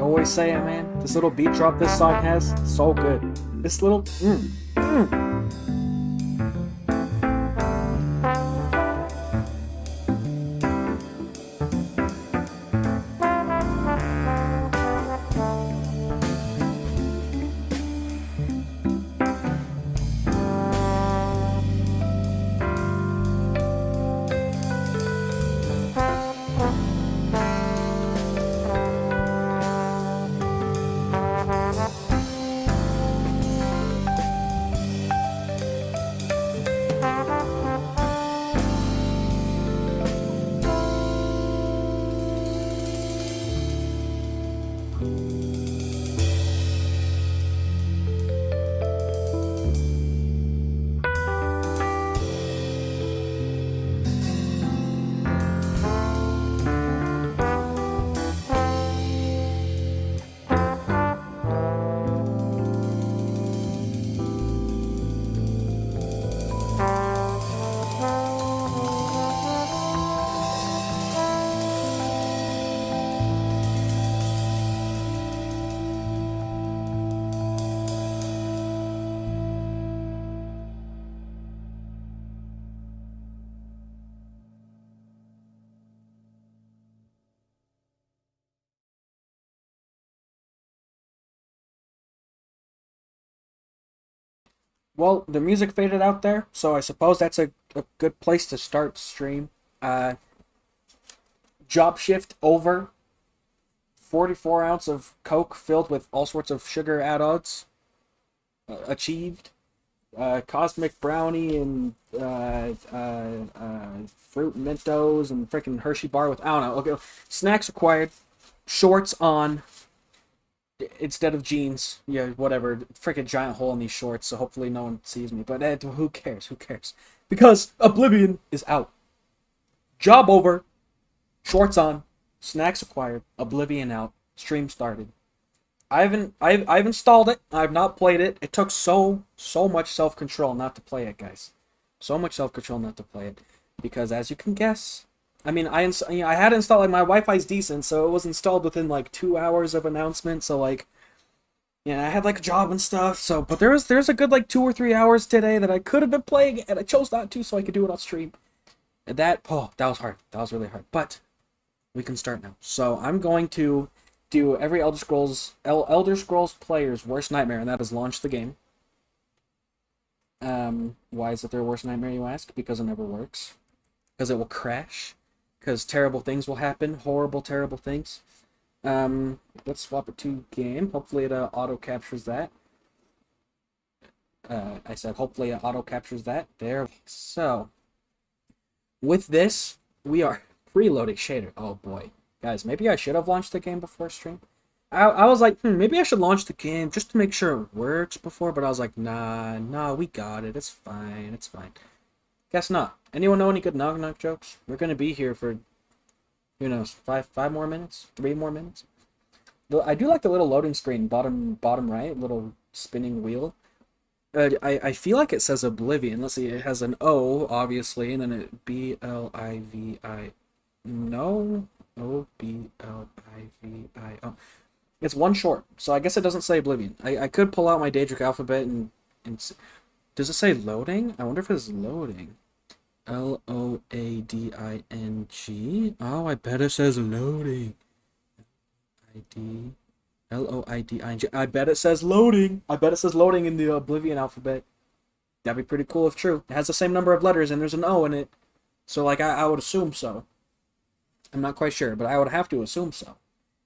always saying, man, this little beat drop this song has, so good. This little, well, the music faded out there, so I suppose that's a good place to start stream. Uh, Job shift over. 44 ounce of Coke filled with all sorts of sugar add-ons achieved. Cosmic brownie and fruit Mentos and freaking Hershey bar with, I don't know. Okay, snacks acquired. Shorts on instead of jeans. Yeah, whatever. Freaking giant hole in these shorts, so hopefully no one sees me. But who cares? Who cares? Because Oblivion is out. Job over. Shorts on. Snacks acquired. Oblivion out. Stream started. I've installed it. I've not played it. It took so much self-control not to play it, guys. So much self-control not to play it, because as you can guess, I mean, I had installed, like, my Wi-Fi's decent, so it was installed within like 2 hours of announcement. So like, yeah, I had like a job and stuff. So, but there's a good like 2 or 3 hours today that I could have been playing, and I chose not to, so I could do it on stream. And that was hard. That was really hard. But we can start now. So I'm going to do every Elder Scrolls player's worst nightmare, and that is launch the game. Why is it their worst nightmare, you ask? Because it never works. Because it will crash. Because terrible things will happen. Horrible, terrible things. Let's swap it to game. Hopefully it auto captures that. I said hopefully it auto captures that. There. So, with this, we are preloading shader. Oh boy. Guys, maybe I should have launched the game before stream. I was like, maybe I should launch the game just to make sure it works before, but I was like, nah, we got it. It's fine, it's fine. Guess not. Anyone know any good knock-knock jokes? We're gonna be here for, who knows, five more minutes? 3 more minutes? I do like the little loading screen, bottom right, little spinning wheel. I feel like it says Oblivion. Let's see, it has an O, obviously, and then it B-L-I-V-I. No, O-B-L-I-V-I-O. It's one short, so I guess it doesn't say Oblivion. I could pull out my Daedric alphabet and does it say loading? I wonder if it's loading. L-O-A-D-I-N-G. Oh, I bet it says loading. I-D... L-O-I-D-I-N-G. I bet it says loading. I bet it says loading in the Oblivion alphabet. That'd be pretty cool if true. It has the same number of letters and there's an O in it. So, like, I would assume so. I'm not quite sure, but I would have to assume so.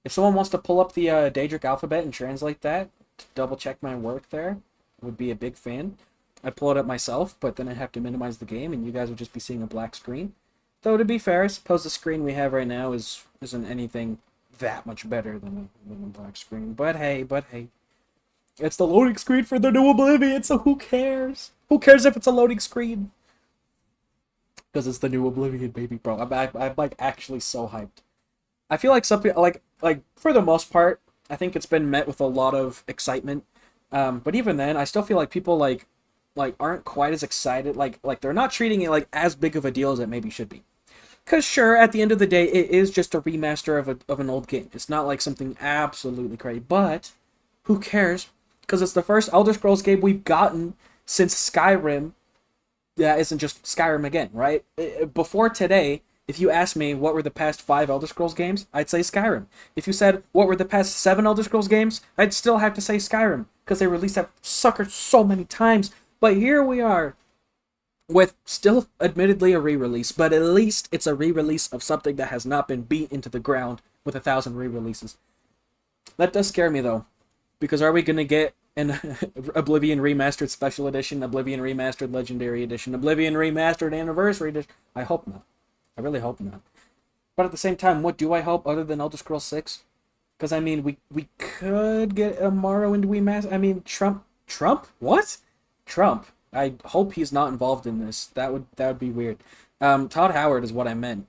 If someone wants to pull up the Daedric alphabet and translate that to double check my work there, would be a big fan. I'd pull it up myself, but then I'd have to minimize the game and you guys would just be seeing a black screen. Though, to be fair, I suppose the screen we have right now isn't anything that much better than a black screen. But hey. It's the loading screen for the new Oblivion, so who cares? Who cares if it's a loading screen? Because it's the new Oblivion, baby, bro. I'm like actually so hyped. I feel like something like for the most part, I think it's been met with a lot of excitement. But even then, I still feel like people like aren't quite as excited. Like they're not treating it like as big of a deal as it maybe should be. Because sure, at the end of the day, it is just a remaster of an old game. It's not like something absolutely crazy, but who cares? Because it's the first Elder Scrolls game we've gotten since Skyrim. That isn't just Skyrim again, right? Before today, if you asked me what were the past 5 Elder Scrolls games, I'd say Skyrim. If you said what were the past 7 Elder Scrolls games, I'd still have to say Skyrim, because they released that sucker so many times. But here we are, with still admittedly a re-release, but at least it's a re-release of something that has not been beat into the ground with 1,000 re-releases. That does scare me though, because are we gonna get an Oblivion Remastered Special Edition, Oblivion Remastered Legendary Edition, Oblivion Remastered Anniversary Edition? I hope not. I really hope not. But at the same time, what do I hope other than Elder Scrolls 6? Because I mean, we could get a Morrowind remaster. I mean, Trump? What? Trump. I hope he's not involved in this. That would be weird. Todd Howard is what I meant.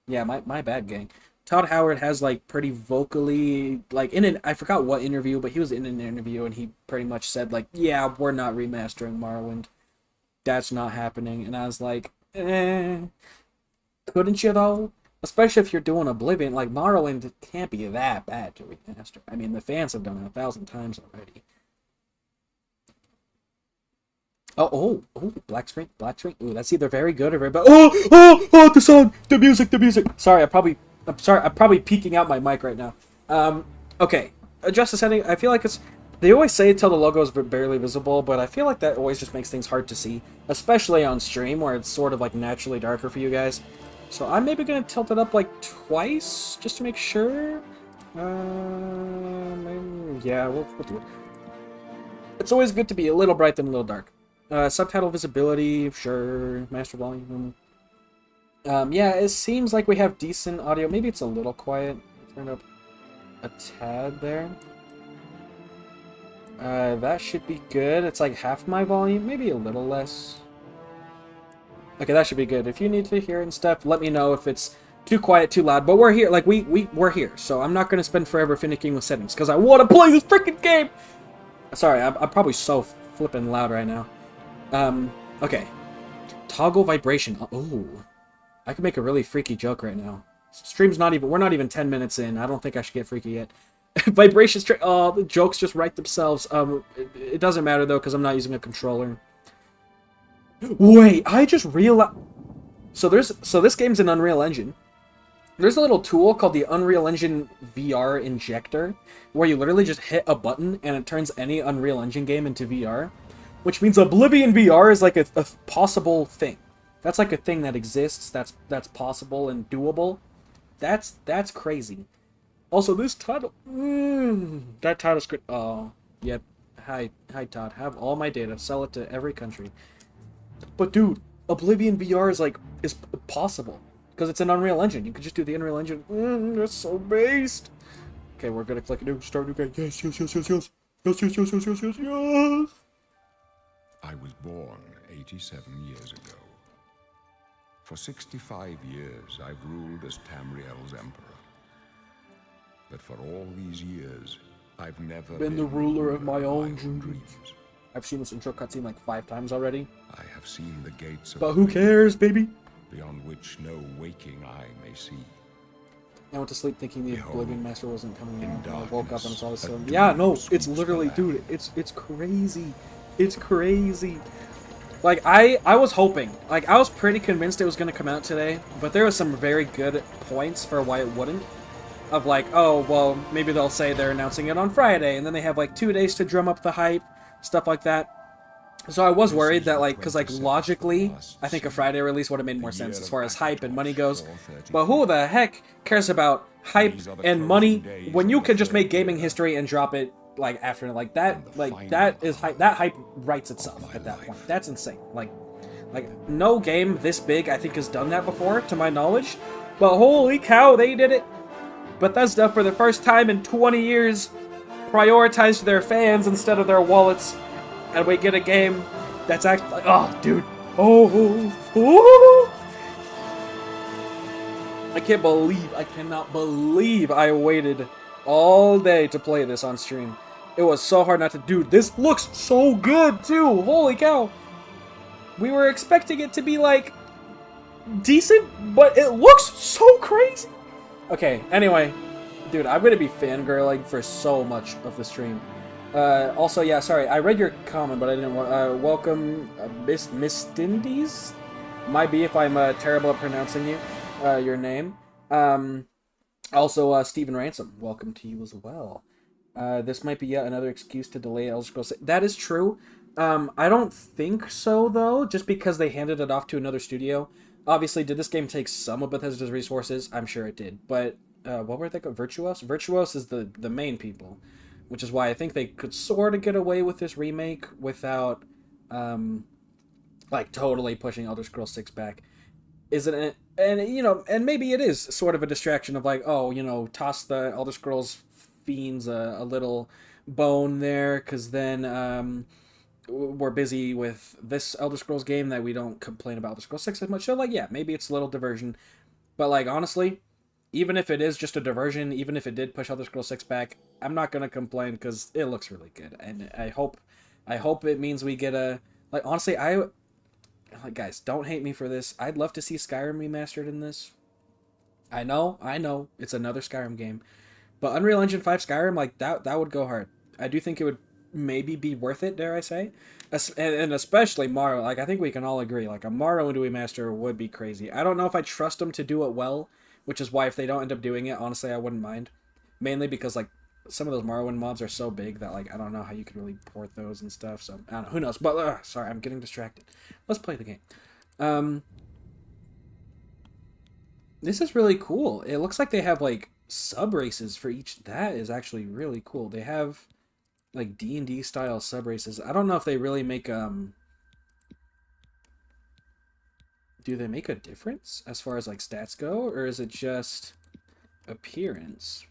Yeah, my bad, gang. Todd Howard has like pretty vocally like I forgot what interview, but he was in an interview and he pretty much said like, yeah, we're not remastering Morrowind. That's not happening. And I was like, couldn't you though? Especially if you're doing Oblivion, like Morrowind can't be that bad to remaster. I mean, the fans have done it 1,000 times already. Oh, black screen. Ooh, that's either very good or very bad. The sound, the music. Sorry, I'm probably peeking out my mic right now. Okay, adjust the setting. I feel like they always say until the logo is barely visible, but I feel like that always just makes things hard to see, especially on stream where it's sort of like naturally darker for you guys. So I'm maybe gonna tilt it up like twice just to make sure. Yeah, we'll do it. It's always good to be a little bright than a little dark. Subtitle visibility, sure. Master volume. Yeah, it seems like we have decent audio. Maybe it's a little quiet. Turn up a tad there. That should be good. It's like half my volume, maybe a little less. Okay, that should be good. If you need to hear it and stuff, let me know if it's too quiet, too loud. But we're here, like we're here, so I'm not gonna spend forever finicking with settings because I want to play this freaking game. Sorry, I'm probably so flipping loud right now. Okay. Toggle vibration. Oh, I could make a really freaky joke right now. Stream's we're not even 10 minutes in. I don't think I should get freaky yet. Vibration oh, the jokes just write themselves. It doesn't matter though, because I'm not using a controller. Wait, I just realized. So this game's an Unreal Engine. There's a little tool called the Unreal Engine VR Injector, where you literally just hit a button and it turns any Unreal Engine game into VR. Which means Oblivion VR is like a possible thing. That's like a thing that exists, that's possible and doable. That's crazy. Also, this title... that title script... Oh, yep. Hi Todd. Have all my data. Sell it to every country. But dude, Oblivion VR is possible. Because it's an Unreal Engine. You could just do the Unreal Engine. That's so based. Okay, we're gonna click a new start new game. Yes. I was born 87 years ago. For 65 years, I've ruled as Tamriel's emperor. But for all these years, I've never been the ruler of my own dreams. I've seen this intro cutscene like 5 times already. I have seen the gates of... But who cares, baby? Beyond which no waking eye may see. I went to sleep thinking the Oblivion Master wasn't coming in. I woke up and saw this. Yeah, no, it's literally, dude, it's crazy. It's crazy. Like, I was hoping. Like, I was pretty convinced it was going to come out today. But there was some very good points for why it wouldn't. Of like, oh, well, maybe they'll say they're announcing it on Friday. And then they have, like, 2 days to drum up the hype. Stuff like that. So I was worried that, like, because, like, logically, I think a Friday release would have made more sense as far as hype and money goes. But who the heck cares about hype and money when you can just make gaming history and drop it, like, after, like, that is hype. That hype writes itself at that point. That's insane. Like, no game this big, I think, has done that before, to my knowledge. But holy cow, they did it. Bethesda, for the first time in 20 years, prioritized their fans instead of their wallets. And we get a game that's actually like, oh, dude. I cannot believe I waited all day to play this on stream. It was so hard not to. Dude, this looks so good, too. Holy cow. We were expecting it to be like decent, but it looks so crazy. Okay, anyway, dude, I'm gonna be fangirling for so much of the stream. Also, yeah, sorry, I read your comment, but I didn't. Welcome, Miss Dindies. Might be if I'm terrible at pronouncing your name. Also, Stephen Ransom, welcome to you as well. This might be yet another excuse to delay Elder Scrolls 6. That is true. I don't think so, though, just because they handed it off to another studio. Obviously, did this game take some of Bethesda's resources? I'm sure it did. But, what were they called? Virtuos? Virtuos is the main people, which is why I think they could sort of get away with this remake without, like, totally pushing Elder Scrolls 6 back. Isn't it? And, you know, and maybe it is sort of a distraction of, like, oh, you know, toss the Elder Scrolls fiends a little bone there, because then, we're busy with this Elder Scrolls game that we don't complain about Elder Scrolls 6 as much. So, like, yeah, maybe it's a little diversion. But, like, honestly, even if it is just a diversion, even if it did push Elder Scrolls 6 back, I'm not going to complain because it looks really good. And I hope it means we get a... Like, honestly, like, guys, don't hate me for this. I'd love to see Skyrim remastered in this. I know, it's another Skyrim game. But Unreal Engine 5 Skyrim, like, that would go hard. I do think it would maybe be worth it, dare I say. And especially Morrowind. Like, I think we can all agree, like, a Morrowind remaster would be crazy. I don't know if I trust them to do it well, which is why if they don't end up doing it, honestly, I wouldn't mind. Mainly because, like, some of those Morrowind mods are so big that, like, I don't know how you could really port those and stuff, so, I don't know, who knows. But, sorry, I'm getting distracted. Let's play the game. This is really cool. It looks like they have, like, sub-races for each. That is actually really cool. They have, like, D&D style sub-races. I don't know if they really make, do they make a difference as far as, like, stats go, or is it just appearance?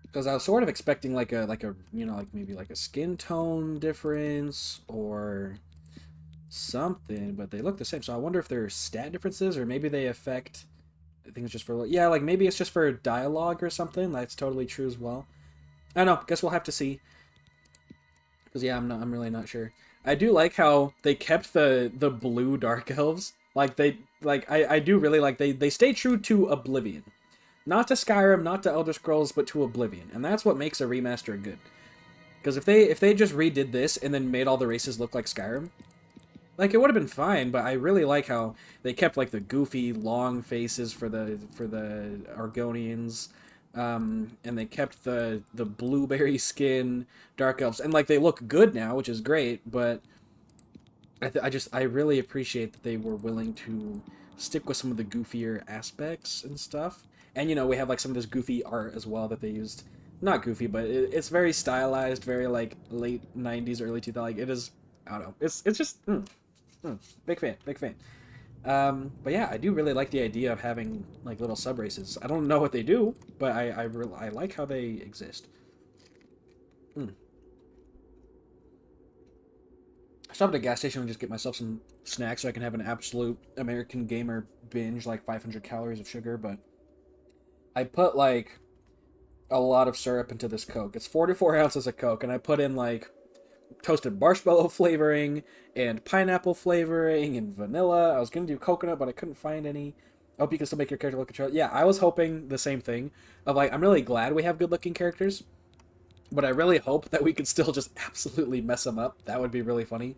Because I was sort of expecting, like a, you know, like, maybe, like, a skin tone difference, or something, but they look the same. So I wonder if there are stat differences, or maybe they affect things just for, yeah, like, maybe it's just for dialogue or something. That's totally true as well. I don't know. Guess we'll have to see. Because, yeah, I'm really not sure. I do like how they kept the blue Dark Elves. Like, I do really like, they stay true to Oblivion. Not to Skyrim, not to Elder Scrolls, but to Oblivion. And that's what makes a remaster good. Because if they just redid this and then made all the races look like Skyrim, like, it would have been fine, but I really like how they kept, like, the goofy, long faces for the Argonians, and they kept the blueberry skin Dark Elves, and, like, they look good now, which is great, but I really appreciate that they were willing to stick with some of the goofier aspects and stuff, and, you know, we have, like, some of this goofy art as well that they used. Not goofy, but it's very stylized, very, like, late 90s, early 2000s, like, it is, I don't know, it's just, big fan. But yeah, I do really like the idea of having, like, little sub races. I don't know what they do, but I like how they exist. I stopped at a gas station and just get myself some snacks so I can have an absolute American gamer binge, like 500 calories of sugar, but I put, like, a lot of syrup into this Coke. It's 44 ounces of Coke, and I put in, like, toasted marshmallow flavoring and pineapple flavoring and vanilla. I was gonna do coconut, but I couldn't find any. I hope you can still make your character look attractive. Yeah, I was hoping the same thing. Of, like, I'm really glad we have good-looking characters, but I really hope that we could still just absolutely mess them up. That would be really funny.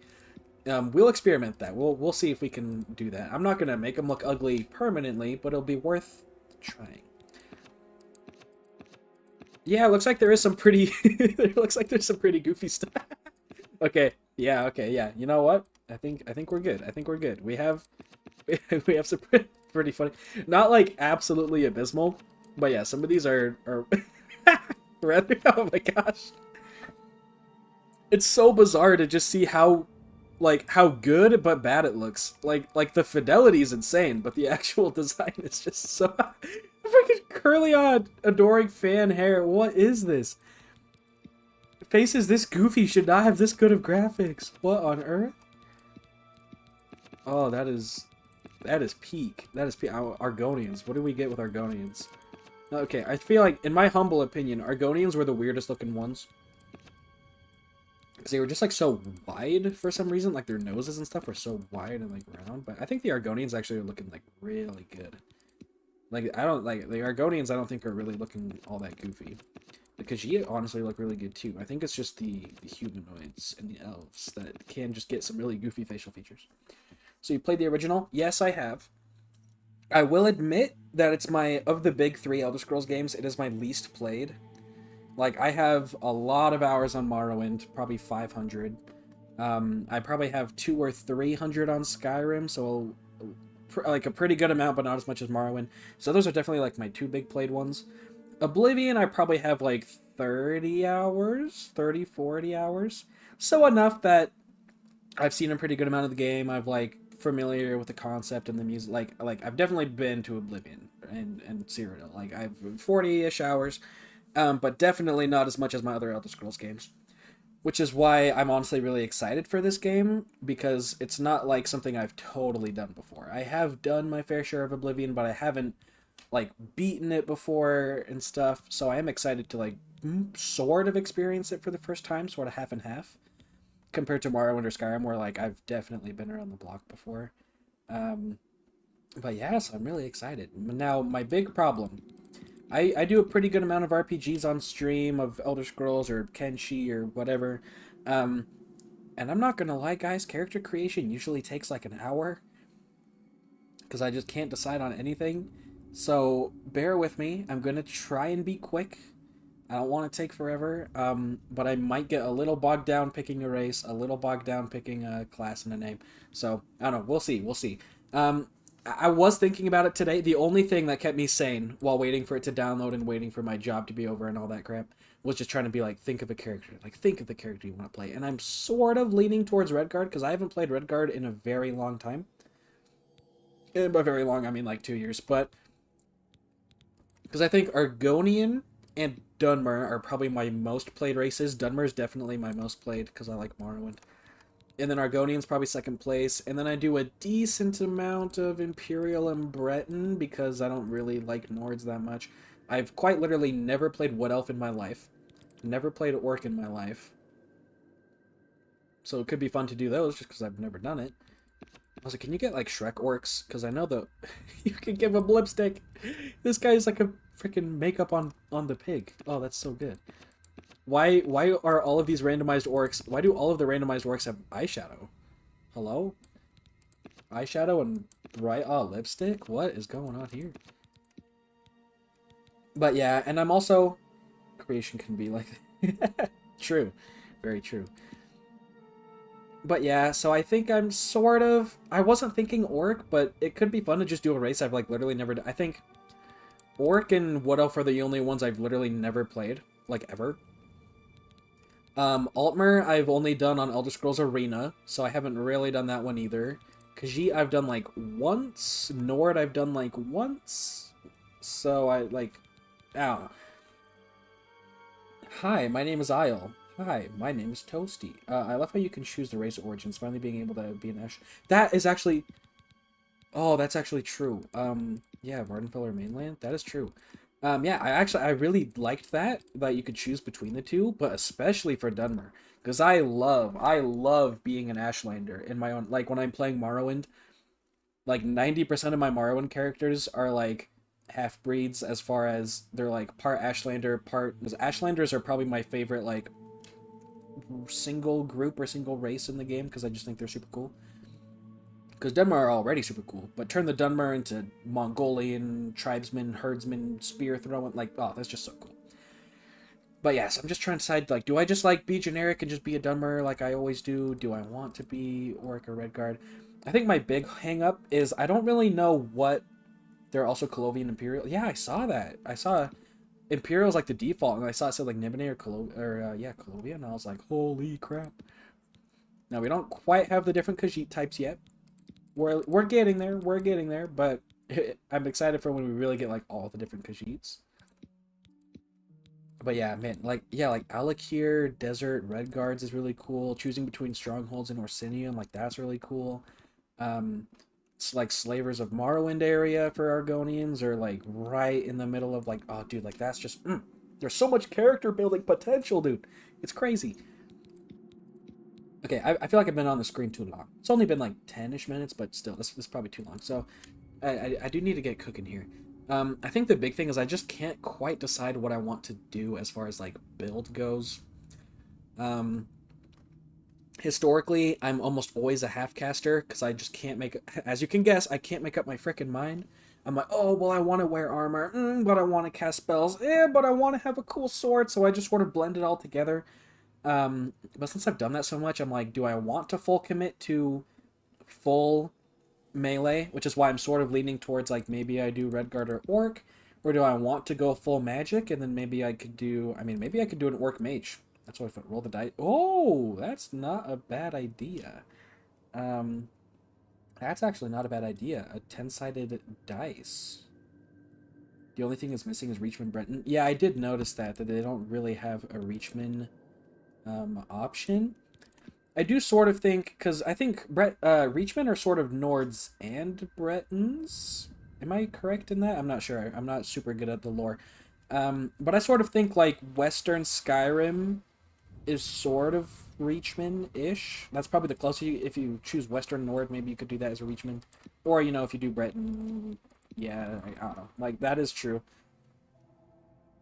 We'll experiment that. We'll see if we can do that. I'm not gonna make them look ugly permanently, but it'll be worth trying. Yeah, it looks like there is some pretty. It looks like there's some pretty goofy stuff. Okay, yeah. You know what? I think we're good. I think we're good. We have some pretty funny, not like absolutely abysmal, but yeah, some of these are rather. Oh my gosh, it's so bizarre to just see how good but bad it looks. Like the fidelity is insane, but the actual design is just so freaking curly on adoring fan hair. What is this? Faces this goofy should not have this good of graphics. What on earth? Oh, that is peak. That is peak. Argonians. What do we get with Argonians? Okay, I feel like, in my humble opinion, Argonians were the weirdest looking ones. because they were just like so wide for some reason. Like their noses and stuff were so wide and like round. But I think the Argonians actually are looking like really good. Like I don't like the Argonians. I don't think are really looking all that goofy. The Khajiit honestly look really good too. I think it's just the humanoids and the elves that can just get some really goofy facial features. So you played the original? Yes, I have. I will admit that it's my of the big three Elder Scrolls games, it is my least played. Like I have a lot of hours on Morrowind, probably 500. I probably have 200 or 300 on Skyrim, so like a pretty good amount, but not as much as Morrowind. So those are definitely like my two big played ones. Oblivion, I probably have like 30 hours, 30, 40 hours. So enough that I've seen a pretty good amount of the game. I've like familiar with the concept and the music. Like I've definitely been to Oblivion and Cyrodiil. Like I've 40-ish hours, but definitely not as much as my other Elder Scrolls games. Which is why I'm honestly really excited for this game, because it's not like something I've totally done before. I have done my fair share of Oblivion, but I haven't like beaten it before and stuff. So I am excited to like sort of experience it for the first time, sort of half and half, compared to Morrowind or Skyrim, where like I've definitely been around the block before. Um, but yes, I'm really excited. Now my big problem, I do a pretty good amount of RPGs on stream of Elder Scrolls or Kenshi or whatever. Um, and I'm not gonna lie, guys, character creation usually takes like an hour because I just can't decide on anything. So bear with me. I'm gonna try and be quick. I don't want to take forever, but I might get a little bogged down picking a race, a little bogged down picking a class and a name. So I don't know. We'll see. We'll see. I was thinking about it today. The only thing that kept me sane while waiting for it to download and waiting for my job to be over and all that crap was just trying to be like, think of a character. Like, think of the character you want to play. And I'm sort of leaning towards Redguard because I haven't played Redguard in a very long time. And by very long, I mean like 2 years. But because I think Argonian and Dunmer are probably my most played races. Dunmer is definitely my most played because I like Morrowind. And then Argonian's probably second place. And then I do a decent amount of Imperial and Breton because I don't really like Nords that much. I've quite literally never played Wood Elf in my life. Never played Orc in my life. So it could be fun to do those just because I've never done it. I was like, can you get like Shrek orcs? Because I know that you can give him lipstick. This guy's like a freaking makeup on the pig. Oh, that's so good. Why are all of these randomized orcs? Why do all of the randomized orcs have eyeshadow? Hello? Eyeshadow and bright lipstick? What is going on here? But yeah, and I'm also creation can be like true. Very true. But yeah, so I think I'm sort of... I wasn't thinking Orc, but it could be fun to just do a race I've, like, literally never... I think Orc and Wood Elf are the only ones I've literally never played. Like, ever. Altmer, I've only done on Elder Scrolls Arena, so I haven't really done that one either. Khajiit, I've done, like, once. Nord, I've done, like, once. So, I, like... I don't know. Hi, my name is Isle. Hi, my name is Toasty. I love how you can choose the race origins, finally being able to be an Ash. That is actually... Oh, that's actually true. Yeah, Vardenfeller Mainland, that is true. Yeah, I really liked that you could choose between the two, but especially for Dunmer. Because I love being an Ashlander in my own... Like, when I'm playing Morrowind, like, 90% of my Morrowind characters are, like, half-breeds as far as they're, like, part Ashlander, part... Because Ashlanders are probably my favorite, like, single group or single race in the game because I just think they're super cool. Because Dunmer are already super cool, but turn the Dunmer into Mongolian, tribesman, herdsman, spear throwing, like, oh, that's just so cool. But yes, I'm just trying to decide, like, do I just, like, be generic and just be a Dunmer like I always do? Do I want to be Orc or Redguard? I think my big hang-up is I don't really know what... They're also Colovian Imperial. Yeah, I saw that. I saw... Imperial's like the default, and I saw it said like Nibene or Colovia, and I was like, holy crap. Now we don't quite have the different Khajiit types yet. We're getting there, but I'm excited for when we really get like all the different Khajiits. But yeah, man, like Alakir, Desert, Redguards is really cool. Choosing between strongholds in Orsinium, like that's really cool. It's like Slavers of Morrowind area for Argonians, or like right in the middle of like, oh dude, like that's just there's so much character building potential, dude. It's crazy. Okay, I feel like I've been on the screen too long. It's only been like 10-ish minutes, but still, this is probably too long. So I do need to get cooking here. I think the big thing is I just can't quite decide what I want to do as far as like build goes. Um, Historically, I'm almost always a half caster because I just can't make, as you can guess, I can't make up my freaking mind. I'm like, oh, well, I want to wear armor, but I want to cast spells, but I want to have a cool sword, so I just sort of blend it all together. But since I've done that so much, I'm like, do I want to full commit to full melee, which is why I'm sort of leaning towards like maybe I do Redguard or Orc, or do I want to go full magic and then maybe I could do, I mean, maybe I could do an Orc mage. That's what I roll the dice. Oh, that's not a bad idea. Um, that's actually not a bad idea. A 10-sided dice. The only thing that's missing is Reachman Breton. Yeah, I did notice that they don't really have a Reachman option. I do sort of think, because I think Reachmen are sort of Nords and Bretons. Am I correct in that? I'm not sure. I'm not super good at the lore. But I sort of think like Western Skyrim is sort of Reachman-ish. That's probably the closest. If you choose Western Nord, maybe you could do that as a Reachman. Or, you know, if you do Breton, yeah, I don't know. Like, that is true.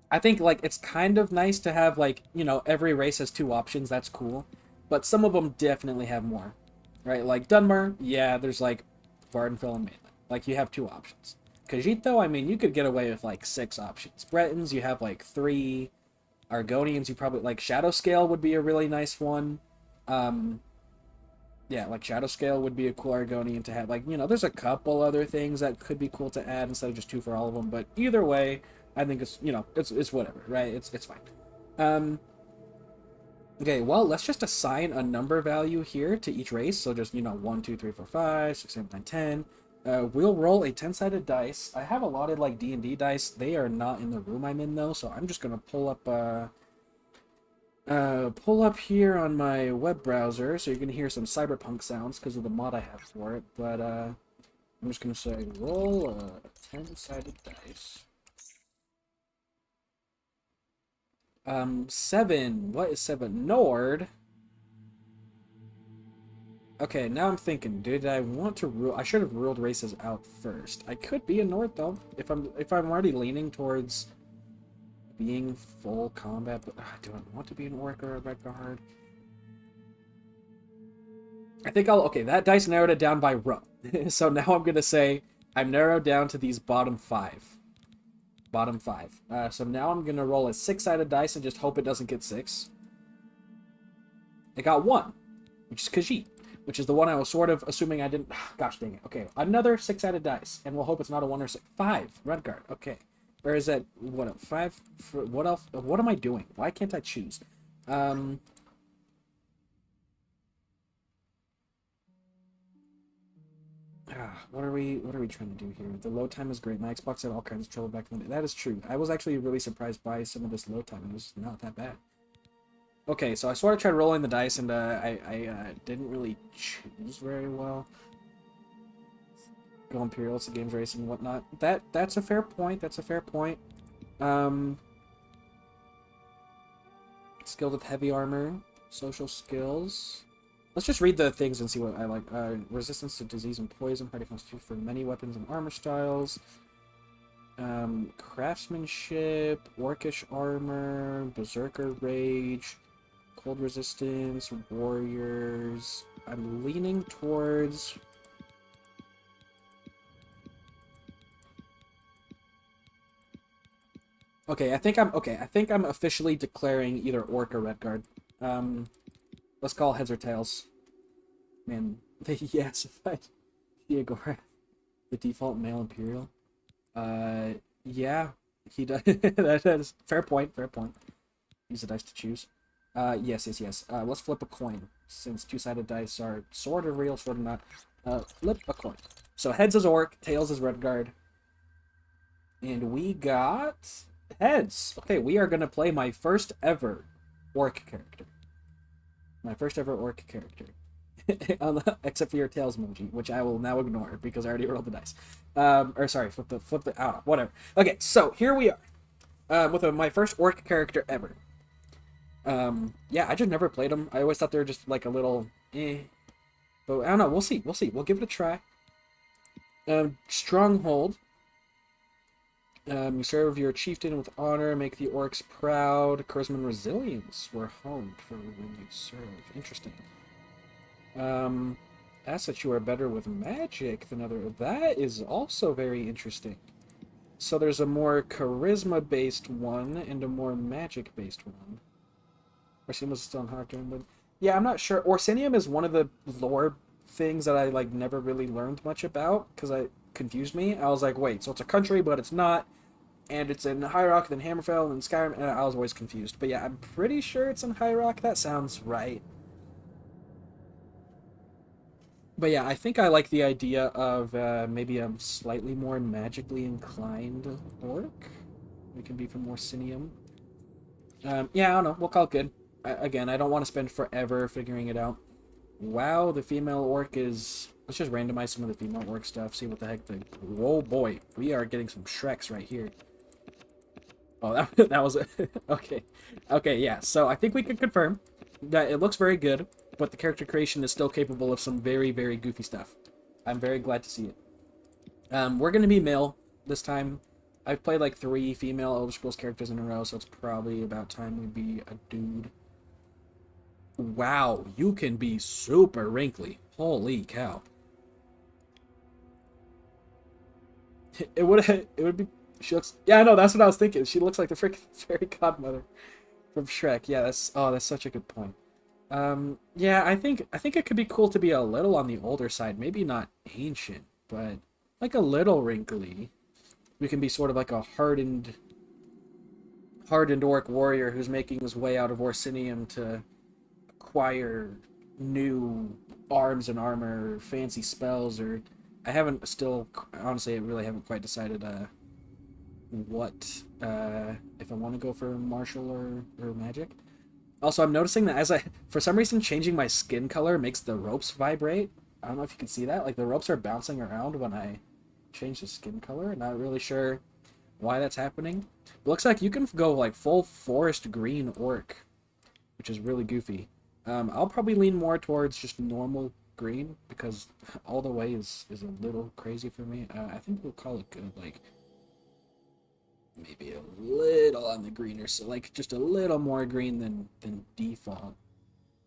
I think, like, it's kind of nice to have, like, you know, every race has two options. That's cool. But some of them definitely have more. Right? Like, Dunmer, yeah, there's, like, Vardenfell and Mainland. Like, you have two options. Khajiit, though, I mean, you could get away with, like, 6 options. Bretons, you have, like, 3. Argonians, you probably, like, Shadowscale would be a really nice one. Yeah, like, Shadowscale would be a cool Argonian to have. Like, you know, there's a couple other things that could be cool to add instead of just 2 for all of them. But either way, I think it's, you know, it's whatever, right? It's fine. Okay, well, let's just assign a number value here to each race. So just, you know, 1, 2, 3, 4, 5, 6, 7, 8, 9, 10. We'll roll a 10-sided dice. I have allotted, like, D&D dice. They are not in the room I'm in, though, so I'm just going to pull up here on my web browser, so you're going to hear some cyberpunk sounds because of the mod I have for it. But I'm just going to say roll a 10-sided dice. 7. What is 7? Nord. Okay, now I'm thinking, did I want to rule? I should have ruled races out first. I could be a Nord though, if I'm already leaning towards being full combat. But do I want to be an Orc or a Redguard? I think I'll. Okay, that dice narrowed it down by row. So now I'm gonna say I'm narrowed down to these bottom 5. Bottom 5. So now I'm gonna roll a 6-sided dice and just hope it doesn't get 6. I got 1, which is Khajiit, which is the one I was sort of assuming I didn't. Gosh dang it. Okay, another 6-sided dice, and we'll hope it's not a 1 or 6. 5, Redguard. Okay, or is that what? 5? What else? What am I doing? Why can't I choose? What are we trying to do here? The load time is great. My Xbox had all kinds of trouble back in the day. That is true. I was actually really surprised by some of this load time. It was not that bad. Okay, so I sort of tried rolling the dice, and I didn't really choose very well. Go Imperials, the games race and whatnot. That's a fair point. That's a fair point. Skilled with heavy armor, social skills. Let's just read the things and see what I like. Resistance to disease and poison, hardy constitution for many weapons and armor styles. Craftsmanship, orcish armor, berserker rage, cold resistance, warriors. I'm leaning towards. Okay, I think I'm officially declaring either Orc or Redguard. Let's call heads or tails. Man, they yassified Theogorath, the default male Imperial. Yeah, he does. That is fair point. Fair point. Use the dice to choose. Yes. Let's flip a coin since 2-sided dice are sort of real, sort of not. Flip a coin. So heads is Orc, tails is Redguard, and we got heads. Okay, we are gonna play my first ever Orc character. My first ever Orc character. Except for your tails emoji, which I will now ignore because I already rolled the dice. Or sorry, flip the, I don't know, whatever. Okay, so here we are. With my first Orc character ever. Yeah, I just never played them. I always thought they were just like a little eh. But I don't know. We'll see. We'll see. We'll give it a try. Stronghold. You serve your chieftain with honor, make the orcs proud. Charisma and resilience were honed for when you serve. Interesting. Asks that you are better with magic than other. That is also very interesting. So there's a more charisma-based one and a more magic-based one. Orsinium was still on hard turn, but yeah, I'm not sure. Orsinium is one of the lore things that I like never really learned much about because it confused me. I was like, wait, so it's a country, but it's not, and it's in High Rock, then Hammerfell, and Skyrim, and I was always confused. But yeah, I'm pretty sure it's in High Rock. That sounds right. But yeah, I think I like the idea of maybe a slightly more magically inclined orc. We can be from Orsinium. Yeah, I don't know. We'll call it good. Again, I don't want to spend forever figuring it out. Wow, the female orc is... Let's just randomize some of the female orc stuff, see what the heck the... Whoa, boy. We are getting some Shreks right here. Oh, that was... Okay. Okay, yeah. So I think we can confirm that it looks very good, but the character creation is still capable of some very, very goofy stuff. I'm very glad to see it. We're going to be male this time. I've played like 3 female Elder Scrolls characters in a row, so it's probably about time we be a dude. Wow, you can be super wrinkly. Holy cow. It would be she looks yeah, I know, that's what I was thinking. She looks like the freaking fairy godmother from Shrek. Yeah, that's such a good point. Yeah, I think it could be cool to be a little on the older side, maybe not ancient, but like a little wrinkly. We can be sort of like a hardened orc warrior who's making his way out of Orsinium to acquire new arms and armor, fancy spells, or I haven't still honestly I really haven't quite decided what if I want to go for martial or magic. Also, I'm noticing that as I for some reason changing my skin color makes the ropes vibrate. I don't know if you can see that. Like the ropes are bouncing around when I change the skin color. Not really sure why that's happening. It looks like you can go like full forest green orc, which is really goofy. I'll probably lean more towards just normal green because all the way is a little crazy for me. I think we'll call it good. Like maybe a little on the greener, so like just a little more green than default.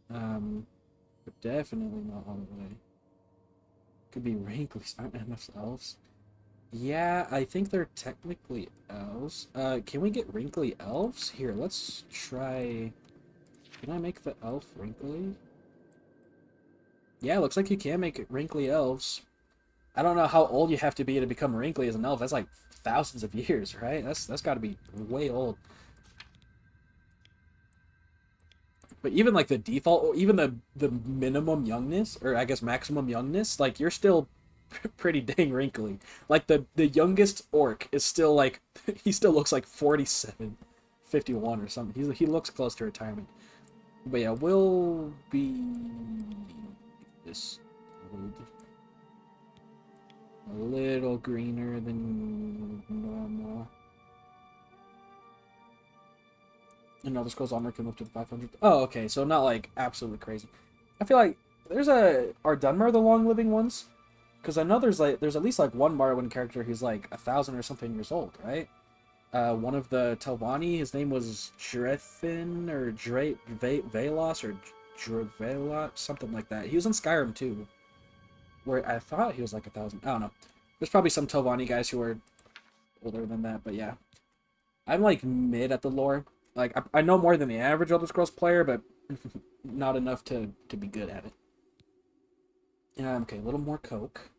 But definitely not all the way. Could be wrinkly. Aren't enough elves? Yeah, I think they're technically elves. Can we get wrinkly elves? Here, let's try... Can I make the elf wrinkly? Yeah, looks like you can make wrinkly elves. I don't know how old you have to be to become wrinkly as an elf. That's like thousands of years, right? That's got to be way old. But even like the default, even the minimum youngness, or I guess maximum youngness, like you're still pretty dang wrinkly. Like the youngest orc is still like he still looks like 47, 51 or something. He looks close to retirement. But yeah, we'll be this old. A little greener than normal. And Elder Scrolls Armor can live to the 500. Oh, okay, so not like absolutely crazy. I feel like there's are Dunmer the long living ones? Because I know there's at least like one Morrowind character who's like 1,000 or something years old, right? One of the Telvanni, his name was Drethin or Velos or Drevelot, something like that. He was in Skyrim too, where I thought he was like 1,000. I don't know. There's probably some Telvanni guys who are older than that, but yeah. I'm like mid at the lore. Like I know more than the average Elder Scrolls player, but not enough to be good at it. Okay, a little more Coke.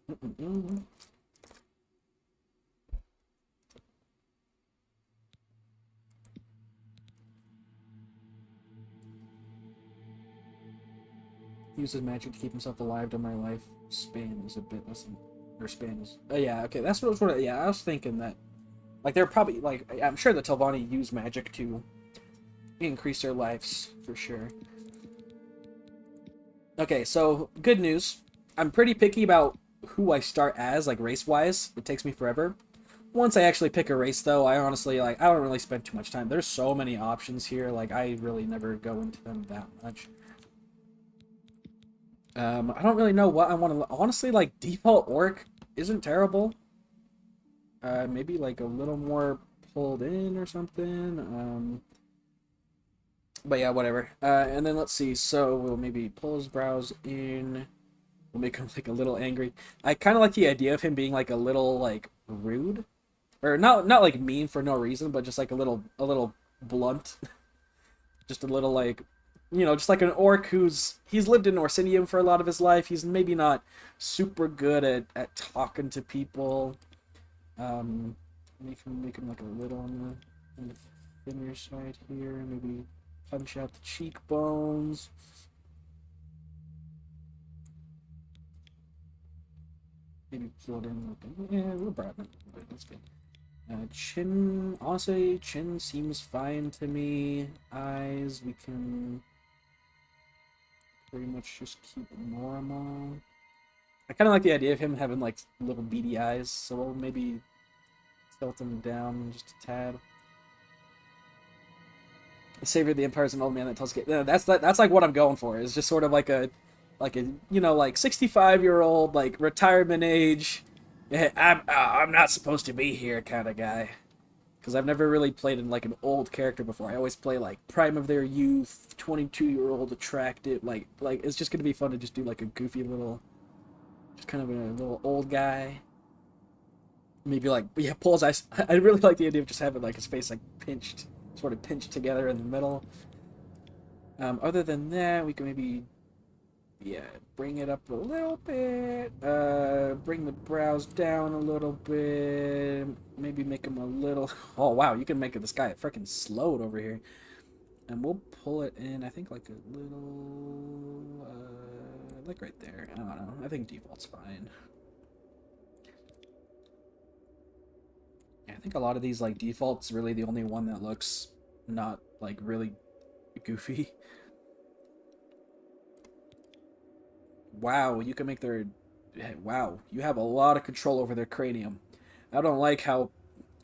Uses magic to keep himself alive to my life. Span is a bit less than... Or span is... Oh, yeah, okay, that's what yeah, I was thinking that... Like, they're probably, like... I'm sure the Telvanni use magic to increase their lives, for sure. Okay, so, good news. I'm pretty picky about who I start as, like, race-wise. It takes me forever. Once I actually pick a race, though, I honestly, like, I don't really spend too much time. There's so many options here, like, I really never go into them that much. I don't really know what I want to... Honestly, like, default orc isn't terrible. Maybe, like, a little more pulled in or something. But yeah, whatever. And then let's see. So we'll maybe pull his brows in. We'll make him, like, a little angry. I kind of like the idea of him being, like, a little, like, rude. Or not like mean for no reason, but just like a little blunt. Just a little like, you know, just like an orc he's lived in Orsinium for a lot of his life. He's maybe not super good at talking to people. Make him like a little on the thinner side here. Maybe punch out the cheekbones. Maybe pull it in like yeah, we'll broaden it. That's good. Chin, honestly, chin seems fine to me. Eyes, we can pretty much just keep normal. I kind of like the idea of him having, like, little beady eyes, so we'll maybe tilt him down just a tad. The Savior of the Empire is an old man that tells... That's like what I'm going for. It's just sort of like a, you know, like 65-year-old, like retirement age. Yeah, I'm not supposed to be here kind of guy. Because I've never really played in, like, an old character before. I always play, like, prime of their youth, 22-year-old attractive. Like, it's just going to be fun to just do, like, a goofy little, just kind of a little old guy. Maybe, like, yeah, pull his eyes. I really like the idea of just having, like, his face, like, pinched, sort of pinched together in the middle. Other than that, we can maybe... Yeah, bring it up a little bit. Bring the brows down a little bit. Maybe make them a little... Oh, wow, you can make this guy freaking slowed over here. And we'll pull it in, I think, like a little... like right there. I don't know. I think default's fine. Yeah, I think a lot of these, like, default's really the only one that looks not, like, really goofy. Wow, you can make their... Wow, you have a lot of control over their cranium. I don't like how...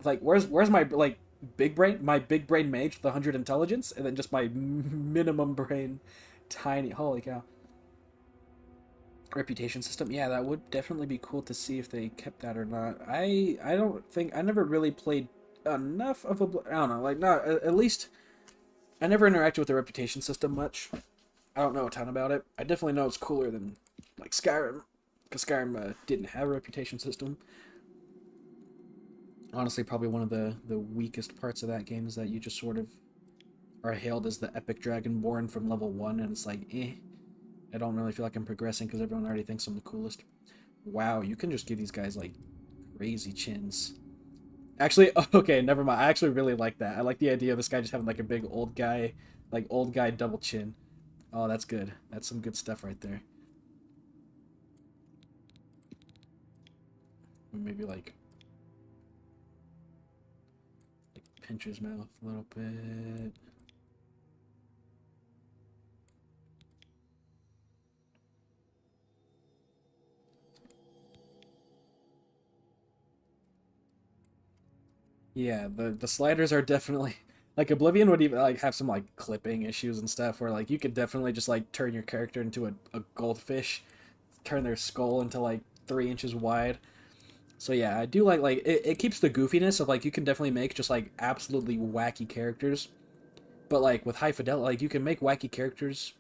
Like, where's my, like, big brain? My big brain mage with 100 intelligence? And then just my minimum brain tiny... Holy cow. Reputation system? Yeah, that would definitely be cool to see if they kept that or not. I don't think... I never really played enough of a... I don't know, like, not... At least... I never interacted with the reputation system much. I don't know a ton about it. I definitely know it's cooler than, like, Skyrim, because Skyrim didn't have a reputation system. Honestly, probably one of the weakest parts of that game is that you just sort of are hailed as the epic dragonborn from level 1, and it's like, eh. I don't really feel like I'm progressing because everyone already thinks I'm the coolest. Wow, you can just give these guys, like, crazy chins. Actually, okay, never mind. I actually really like that. I like the idea of this guy just having, like, a big old guy double chin. Oh, that's good. That's some good stuff right there. Maybe, like pinch his mouth a little bit. Yeah, the sliders are definitely... Like, Oblivion would even, like, have some, like, clipping issues and stuff where, like, you could definitely just, like, turn your character into a goldfish. Turn their skull into, like, 3 inches wide. So, yeah, I do like it keeps the goofiness of, like, you can definitely make just, like, absolutely wacky characters. But, like, with high fidelity, like, you can make wacky characters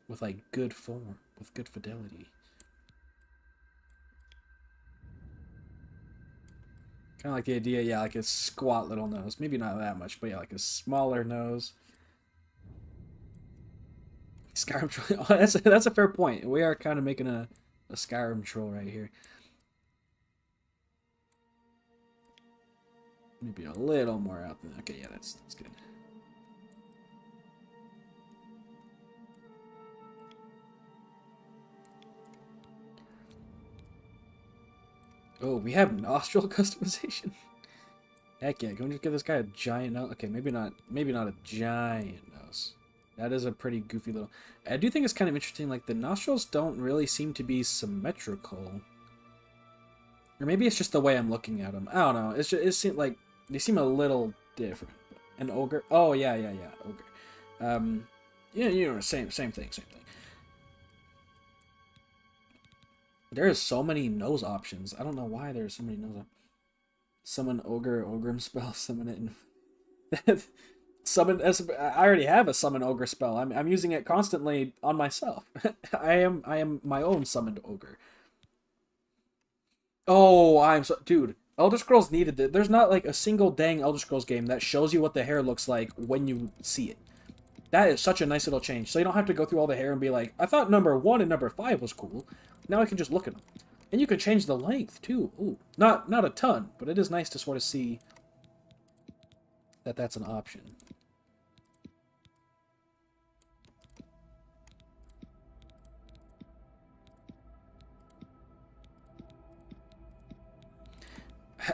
with, like, good form, with good fidelity. Kind of like the idea, yeah, like a squat little nose. Maybe not that much, but yeah, like a smaller nose. Skyrim troll. Oh, that's a fair point. We are kind of making a Skyrim troll right here. Maybe a little more out there. Okay, yeah, that's good. Oh, we have nostril customization. Heck yeah! Can we just give this guy a giant nose? Okay, maybe not a giant nose. That is a pretty goofy little... I do think it's kind of interesting, like, the nostrils don't really seem to be symmetrical. Or maybe it's just the way I'm looking at them. I don't know. It's just, it seems like they seem a little different. An ogre. Oh yeah, yeah, yeah. Ogre. Yeah, you know, same thing, same thing. There's so many nose options. I don't know why there's so many nose options. Summon ogre, ogrim spell, summon it. Summon. I already have a summon ogre spell. I'm using it constantly on myself. I am my own summoned ogre. Oh, I'm so dude. Elder Scrolls needed it. There's not like a single dang Elder Scrolls game that shows you what the hair looks like when you see it. That is such a nice little change. So you don't have to go through all the hair and be like, I thought number 1 and number 5 was cool. Now I can just look at them. And you can change the length too. Ooh, not a ton, but it is nice to sort of see that that's an option.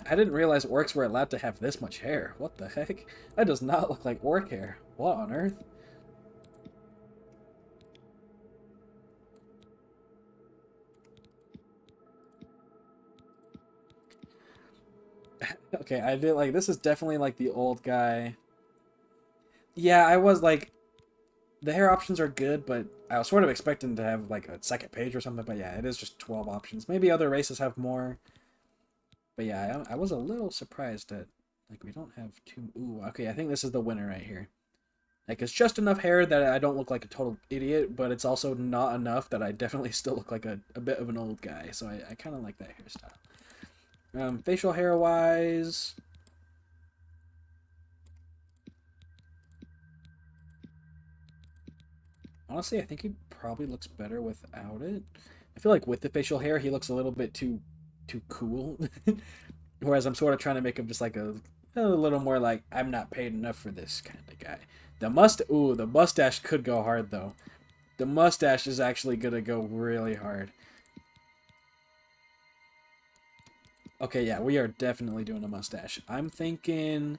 I didn't realize orcs were allowed to have this much hair. What the heck? That does not look like orc hair. What on earth? Okay, I did like this is definitely like the old guy. Yeah, I was like the hair options are good, but I was sort of expecting to have like a second page or something, but yeah, it is just 12 options. Maybe other races have more. But yeah, I was a little surprised that like we don't have too. Ooh, okay, I think this is the winner right here. Like it's just enough hair that I don't look like a total idiot, but it's also not enough that I definitely still look like a bit of an old guy. So I kind of like that hairstyle. Facial hair wise, honestly, I think he probably looks better without it. I feel like with the facial hair, he looks a little bit too cool. Whereas I'm sort of trying to make him just like a little more like I'm not paid enough for this kind of guy. The mustache could go hard though. The mustache is actually gonna go really hard. Okay, yeah, we are definitely doing a mustache. I'm thinking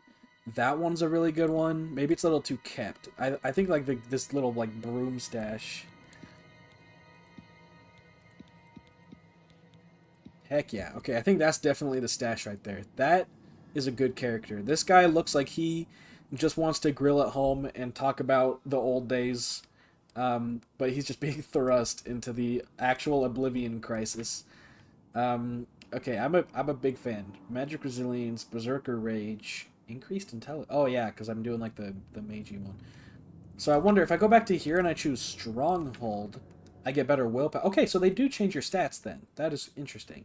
that one's a really good one. Maybe it's a little too kept. I think like this little like broom stash. Heck yeah. Okay, I think that's definitely the stash right there. That is a good character. This guy looks like he just wants to grill at home and talk about the old days. But he's just being thrust into the actual Oblivion crisis. Okay, I'm a big fan. Magic Resilience, Berserker Rage, Increased Intelligence. Oh yeah, because I'm doing like the Meiji one. So I wonder if I go back to here and I choose Stronghold, I get better willpower. Okay, so they do change your stats then. That is interesting.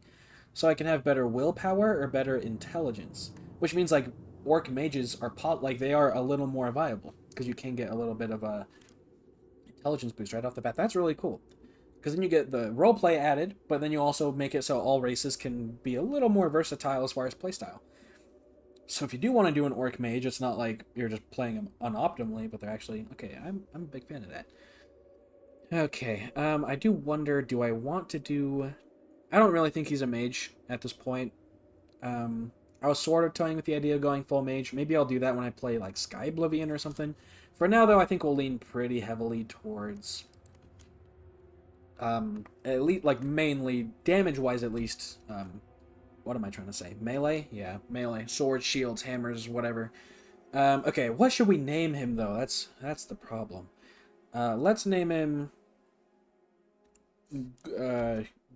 So I can have better willpower or better intelligence, which means like orc mages are like they are a little more viable because you can get a little bit of a intelligence boost right off the bat. That's really cool. Because then you get the roleplay added, but then you also make it so all races can be a little more versatile as far as playstyle. So if you do want to do an orc mage, it's not like you're just playing them unoptimally, but they're actually okay. I'm a big fan of that. Okay, I do wonder, do I want to do? I don't really think he's a mage at this point. I was sort of toying with the idea of going full mage. Maybe I'll do that when I play like Sky Oblivion or something. For now, though, I think we'll lean pretty heavily towards at least like mainly damage wise at least what am I trying to say, melee, yeah, melee, swords, shields, hammers, whatever. Okay, what should we name him though? That's the problem. Let's name him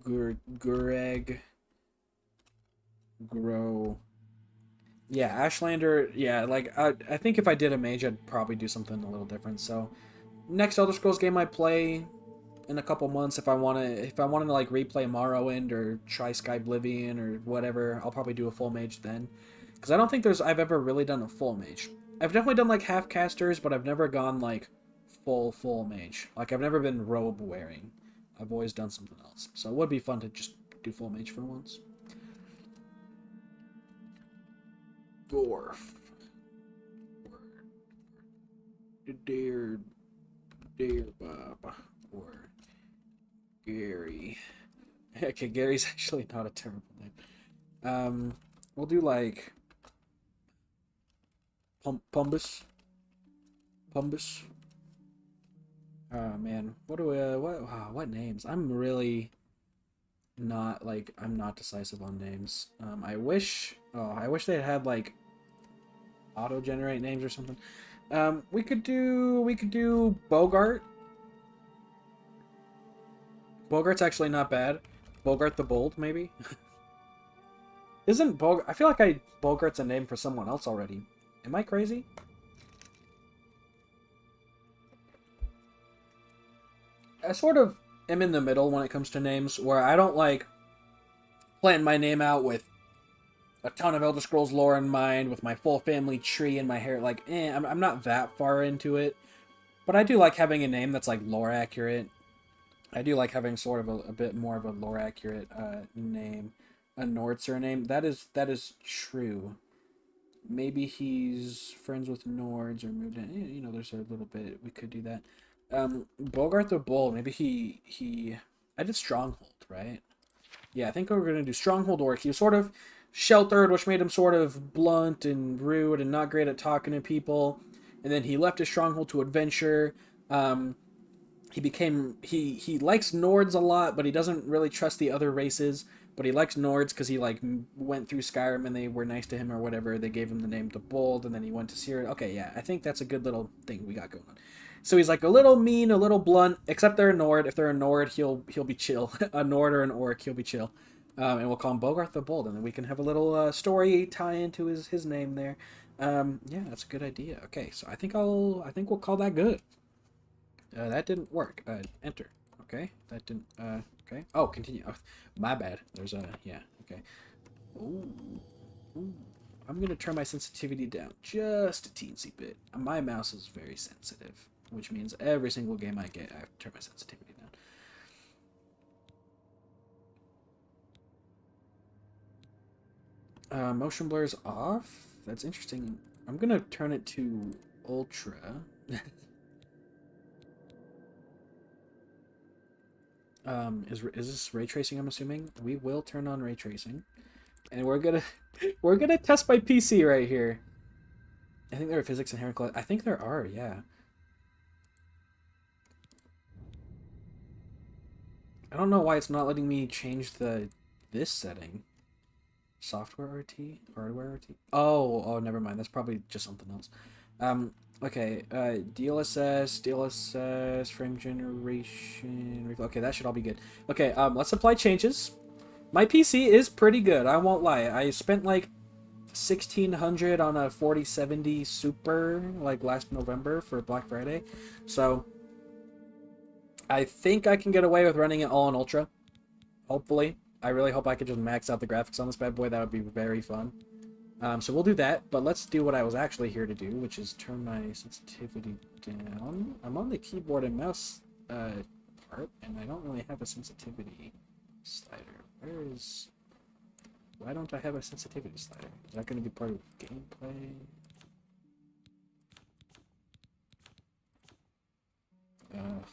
Gureg Grow. Yeah, Ashlander. Yeah, like I think if I did a mage I'd probably do something a little different. So next Elder Scrolls game I play in a couple months, if I wanna like replay Morrowind or try Sky Oblivion or whatever, I'll probably do a full mage then. Because I don't think I've ever really done a full mage. I've definitely done like half casters, but I've never gone like full mage. Like I've never been robe wearing. I've always done something else. So it would be fun to just do full mage for once. Dwarf. Dear Bob. Or Gary. Okay, Gary's actually not a terrible name. We'll do like Pumbus. Pumbus. Oh man, what do we? What names? I'm really not like I'm not decisive on names. I wish they had like auto-generate names or something. We could do Bogart. Bogart's actually not bad. Bogart the Bold, maybe. Isn't Bogart? I feel like Bogart's a name for someone else already. Am I crazy? I sort of am in the middle when it comes to names, where I don't like planning my name out with a ton of Elder Scrolls lore in mind, with my full family tree and my hair. Like, I'm not that far into it, but I do like having a name that's like lore accurate. I do like having sort of a bit more of a lore accurate name, a Nord surname. That is true. Maybe he's friends with Nords or moved in. You know, there's a little bit we could do that. Bogart the Bull. Maybe he. I did Stronghold, right? Yeah, I think we're gonna do Stronghold Orc. He was sort of sheltered, which made him sort of blunt and rude and not great at talking to people. And then he left his stronghold to adventure. He likes Nords a lot, but he doesn't really trust the other races. But he likes Nords because he like went through Skyrim and they were nice to him or whatever. They gave him the name the Bold, and then he went to Syria. Okay, yeah, I think that's a good little thing we got going on. So he's like a little mean, a little blunt, except they're a Nord. If they're a Nord, he'll be chill. A Nord or an Orc, he'll be chill. And we'll call him Bogart the Bold, and then we can have a little story tie into his name there. Yeah, that's a good idea. Okay, so I think we'll call that good. That didn't work. Enter. Okay, that didn't. Okay. Oh, continue. Oh, my bad. There's a yeah. Okay. Ooh. Ooh. I'm gonna turn my sensitivity down just a teensy bit. My mouse is very sensitive, which means every single game I get, I have to turn my sensitivity down. Motion blur's off. That's interesting. I'm gonna turn it to ultra. Is this ray tracing? I'm assuming we will turn on ray tracing, and we're gonna test my PC right here. I think there are physics inherent. I think there are. Yeah. I don't know why it's not letting me change this setting. Software RT, hardware RT. Oh, never mind. That's probably just something else. Okay. DLSS, frame generation. Okay, that should all be good. Okay. Let's apply changes. My PC is pretty good. I won't lie. I spent like 1,600 on a 4070 Super like last November for Black Friday, so I think I can get away with running it all on Ultra. Hopefully. I really hope I could just max out the graphics on this bad boy. That would be very fun. So we'll do that, but let's do what I was actually here to do, which is turn my sensitivity down. I'm on the keyboard and mouse part, and I don't really have a sensitivity slider. Why don't I have a sensitivity slider? Is that going to be part of gameplay?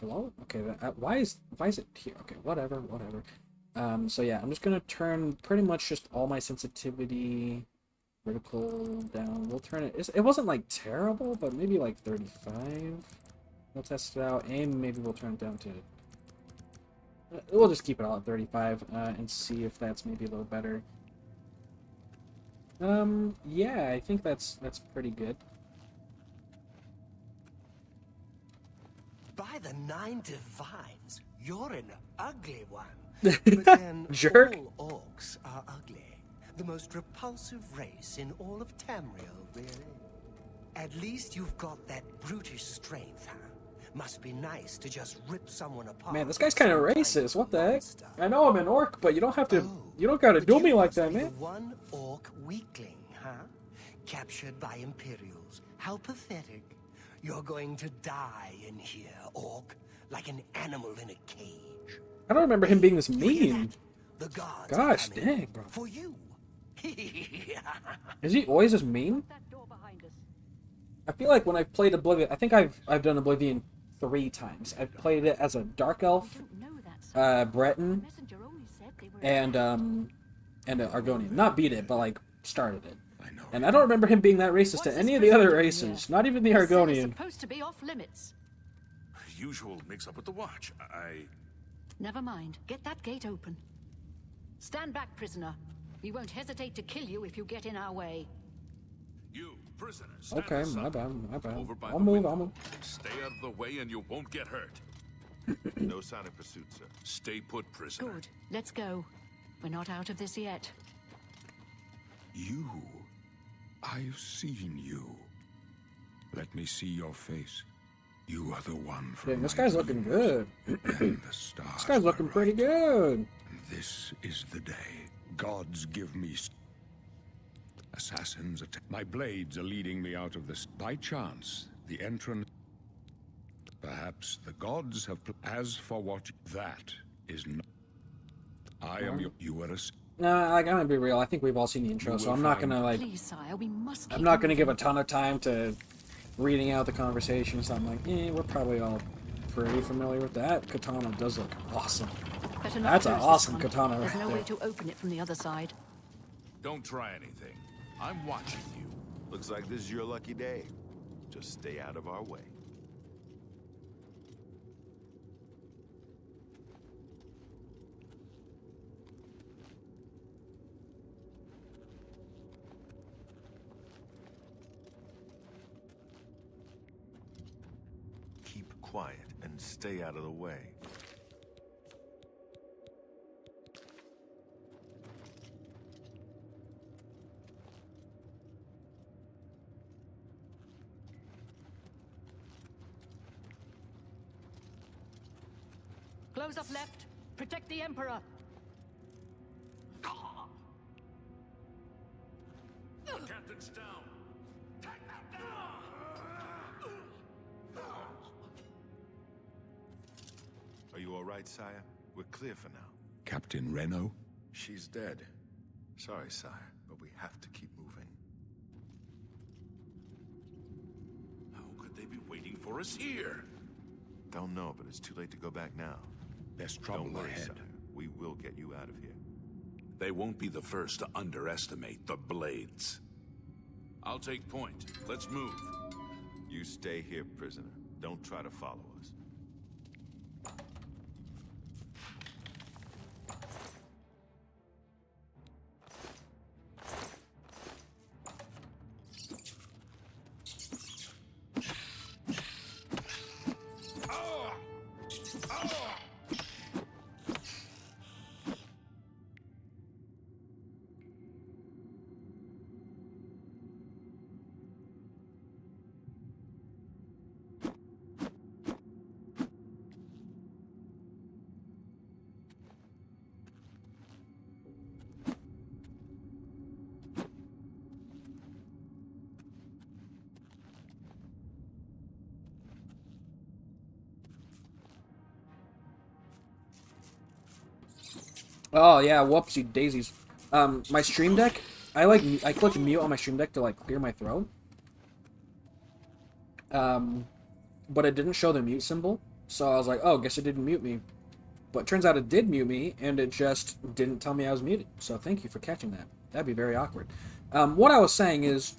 Hello? Okay, why is it here? Okay, whatever. So yeah, I'm just gonna turn pretty much just all my sensitivity vertical down. We'll turn it. It wasn't like terrible, but maybe like 35. We'll test it out. Aim, maybe we'll turn it down to. We'll just keep it all at 35 and see if that's maybe a little better. Yeah, I think that's pretty good. By the 9 divines, you're an ugly one. But then Jerk. all orcs are ugly. The most repulsive race in all of Tamriel, really. At least you've got that brutish strength, huh? Must be nice to just rip someone apart. Man, this guy's kind of racist. What the heck? I know I'm an orc, but you don't have to. You don't gotta do me like that, man. One orc weakling, huh? Captured by Imperials. How pathetic. You're going to die in here, orc, like an animal in a cage. I don't remember him being this mean. The guards Gosh, dang, bro. For you. Is he always this mean? I feel like when I've played Oblivion, I think I've done Oblivion 3 times. I've played it as a Dark Elf, Breton, and Argonian. Not beat it, but like started it. And I don't remember him being that racist to any of the other races. Not even the Argonian. Supposed to be off limits. Usual mix-up with the watch. Never mind. Get that gate open. Stand back, prisoner. We won't hesitate to kill you if you get in our way. You, prisoner, stand Okay, aside. my bad, my bad. Over by I'll the move, window. I'll move. Stay out of the way and you won't get hurt. No sign of pursuit, sir. Stay put, prisoner. Good. Let's go. We're not out of this yet. You. I've seen you. Let me see your face. You are the one from Dang, this my guy's looking dreams. good. And the stars This guy's looking were pretty right. good. This is the day. Gods give me assassins. My blades are leading me out of this. By chance, the entrance. Perhaps the gods have. As for what that is not. I am your. You are a. Nah, I'm gonna be real. I think we've all seen the intro, You so will I'm not find- gonna like. Please, sire, we must keep I'm not gonna give a moving. ton of time to reading out the conversation. So I'm like, we're probably all pretty familiar with that. Katana does look awesome. Better not That's an close this awesome one. katana There's right no there. way to open it from the other side. Don't try anything. I'm watching you. Looks like this is your lucky day. Just stay out of our way. Keep quiet and stay out of the way. Close up left. Protect the Emperor. Captain's down. Take them down! Are you all right, sire? We're clear for now. Captain Reno. She's dead. Sorry, sire, but we have to keep moving. How could they be waiting for us here? Don't know, but it's too late to go back now. There's trouble Don't worry, ahead. sire. We will get you out of here. They won't be the first to underestimate the Blades. I'll take point. Let's move. You stay here, prisoner. Don't try to follow us. Oh yeah, whoopsie daisies. My stream deck, I clicked mute on my stream deck to like clear my throat. But it didn't show the mute symbol, so I was like, oh, guess it didn't mute me. But turns out it did mute me, and it just didn't tell me I was muted. So thank you for catching that. That'd be very awkward. What I was saying is,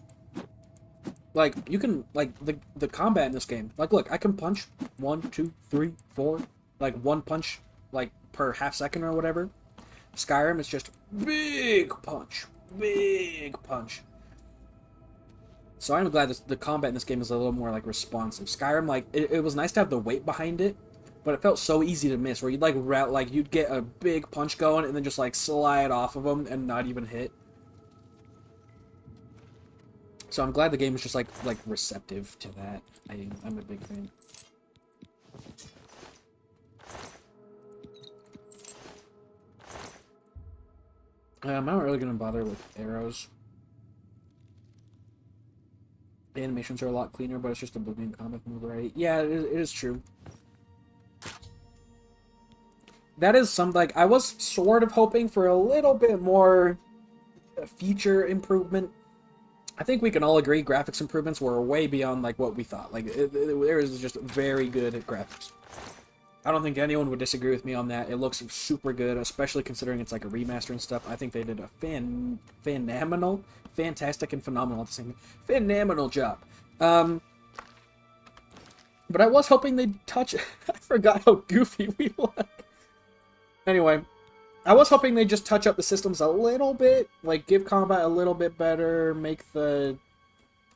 like, you can, like, the combat in this game, like, look, I can punch 1, 2, 3, 4, like, one punch, like, per half second or whatever. Skyrim is just big punch. Big punch. So I'm glad the combat in this game is a little more, like, responsive. Skyrim, like, it was nice to have the weight behind it, but it felt so easy to miss, where you'd, like, you'd get a big punch going and then just, like, slide off of them and not even hit. So I'm glad the game is just, like receptive to that. I'm a big fan. I'm not really going to bother with arrows. The animations are a lot cleaner, but it's just Oblivion comic move, right? Yeah, it is true. That is some, like, I was sort of hoping for a little bit more feature improvement. I think we can all agree graphics improvements were way beyond, like, what we thought. Like, there is just very good at graphics. I don't think anyone would disagree with me on that. It looks super good, especially considering it's like a remaster and stuff. I think they did a phenomenal, fantastic, and phenomenal at the same time. Phenomenal job. But I was hoping they'd touch... I forgot how goofy we look. Anyway, I was hoping they'd just touch up the systems a little bit, like give combat a little bit better, make the...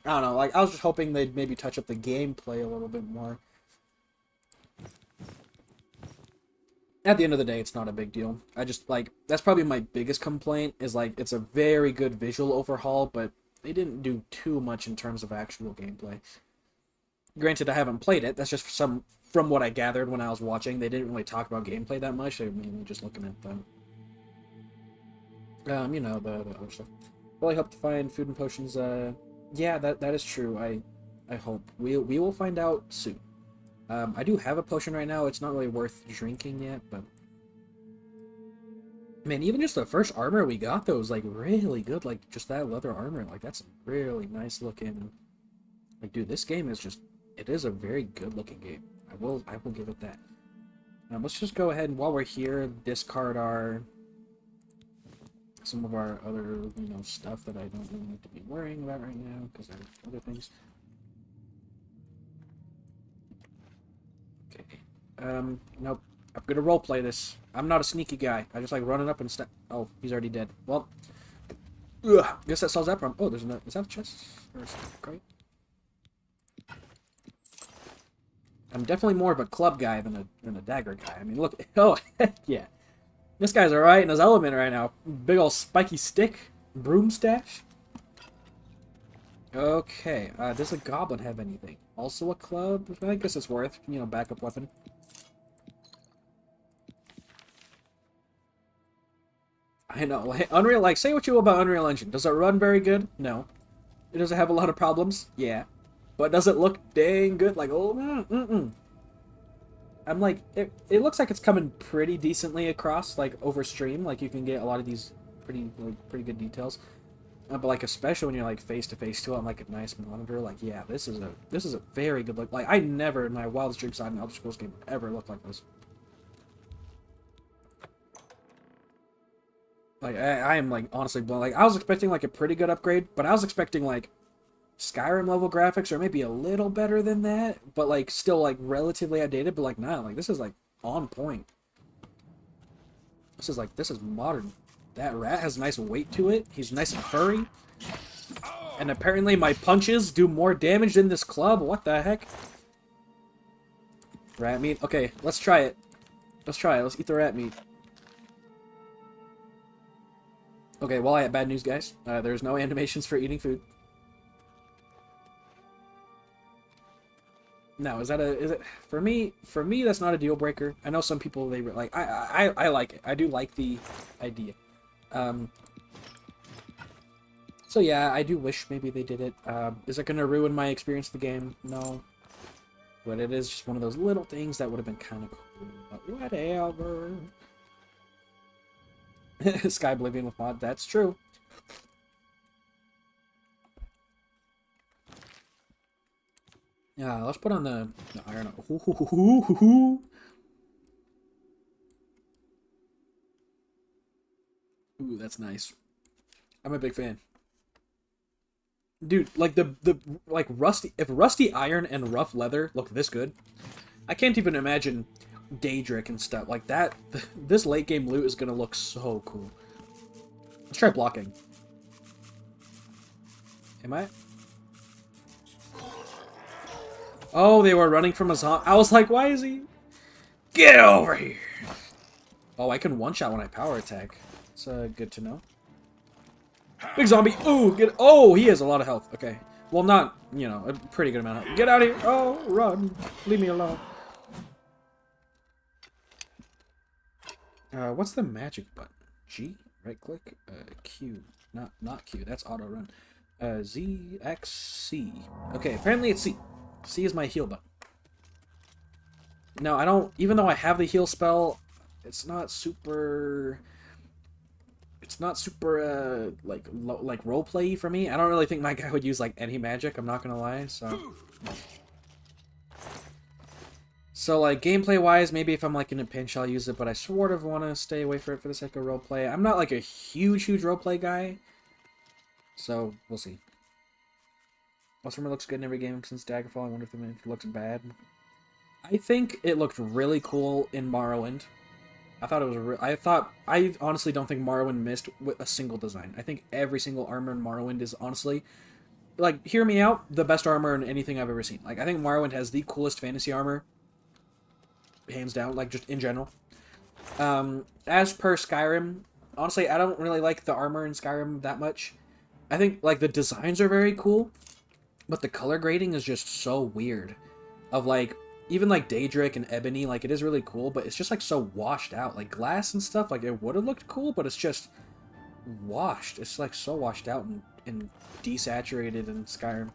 I don't know, like I was just hoping they'd maybe touch up the gameplay a little bit more. At the end of the day, it's not a big deal. I just, like, that's probably my biggest complaint, is, like, it's a very good visual overhaul, but they didn't do too much in terms of actual gameplay. Granted, I haven't played it. That's just from what I gathered when I was watching. They didn't really talk about gameplay that much. They were mainly just looking at the, you know, the other stuff. Really hope to find food and potions. Yeah, that is true. I hope. We will find out soon. I do have a potion right now. It's not really worth drinking yet, but... Man, even just the first armor we got, though, was, like, really good. Like, just that leather armor. Like, that's really nice looking. Like, dude, this game is just... It is a very good looking game. I will give it that. Let's just go ahead and, while we're here, discard some of our other, you know, stuff that I don't really need to be worrying about right now, because I have other things. Okay. Nope. I'm gonna roleplay this. I'm not a sneaky guy. I just like running up and stuff. Oh, he's already dead. Well, guess that solves that problem. Oh, there's is that a chest? Or great. I'm definitely more of a club guy than a dagger guy. I mean, look. Oh, heck yeah. This guy's alright in his element right now. Big old spiky stick. Broom stash. Okay. Does a goblin have anything? Also a club? I guess it's worth, you know, backup weapon. I know. Like, Unreal, like, say what you will about Unreal Engine. Does it run very good? No. Does it have a lot of problems? Yeah. But does it look dang good? Like, oh, I'm like, it looks like it's coming pretty decently across, like, over stream. Like, you can get a lot of these pretty good details. But, like, especially when you're, like, face-to-face to it on, like, a nice monitor, like, yeah, this is a very good look. Like, I never, in my wildest dreams, thought an Elder Scrolls game would ever look like this. Like, I am, like, honestly blown. Like, I was expecting, like, a pretty good upgrade, but I was expecting, like, Skyrim level graphics, or maybe a little better than that, but, like, still, like, relatively outdated, but, like, nah, like, this is, like, on point. This is modern. That rat has a nice weight to it. He's nice and furry. And apparently my punches do more damage than this club. What the heck? Rat meat? Okay, let's try it. Let's try it. Let's eat the rat meat. Okay, well, I have bad news, guys. There's no animations for eating food. No, is it for me? For me, that's not a deal breaker. I know some people they like. I like it. I do like the idea. So yeah, I do wish maybe they did it. Is it gonna ruin my experience of the game? No. But it is just one of those little things that would have been kind of cool. But whatever. Sky Oblivion with mod. That's true. Yeah, let's put on the iron. Ooh, that's nice. I'm a big fan. Dude, like the like rusty, if rusty iron and rough leather look this good, I can't even imagine Daedric and stuff like that. This late game loot is gonna look so cool. Let's try blocking. Am I? Oh, they were running from a zombie. I was like, why is he? Get over here! Oh, I can one-shot when I power attack. It's good to know. Big zombie! Ooh, get... Oh, he has a lot of health. Okay. Well, not, you know, a pretty good amount of health. Get out of here! Oh, run! Leave me alone. What's the magic button? G? Right-click? Q. Not Q. That's auto-run. Z, X, C. Okay, apparently it's C. C is my heal button. Now, I don't... Even though I have the heal spell, it's not super... It's not super, like roleplay for me. I don't really think my guy would use, like, any magic, I'm not gonna lie, so... So, like, gameplay-wise, maybe if I'm, like, in a pinch, I'll use it, but I sort of want to stay away from it for the sake of roleplay. I'm not, like, a huge roleplay guy, so we'll see. Westworld looks good in every game since Daggerfall. I wonder if it looks bad. I think it looked really cool in Morrowind. I thought it was. I honestly don't think Morrowind missed with a single design. I think every single armor in Morrowind is honestly, like, hear me out, the best armor in anything I've ever seen. Like, I think Morrowind has the coolest fantasy armor, hands down. Like, just in general. As per Skyrim, honestly, I don't really like the armor in Skyrim that much. I think, like, the designs are very cool, but the color grading is just so weird. Of, like, even, like, Daedric and Ebony, like, it is really cool, but it's just, like, so washed out. Like, glass and stuff, like, it would have looked cool, but it's just washed. It's, like, so washed out and desaturated in Skyrim.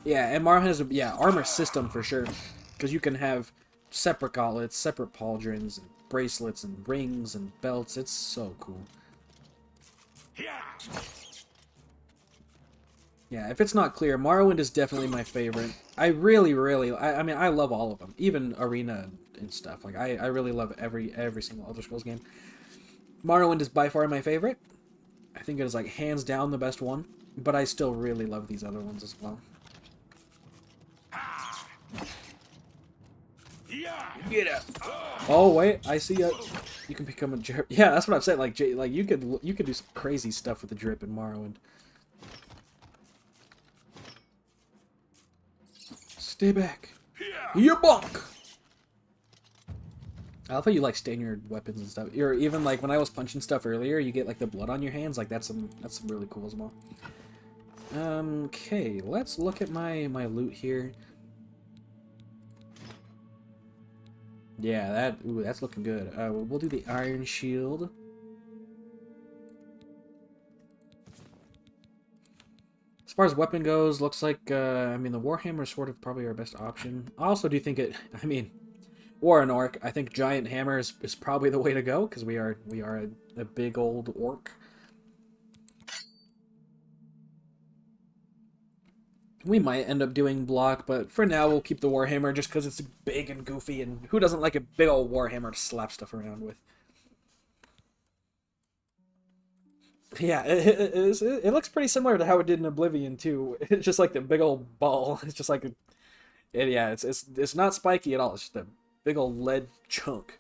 Yeah, and Morrowind has a, yeah, armor system for sure. Because you can have separate gauntlets, separate pauldrons, and bracelets, and rings, and belts. It's so cool. Yeah, if it's not clear, Morrowind is definitely my favorite. I really, I mean, I love all of them. Even Arena and stuff. Like, I really love every single Elder Scrolls game. Morrowind is by far my favorite. I think it is, like, hands down the best one. But I still really love these other ones as well. Get up. Oh wait, I see you. You can become a drip. Yeah, that's what I'm saying. Like, you could do some crazy stuff with the drip in Morrowind. Stay back. You bonk. I love how you like stain your weapons and stuff. Or even like when I was punching stuff earlier, you get like the blood on your hands. Like that's some really cool as well. Okay, let's look at my loot here. Yeah, that's looking good. We'll do the Iron Shield. As far as weapon goes, looks like, I mean, the Warhammer is sort of probably our best option. I also do think I mean, War an Orc, I think Giant Hammer is probably the way to go, because we are a big old orc. We might end up doing block, but for now we'll keep the Warhammer just because it's big and goofy, and who doesn't like a big old Warhammer to slap stuff around with? Yeah, it looks pretty similar to how it did in Oblivion too. It's just like the big old ball. It's just like yeah, it's not spiky at all. It's just a big old lead chunk.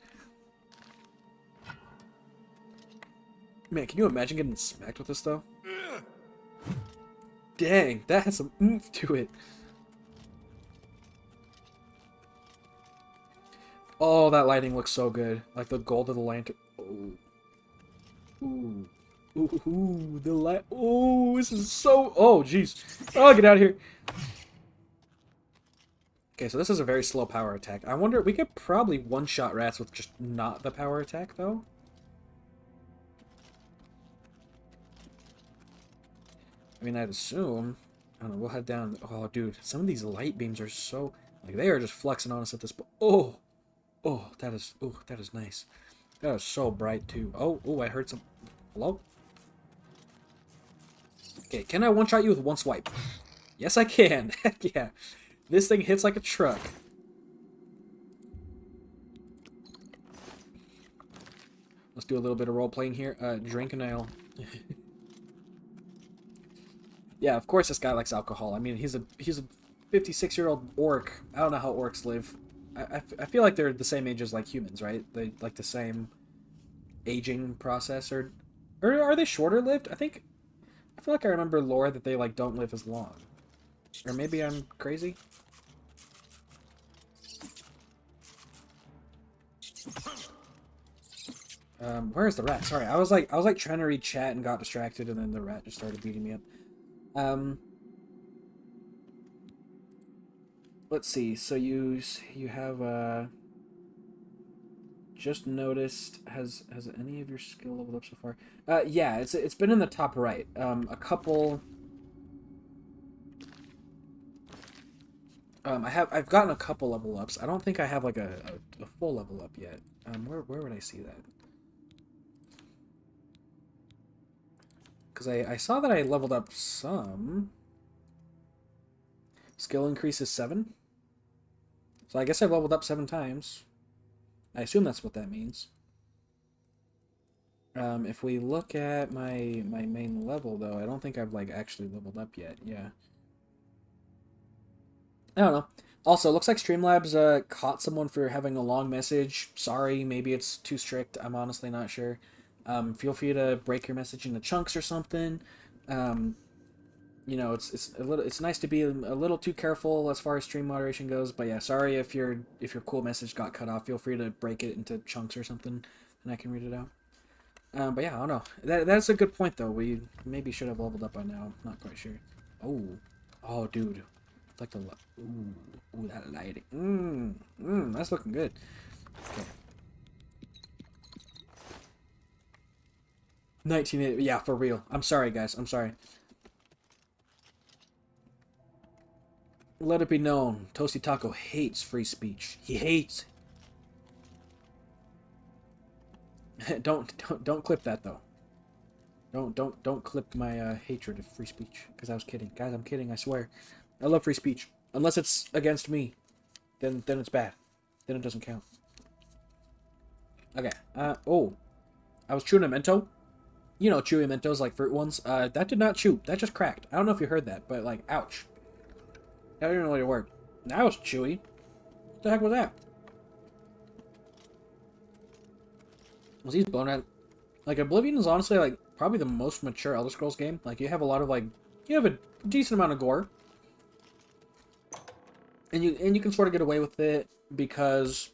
Man, can you imagine getting smacked with this though? Dang, that has some oomph to it. Oh, that lighting looks so good. Like the gold of the lantern. Oh. Ooh. Ooh, the light. Oh, this is so. Oh, jeez. Oh, get out of here. Okay, so this is a very slow power attack. I wonder, we could probably one-shot rats with just not the power attack, though. I mean, I'd assume. I don't know, we'll head down. Oh, dude, some of these light beams are so. Like, they are just flexing on us at this point. Oh! Oh, that is nice. That is so bright, too. Oh, I heard some. Hello? Okay, can I one-shot you with one swipe? Yes, I can. Heck yeah. This thing hits like a truck. Let's do a little bit of role-playing here. Drink an ale. Yeah, of course this guy likes alcohol. I mean, he's a 56-year-old orc. I don't know how orcs live. I feel like they're the same age as, like, humans, right? They, like, the same aging process, or are they shorter-lived? I feel like I remember lore that they, like, don't live as long. Or maybe I'm crazy? Where's the rat? Sorry, I was like trying to read chat and got distracted, and then the rat just started beating me up. Let's see. So you have just noticed, has any of your skill leveled up so far? Yeah, it's been in the top right. A couple. I've gotten a couple level ups. I don't think I have like a full level up yet. Where would I see that? Because I saw that I leveled up some. Skill increase is 7. So I guess I've leveled up 7 times. I assume that's what that means. If we look at my main level, though, I don't think I've, like, actually leveled up yet. Yeah. I don't know. Also, looks like Streamlabs caught someone for having a long message. Sorry, maybe it's too strict. I'm honestly not sure. Feel free to break your message into chunks or something. You know, it's nice to be a little too careful as far as stream moderation goes. But yeah, sorry if your cool message got cut off. Feel free to break it into chunks or something, and I can read it out. But yeah, I don't know. That's a good point though. We maybe should have leveled up by now. Not quite sure. Oh, dude. Like the ooh, that lighting. That's looking good. Okay. 1980. Yeah, for real. I'm sorry, guys. I'm sorry. Let it be known, Toasty Taco hates free speech. He hates it. Don't clip that though. Don't clip my hatred of free speech, because I was kidding. Guys, I'm kidding, I swear. I love free speech. Unless it's against me, then it's bad. Then it doesn't count. Okay. Oh. I was chewing a Mento. You know, chewy Mentos, like fruit ones. That did not chew. That just cracked. I don't know if you heard that, but like, ouch. That didn't really work. That was chewy. What the heck was that? Was these bone? Like, Oblivion is honestly like probably the most mature Elder Scrolls game. Like, you have a lot of like, you have a decent amount of gore, and you can sort of get away with it because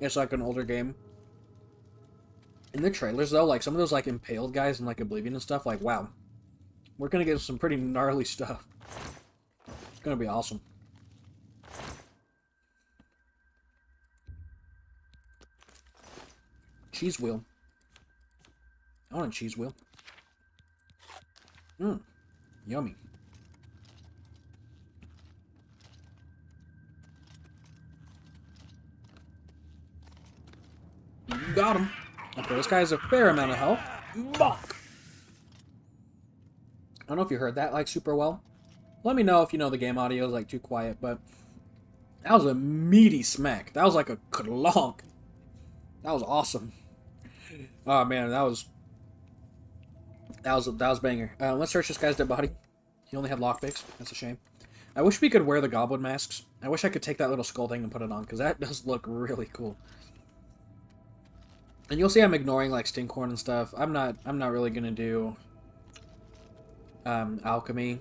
it's like an older game. In the trailers though, like some of those like impaled guys in like Oblivion and stuff, like wow, we're gonna get some pretty gnarly stuff. It's gonna be awesome. Cheese wheel. I want a cheese wheel. Yummy. Got him. Okay, this guy has a fair amount of health. Bonk! I don't know if you heard that like super well. Let me know if you know the game audio is like too quiet, but that was a meaty smack. That was like a klonk. That was awesome. Oh man, that was banger. Let's search this guy's dead body. He only had lockpicks. That's a shame. I wish we could wear the goblin masks. I wish I could take that little skull thing and put it on, because that does look really cool. And you'll see I'm ignoring like Stinkhorn and stuff. I'm not really gonna do alchemy.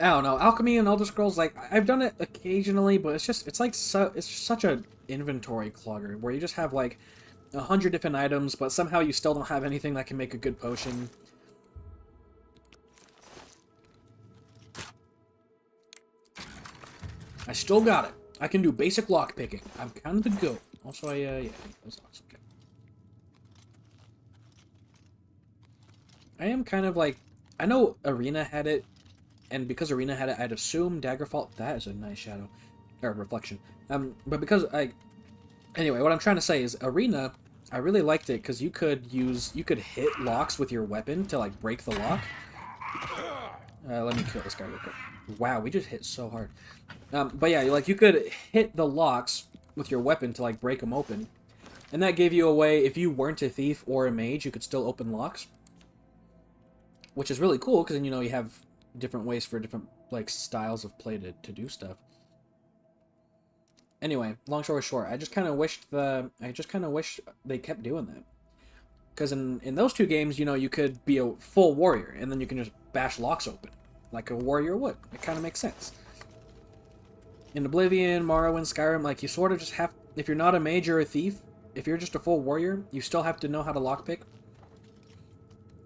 I don't know, alchemy and Elder Scrolls, like I've done it occasionally, but it's just it's such a inventory clogger where you just have like 100 different items, but somehow you still don't have anything that can make a good potion. I still got it. I can do basic lock picking. I'm kind of the goat. Also, yeah, that was awesome. Okay. I am kind of like, I know Arena had it, and because Arena had it, I'd assume Daggerfall. That is a nice shadow, or reflection. But because anyway, what I'm trying to say is Arena, I really liked it because you could hit locks with your weapon to like break the lock. Let me kill this guy real quick. Wow, we just hit so hard. But yeah, like you could hit the locks with your weapon to like break them open, and that gave you a way, if you weren't a thief or a mage, you could still open locks, which is really cool because then you have different ways for different like styles of play to do stuff. Anyway, long story short, I just kind of wish they kept doing that, because in those two games, you could be a full warrior and then you can just bash locks open like a warrior would. It kind of makes sense. In Oblivion, Morrowind, Skyrim, like you sort of just have, if you're not a mage or a thief, if you're just a full warrior, you still have to know how to lockpick.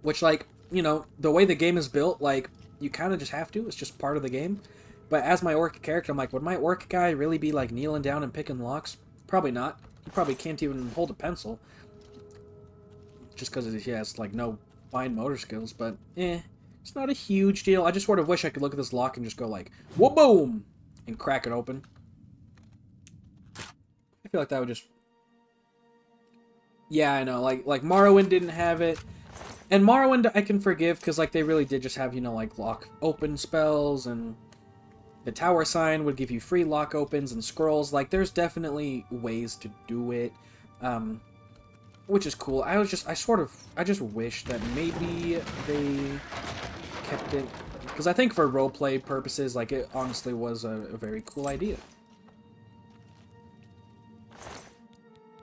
Which, like, the way the game is built, like, you kind of just have to. It's just part of the game. But as my orc character, I'm like, would my orc guy really be, like, kneeling down and picking locks? Probably not. He probably can't even hold a pencil. Just because he has, like, no fine motor skills. But, it's not a huge deal. I just sort of wish I could look at this lock and just go, like, whoa, boom! And crack it open. I feel like that would just... Yeah, I know. Like Morrowind didn't have it. And Morrowind I can forgive, because, like, they really did just have, like, lock open spells, and the tower sign would give you free lock opens and scrolls. Like, there's definitely ways to do it, which is cool. I just wish that maybe they kept it Because I think for roleplay purposes, like, it honestly was a very cool idea.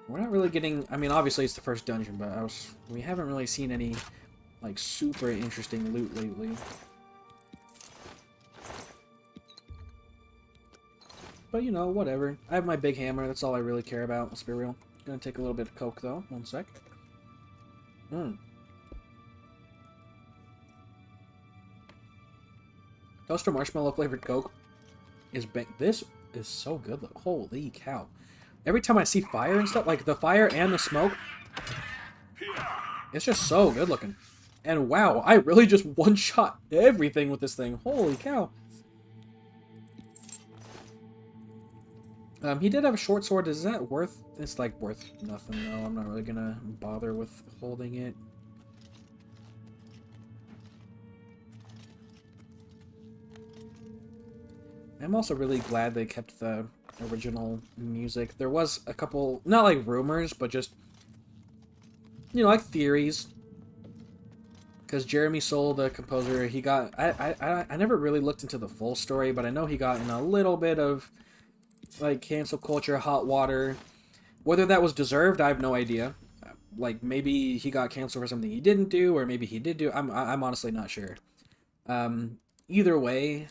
We're not really getting... I mean, obviously it's the first dungeon, but we haven't really seen any, like, super interesting loot lately. But, you know, whatever. I have my big hammer. That's all I really care about. Let's be real. Gonna take a little bit of coke, though. One sec. Toaster marshmallow flavored coke is this is so good. Holy cow. Every time I see fire and stuff, like the fire and the smoke, it's just so good looking. And wow, I really just one-shot everything with this thing. Holy cow. He did have a short sword. Is that worth... It's like worth nothing though. I'm not really gonna bother with holding it. I'm also really glad they kept the original music. There was a couple, not like rumors, but just, you know, like theories. Because Jeremy Soule, the composer, he got... I never really looked into the full story, but I know he got in a little bit of, like, cancel culture, hot water. Whether that was deserved, I have no idea. Like, maybe he got canceled for something he didn't do, or maybe he did do. I'm honestly not sure. Either way...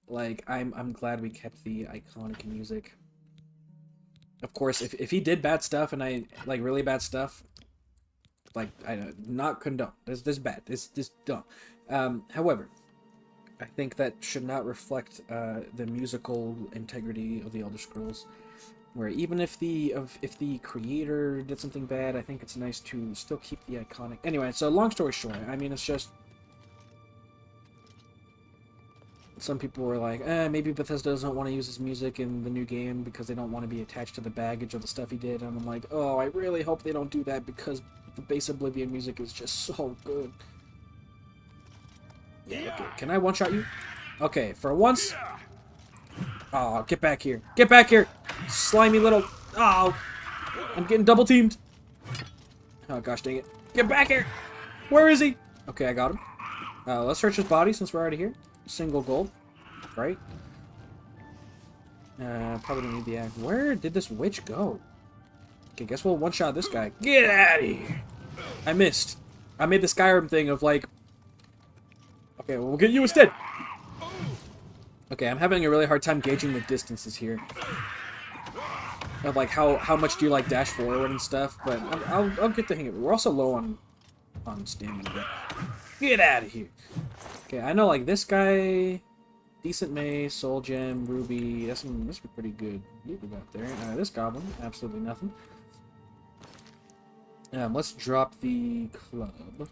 Like, I'm glad we kept the iconic music. Of course, if he did bad stuff and like really bad stuff, like, not condone. This bad. This dumb. However, I think that should not reflect the musical integrity of the Elder Scrolls. Where even if the creator did something bad, I think it's nice to still keep the iconic. Anyway, so long story short, I mean, it's just. Some people were like, maybe Bethesda doesn't want to use his music in the new game because they don't want to be attached to the baggage of the stuff he did. And I'm like, oh, I really hope they don't do that because the base Oblivion music is just so good. Yeah, okay. Can I one-shot you? Okay, for once... Oh, get back here. Get back here! Slimy little... Oh! I'm getting double-teamed! Oh, gosh dang it. Get back here! Where is he? Okay, I got him. Let's search his body since we're already here. Single gold, right? Probably don't need the axe. Where did this witch go? Okay, guess we'll one-shot this guy. Get out of here! I missed. I made the Skyrim thing of like... Okay, well, we'll get you instead! Okay, I'm having a really hard time gauging the distances here. Of like, how much do you like dash forward and stuff, but I'll get the hang of it. We're also low on stamina, but... Get out of here! Okay, I know, like, this guy, decent mace, soul gem, ruby, that's pretty good loot we got there. This goblin, absolutely nothing. Let's drop the club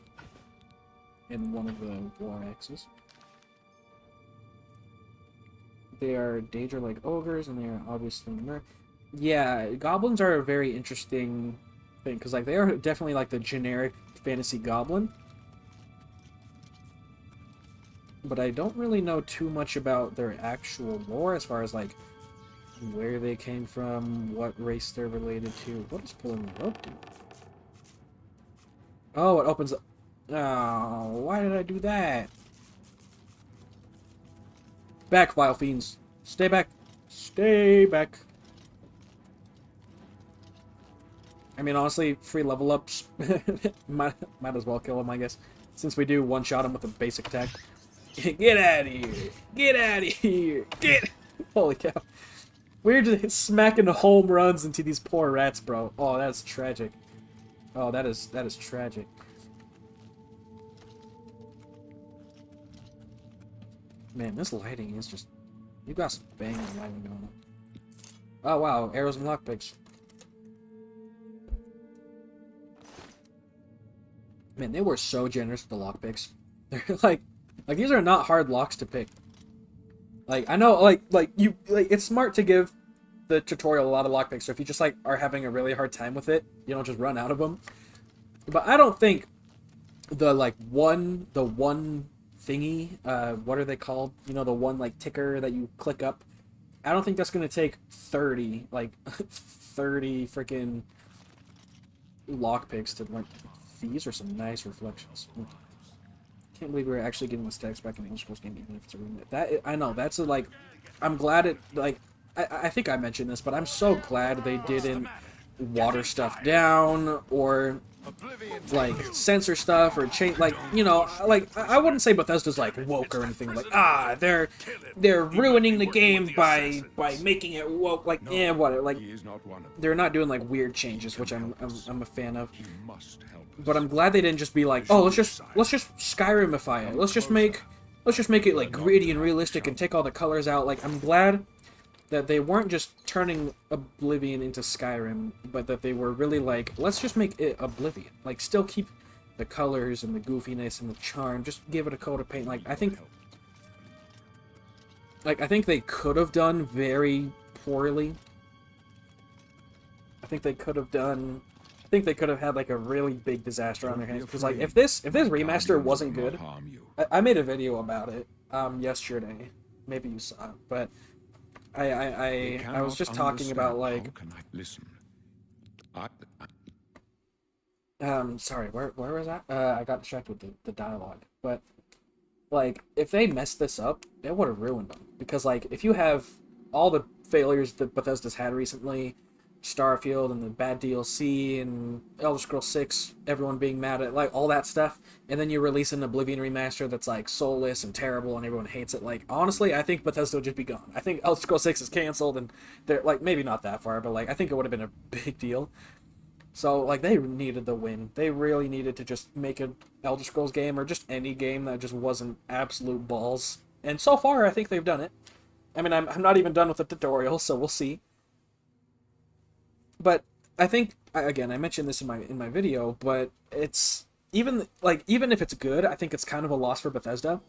in one of the war axes. They are Daedra like ogres, and they are obviously Yeah, goblins are a very interesting thing, because, like, they are definitely, like, the generic fantasy goblin. But I don't really know too much about their actual lore as far as, like, where they came from, what race they're related to. What does pulling the rope do? Oh, it opens up. Oh, why did I do that? Back, vile fiends. Stay back. Stay back. I mean, honestly, free level ups. might as well kill him, I guess. Since we do one-shot him with a basic attack. Get out of here! Get out of here! Get! Holy cow. We're just smacking home runs into these poor rats, bro. Oh, that's tragic. Oh, that is tragic. Man, this lighting is just... You got some banging lighting going on. Oh, wow. Arrows and lockpicks. Man, they were so generous with the lockpicks. They're like, these are not hard locks to pick. Like, I know, it's smart to give the tutorial a lot of lockpicks, so if you just, like, are having a really hard time with it, you don't just run out of them. But I don't think the one thingy, what are they called? You know, the one, like, ticker that you click up. I don't think that's gonna take 30 freaking lockpicks to, like, these are some nice reflections. can't believe we're actually getting the stacks back in the Elder Scrolls game, even if it's a remake. That I know that's a, like, I'm glad it like. I think I mentioned this, but I'm so glad they didn't water stuff down or like censor stuff or change, like, you know, like I wouldn't say Bethesda's like woke or anything, like they're ruining the game by making it woke, like whatever, like He is not one of them. they're not doing like weird changes, which I'm a fan of. He must help us. But I'm glad they didn't just be like, oh, let's just Skyrimify it. Let's just make it like gritty and realistic and take all the colors out. Like, I'm glad that they weren't just turning Oblivion into Skyrim, but that they were really like, let's just make it Oblivion. Like, still keep the colors and the goofiness and the charm. Just give it a coat of paint. Like, I think they could have done very poorly. I think they could have had like a really big disaster on their hands. Because like, if this remaster wasn't good, I made a video about it yesterday. Maybe you saw it, but I was just talking about like, listen. sorry, where was that? I got distracted with the dialogue, but like, if they messed this up, it would have ruined them. Because like, if you have all the failures that Bethesda's had recently, Starfield and the bad DLC and Elder Scrolls 6, everyone being mad at like all that stuff, and then you release an Oblivion remaster that's like soulless and terrible and everyone hates it, like, honestly, I think Bethesda would just be gone. I think Elder Scrolls 6 is canceled, and they're like, maybe not that far, but like, I think it would have been a big deal. So like, they needed the win. They really needed to just make an Elder Scrolls game, or just any game that just wasn't absolute balls. And so far, I think they've done it. I mean, I'm not even done with the tutorial, so we'll see. But I think, again, I mentioned this in my video, but it's even if it's good, I think it's kind of a loss for Bethesda,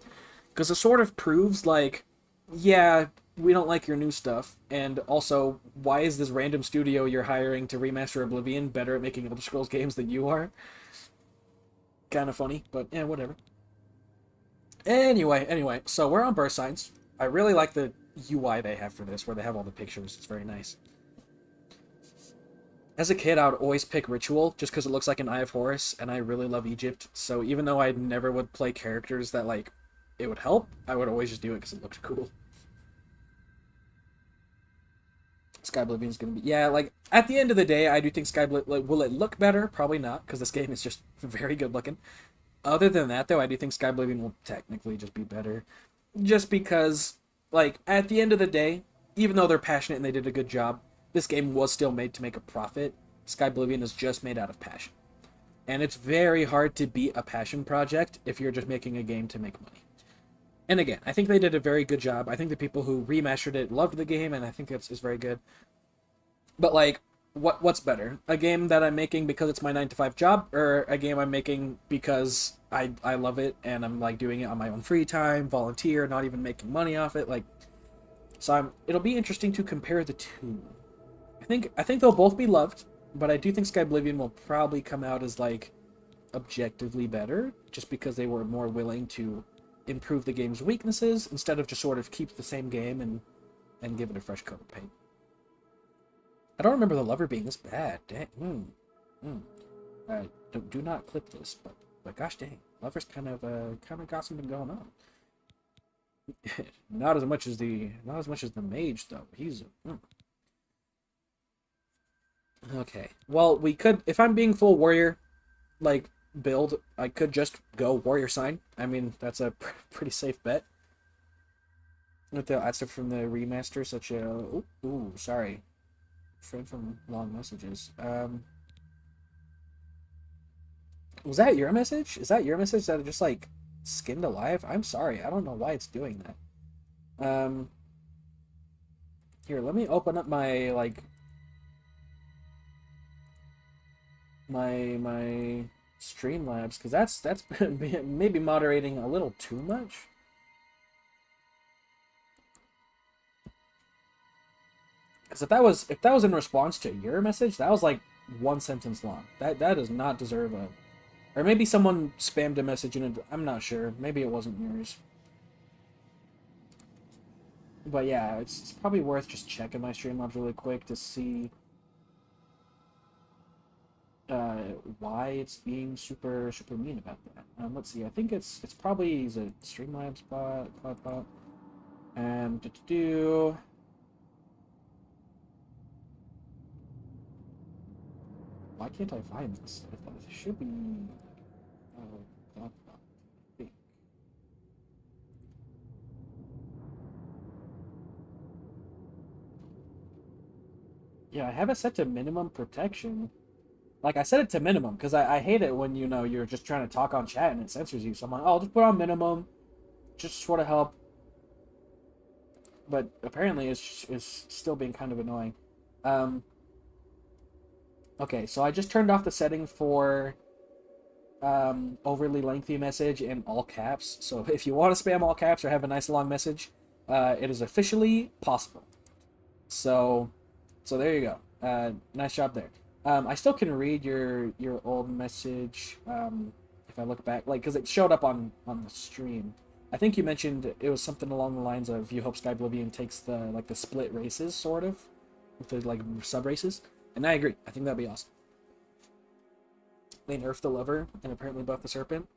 because it sort of proves like, yeah, we don't like your new stuff, and also, why is this random studio you're hiring to remaster Oblivion better at making Elder Scrolls games than you are? Kind of funny, but yeah, whatever. Anyway, so we're on birth signs. I really like the UI they have for this, where they have all the pictures. It's very nice. As a kid, I would always pick Ritual, just because it looks like an Eye of Horus, and I really love Egypt, so even though I never would play characters that, like, it would help, I would always just do it because it looked cool. Sky Oblivion's gonna be... Yeah, like, at the end of the day, I do think Sky Oblivion... Like, will it look better? Probably not, because this game is just very good looking. Other than that, though, I do think Sky Oblivion will technically just be better. Just because, like, at the end of the day, even though they're passionate and they did a good job, this game was still made to make a profit. Sky Oblivion is just made out of passion. And it's very hard to beat a passion project if you're just making a game to make money. And again, I think they did a very good job. I think the people who remastered it loved the game, and I think it's very good. But, like, what's better? A game that I'm making because it's my 9-to-5 job, or a game I'm making because I love it, and I'm, like, doing it on my own free time, volunteer, not even making money off it, like... So it'll be interesting to compare the two. I think they'll both be loved, but I do think Sky Oblivion will probably come out as, like, objectively better, just because they were more willing to improve the game's weaknesses instead of just sort of keep the same game and give it a fresh coat of paint. I don't remember the lover being this bad. Dang. Do not clip this, but gosh dang, lover's kind of got something going on. not as much as the mage though. He's okay. Well, we could, if I'm being full warrior, like, build, I could just go warrior sign. I mean, that's a pretty safe bet. With the add stuff from the remaster, such a... Ooh, sorry. Friend from long messages. Was that your message? Is that your message that it just, like, skinned alive? I'm sorry. I don't know why it's doing that. Here, let me open up my, like... my Streamlabs, because that's maybe moderating a little too much. Because if that was in response to your message, that was like one sentence long. That does not deserve a... Or maybe someone spammed a message in it. I'm not sure. Maybe it wasn't yours. But yeah, it's probably worth just checking my Streamlabs really quick to see why it's being super mean about that. Let's see. I think it's probably is a Streamlabs bot, Cloud bot. Do. Why can't I find this? I thought it should be. Cloud bot. I think. Yeah, I have it set to minimum protection. Like, I set it to minimum because I hate it when, you know, you're just trying to talk on chat and it censors you. So I'm like, oh, I'll just put on minimum. Just sort of help. But apparently it's still being kind of annoying. Okay, so I just turned off the setting for overly lengthy message in all caps. So if you want to spam all caps or have a nice long message, it is officially possible. So there you go. Nice job there. I still can read your old message if I look back, like, because it showed up on the stream. I think you mentioned it was something along the lines of you hope Sky Oblivion takes the split races, sort of, with the like sub races, and I agree. I think that'd be awesome. They nerfed the lover and apparently buffed the serpent.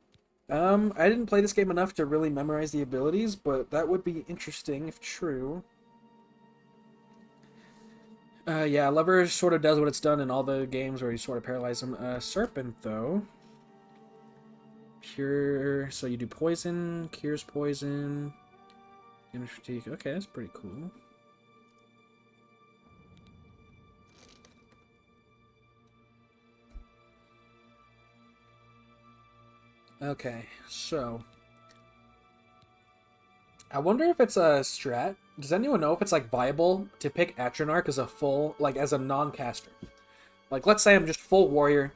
I didn't play this game enough to really memorize the abilities, but that would be interesting if true. Yeah, Lover sort of does what it's done in all the games where you sort of paralyze them. Serpent, though. Cure, so you do poison, cures poison, damage fatigue. Okay, that's pretty cool. Okay, so I wonder if it's a strat. Does anyone know if it's like viable to pick Atronarch as a full, like as a non-caster? Like, let's say I'm just full warrior,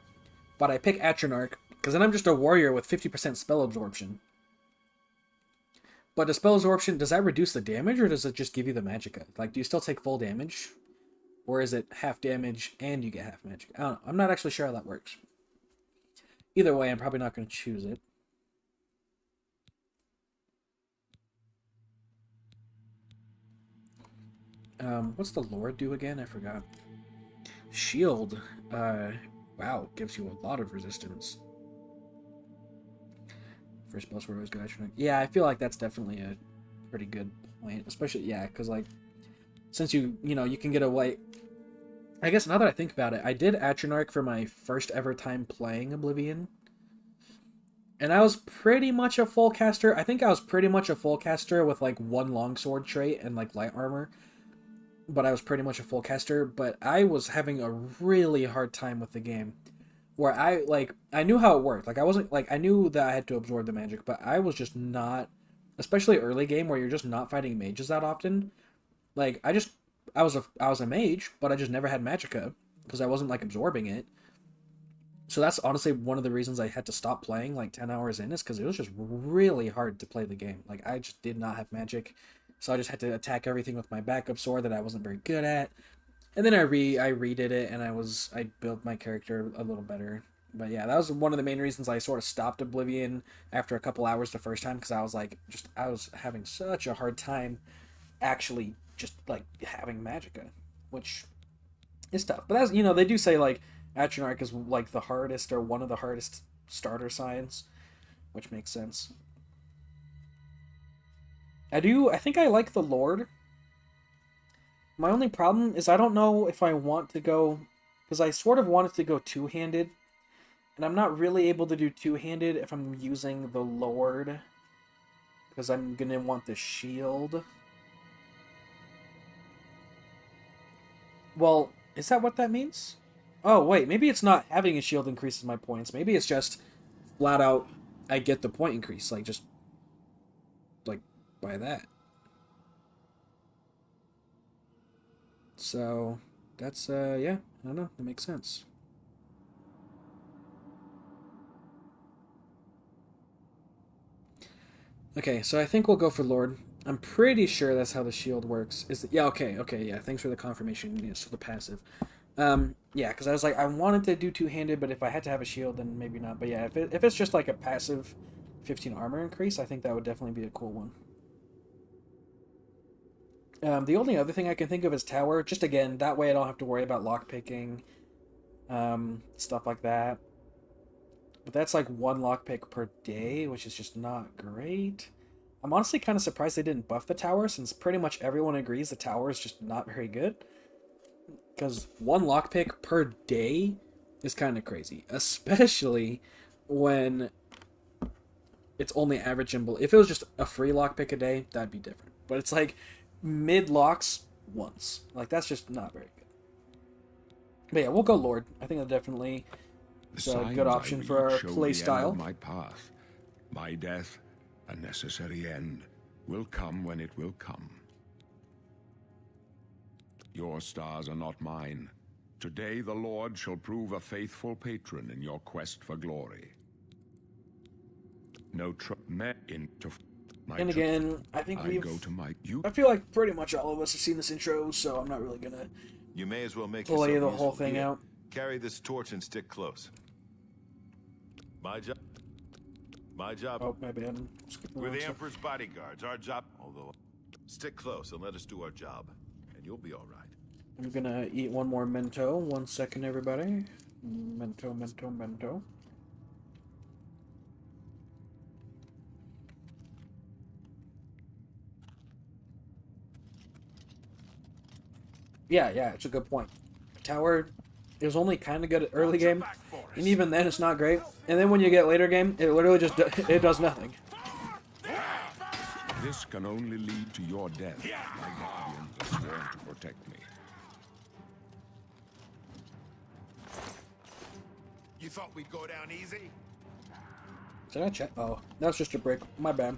but I pick Atronarch, because then I'm just a warrior with 50% spell absorption. But the spell absorption, does that reduce the damage, or does it just give you the magicka? Like, do you still take full damage? Or is it half damage and you get half magicka? I don't know. I'm not actually sure how that works. Either way, I'm probably not going to choose it. What's the Lord do again? I forgot. Shield. Wow, gives you a lot of resistance. First spell where always go Atronach. Yeah, I feel like that's definitely a pretty good point. Especially, yeah, because, like, since you can get away... I guess now that I think about it, I did Atronarch for my first ever time playing Oblivion. And I was pretty much a full caster. I think I was pretty much a full caster with, like, one longsword trait and, like, light armor. But I was pretty much a full caster. But I was having a really hard time with the game. Where I knew how it worked. Like, I wasn't, like, I knew that I had to absorb the magic. But I was just not, especially early game where you're just not fighting mages that often. Like, I was a mage, but I just never had magicka. Because I wasn't, like, absorbing it. So that's honestly one of the reasons I had to stop playing, like, 10 hours in, is because it was just really hard to play the game. Like, I just did not have magic. So I just had to attack everything with my backup sword that I wasn't very good at. And then I redid it, and I built my character a little better. But yeah, that was one of the main reasons I sort of stopped Oblivion after a couple hours the first time, because I was having such a hard time actually just, like, having magicka, which is tough. But that's, they do say, like, Atronarch is, like, the hardest, or one of the hardest starter signs, which makes sense. I think I like the Lord. My only problem is I don't know if I want to go, because I sort of wanted to go two-handed, and I'm not really able to do two-handed if I'm using the Lord, because I'm going to want the shield. Well, is that what that means? Oh, wait, maybe it's not having a shield increases my points. Maybe it's just flat out I get the point increase, like, just, like, by that. So, that's, yeah, I don't know, that makes sense. Okay, so I think we'll go for Lord. I'm pretty sure that's how the shield works. Yeah, okay, yeah, thanks for the confirmation. Yeah, so the passive. Yeah, because I was like, I wanted to do two-handed, but if I had to have a shield, then maybe not. But yeah, if it's just like a passive 15 armor increase, I think that would definitely be a cool one. The only other thing I can think of is tower. Just again, that way I don't have to worry about lockpicking. Stuff like that. But that's like one lockpick per day, which is just not great. I'm honestly kind of surprised they didn't buff the tower, since pretty much everyone agrees the tower is just not very good. Because one lockpick per day is kind of crazy, especially when it's only average and below. If it was just a free lockpick a day, that'd be different. But it's like mid locks once. Like, that's just not very good. But yeah, we'll go Lord. I think that definitely is a good option for our play style. My path, my death, a necessary end, will come when it will come. Your stars are not mine. Today the Lord shall prove a faithful patron in your quest for glory. No And again, I think we've... I feel like pretty much all of us have seen this intro, so I'm not really gonna You may as well make play yourself the whole useful. thing Here, out. Carry this torch and stick close. My job. My job. Oh, my bad. We're the Emperor's bodyguards. Our job. Although, stick close and let us do our job, and you'll be all right. I'm gonna eat one more Mento. 1 second, everybody. Mento, Mento, Mento. Yeah, it's a good point. Tower is only kind of good at early game, and even then it's not great. And then when you get later game, it literally just it does nothing. This can only lead to your death. My guardians are sworn to protect me. You thought we'd go down easy? Did I check? Oh, that's just a brick. My bad.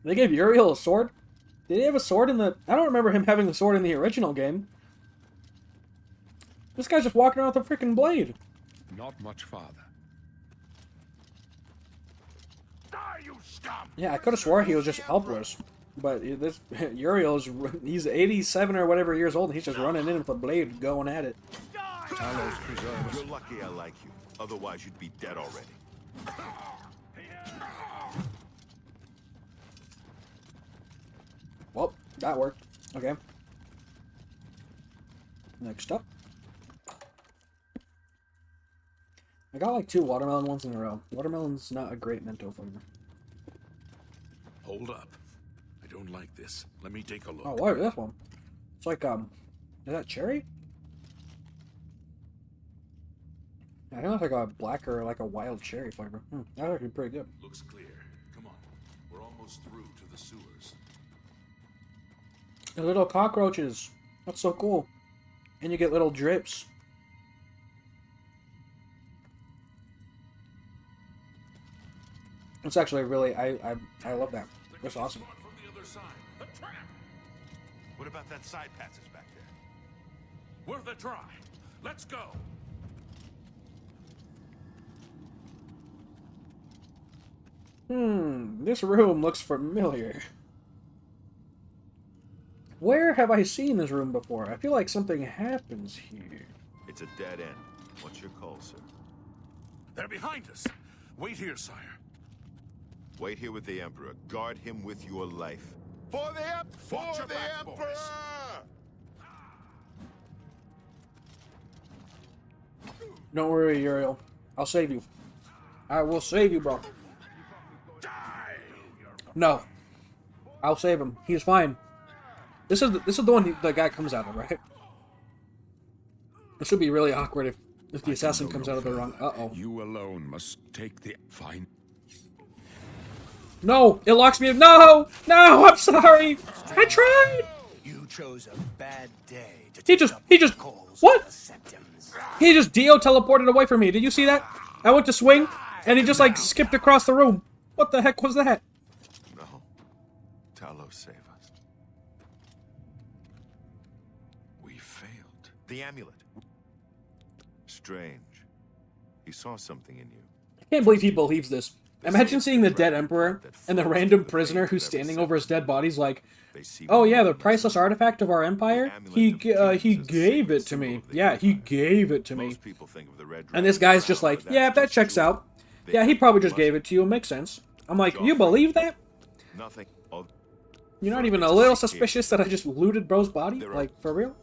They gave Uriel a sword? Did he have a sword in the... I don't remember him having the sword in the original game. This guy's just walking around with a freaking blade. Not much farther. Die, you scum! Yeah, I could have swore he was just helpless. But this Uriel's... He's 87 or whatever years old, and he's just running in with a blade going at it. You're lucky I like you. Otherwise, you'd be dead already. Well, that worked. Okay. Next up. I got like 2 watermelon ones in a row. Watermelon's not a great Mento flavor. Hold up. I don't like this. Let me take a look. Oh, what is this one? It's like, is that cherry? I think it's like a black or like a wild cherry flavor. That's actually pretty good. Looks clear. Come on. We're almost through to the sewers. The little cockroaches. That's so cool. And you get little drips. It's actually really, I love that. That's awesome. From the other side. A trap! What about that side passage back there? Worth a try. Let's go. This room looks familiar. Where have I seen this room before? I feel like something happens here. It's a dead end. What's your call, sir? They're behind us. Wait here, sire. Wait here with the Emperor. Guard him with your life. For the Watch your back, Emperor! boys. Don't worry, Uriel. I'll save you. I will save you, bro. Die! No. I'll save him. He's fine. This is the one the guy comes out of, right? It should be really awkward if the assassin comes out of the wrong... Uh-oh. You alone must take the fine. No! It locks me in. No! No! I'm sorry! I tried! You chose a bad day to He take just... up calls What? for the Septums. He just Dio teleported away from me. Did you see that? I went to swing, and he just, like, skipped across the room. What the heck was that? No. Talos, save us. We failed. The amulet. Strange. He saw something in you. I can't believe he believes this. Imagine seeing the dead emperor and the random prisoner who's standing over his dead body's like, oh yeah, the priceless artifact of our empire? He gave it to me. Yeah, he gave it to me. Most people think of the red And this guy's just like, yeah, that checks out. Yeah, he probably just gave it to you. Makes sense. I'm like, you believe that? Nothing. You're not for even me a to little see here. suspicious that I just looted bro's body? There are- Like, for real?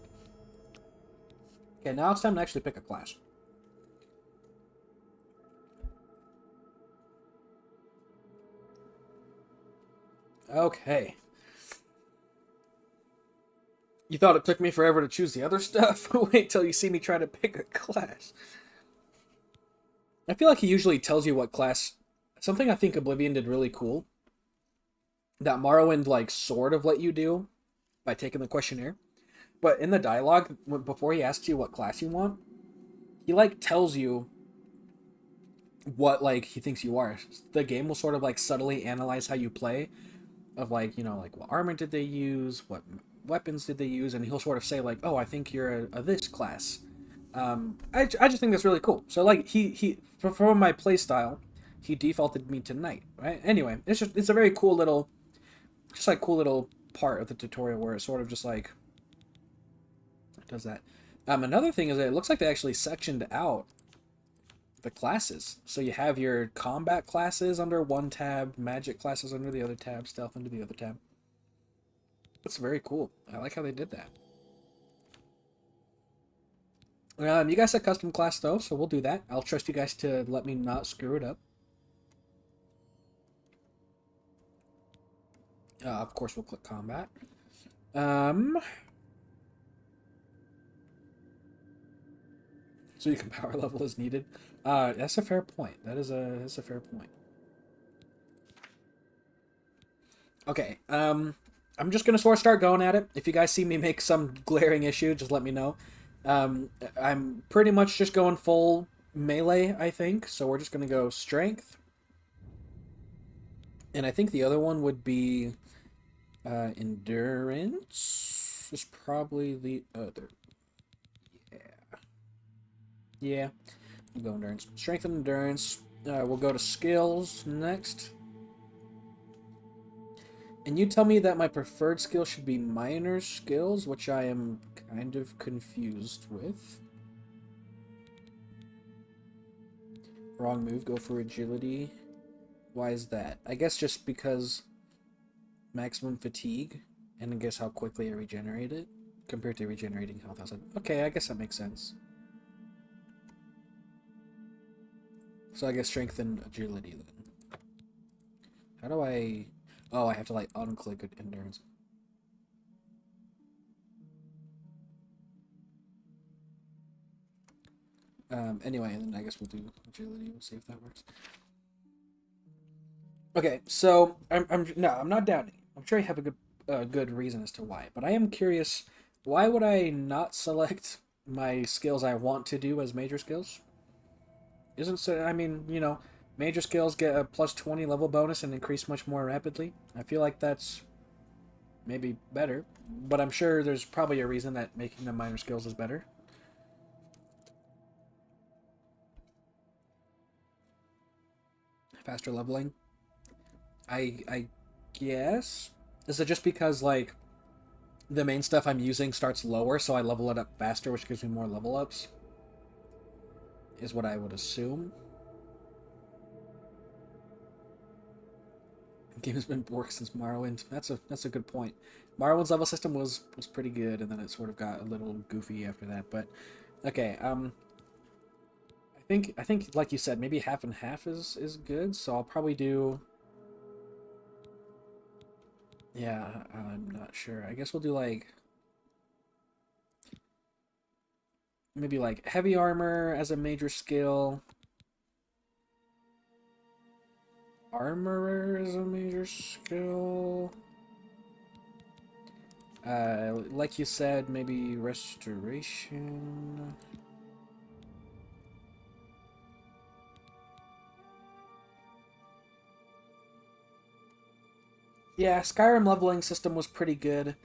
Okay, now it's time to actually pick a class. Okay. You thought it took me forever to choose the other stuff? Wait till you see me try to pick a class. I feel like he usually tells you what class... Something I think Oblivion did really cool, that Morrowind, like, sort of let you do by taking the questionnaire. But in the dialogue, before he asks you what class you want, he, like, tells you what, like, he thinks you are. The game will sort of, like, subtly analyze how you play, of, like, you know, like, what armor did they use, what weapons did they use, and he'll sort of say, like, oh, I think you're a this class. I just think that's really cool. So, like, he for my play style, he defaulted me to knight, right? Anyway, it's a very cool little, just like cool little part of the tutorial where it sort of just like does that. Another thing is that it looks like they actually sectioned out the classes. So you have your combat classes under one tab, magic classes under the other tab, stealth under the other tab. That's very cool. I like how they did that. You guys said custom class though, so we'll do that. I'll trust you guys to let me not screw it up. Of course, we'll click combat. So you can power level as needed. That's a fair point. That's a fair point. Okay. I'm just gonna sort of start going at it. If you guys see me make some glaring issue, just let me know. I'm pretty much just going full melee, I think. So we're just gonna go strength, and I think the other one would be endurance. Is probably the other. Yeah, we'll go endurance. Strength and endurance. We'll go to skills next. And you tell me that my preferred skill should be minor skills, which I am kind of confused with. Wrong move, go for agility. Why is that? I guess just because maximum fatigue, and I guess how quickly I regenerate it, compared to regenerating health. I said, okay, I guess that makes sense. So I guess strength and agility then. How do I... Oh, I have to like unclick endurance. Anyway, then I guess we'll do agility. We'll see if that works. Okay, so I'm not doubting. I'm sure you have a good reason as to why, but I am curious. Why would I not select my skills I want to do as major skills? Isn't so? I mean, you know, major skills get a plus 20 level bonus and increase much more rapidly. I feel like that's maybe better, but I'm sure there's probably a reason that making them minor skills is better. Faster leveling. I guess. Is it just because like the main stuff I'm using starts lower, so I level it up faster, which gives me more level ups? Is what I would assume. The game has been borked since Morrowind. That's a good point. Morrowind's level system was pretty good, and then it sort of got a little goofy after that. But okay, I think like you said, maybe half and half is good. So I'll probably do. Yeah, I'm not sure. I guess we'll do like maybe like heavy armor as a major skill. Armorer is a major skill. Like you said, maybe restoration. Yeah, Skyrim leveling system was pretty good.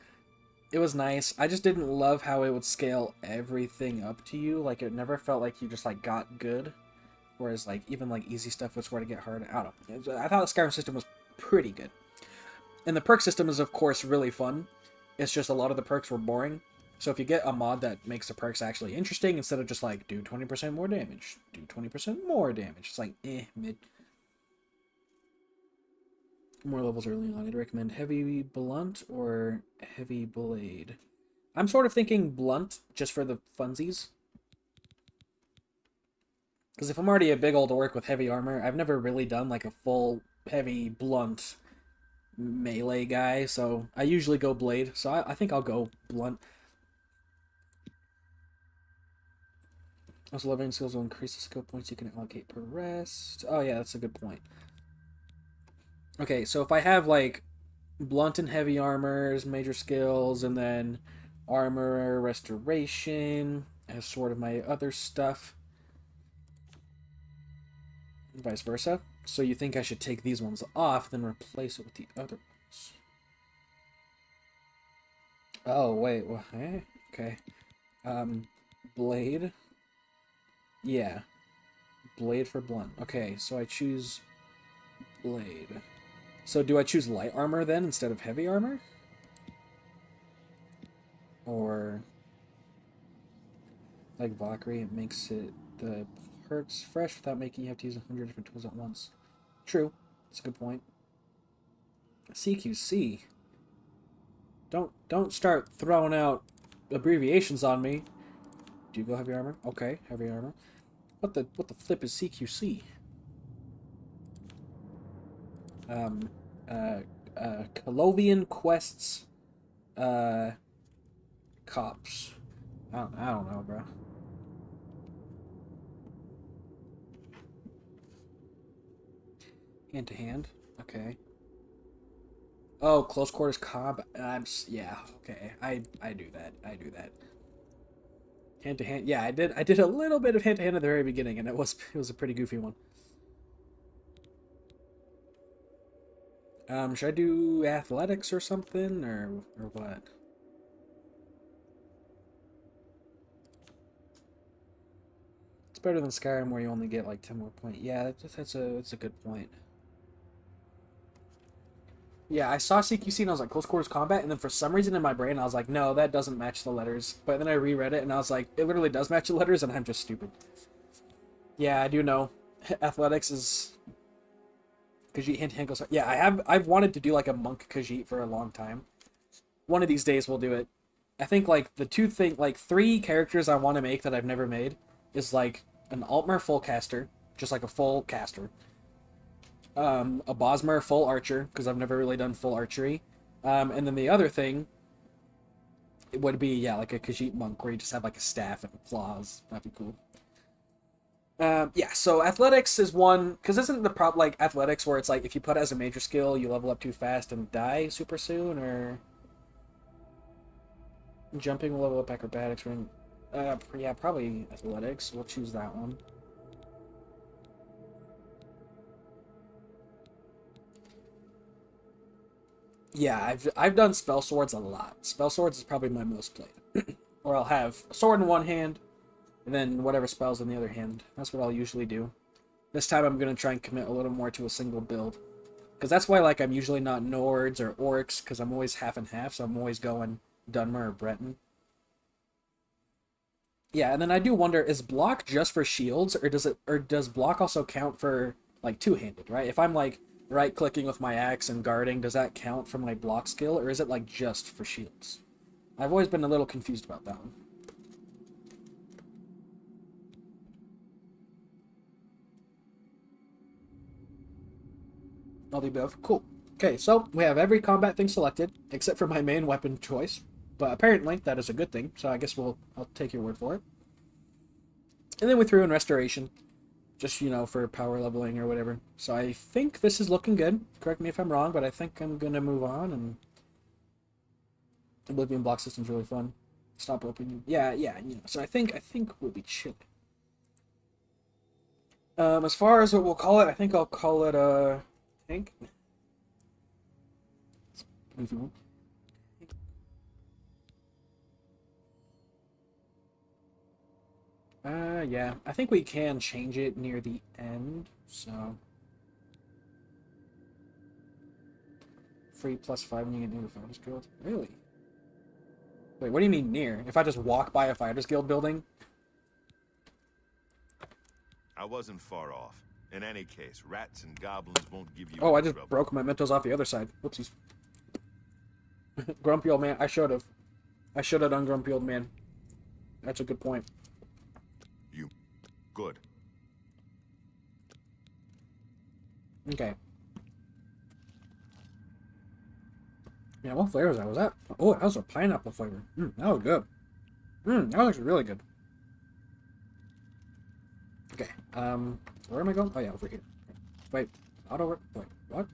It was nice. I just didn't love how it would scale everything up to you. Like, it never felt like you just, like, got good. Whereas, like, even, like, easy stuff was where to get hard. I don't know. I thought the Skyrim system was pretty good. And the perk system is, of course, really fun. It's just a lot of the perks were boring. So if you get a mod that makes the perks actually interesting, instead of just, like, do 20% more damage, do 20% more damage. It's like, mid. More levels early on. I'd recommend heavy blunt or heavy blade. I'm sort of thinking blunt just for the funsies. Because if I'm already a big old orc with heavy armor, I've never really done like a full heavy blunt melee guy, so I usually go blade. So I think I'll go blunt. Also, leveling skills will increase the skill points you can allocate per rest. Oh yeah, that's a good point. Okay, so if I have like blunt and heavy armors, major skills, and then armor restoration as sort of my other stuff, and vice versa. So you think I should take these ones off, then replace it with the other ones? Oh wait, well, okay. Blade. Yeah, blade for blunt. Okay, so I choose blade. So do I choose light armor then instead of heavy armor? Or like Valkyrie, it makes it the perks fresh without making you have to use 100 different tools at once. True, that's a good point. CQC. Don't start throwing out abbreviations on me. Do you go heavy armor? Okay, heavy armor. What the flip is CQC? Colovian quests, cops. I don't know, bro. Hand to hand. Okay. Oh, close quarters combat. Yeah. Okay. I do that. I do that. Hand to hand. Yeah, I did a little bit of hand to hand at the very beginning, and it was a pretty goofy one. Should I do athletics or something, or what? It's better than Skyrim where you only get like 10 more points. Yeah, that's a good point. Yeah, I saw CQC and I was like, close quarters combat, and then for some reason in my brain I was like, no, that doesn't match the letters. But then I reread it and I was like, it literally does match the letters, and I'm just stupid. Yeah, I do know. Athletics is Khajiit hand to hand goes. Yeah, I've wanted to do like a monk Khajiit for a long time. One of these days we'll do it. I think like three characters I want to make that I've never made is like an Altmer full caster, just like a full caster. A Bosmer full archer, because I've never really done full archery. And then the other thing it would be, yeah, like a Khajiit monk where you just have like a staff and claws. That'd be cool. Yeah, so athletics is one, because isn't the problem like athletics where it's like if you put it as a major skill, you level up too fast and die super soon, or jumping will level up acrobatics, or yeah, probably athletics. We'll choose that one. Yeah, I've done spell swords a lot. Spell swords is probably my most played. Or I'll have a sword in one hand, and then whatever spells in the other hand. That's what I'll usually do. This time I'm going to try and commit a little more to a single build. Because that's why like I'm usually not Nords or Orcs, because I'm always half and half, so I'm always going Dunmer or Breton. Yeah, and then I do wonder, is block just for shields, or does block also count for like two-handed, right? If I'm like right-clicking with my axe and guarding, does that count for my block skill, or is it like just for shields? I've always been a little confused about that one. All the above. Cool. Okay, so we have every combat thing selected, except for my main weapon choice. But apparently, that is a good thing, so I guess I'll take your word for it. And then we threw in restoration, just, you know, for power leveling or whatever. So I think this is looking good. Correct me if I'm wrong, but I think I'm gonna move on, and Oblivion block system's really fun. Stop opening. Yeah, you know. So I think we'll be chilling. As far as what we'll call it, I think I'll call it tank. If you want. Yeah. I think we can change it near the end, so. Free +5 when you get near the Fighters Guild? Really? Wait, what do you mean near? If I just walk by a Fighters Guild building? I wasn't far off. In any case, rats and goblins won't give you Oh, I any just trouble. broke my Mentos off the other side. Whoopsies. Grumpy old man. I should have. I should have done grumpy old man. That's a good point. You. Good. Okay. Yeah, what flavor was that? Was that? Oh, that was a pineapple flavor. That was good. That was actually really good. Okay. Where am I going? Oh yeah, over here. Wait. Not over. Wait. What?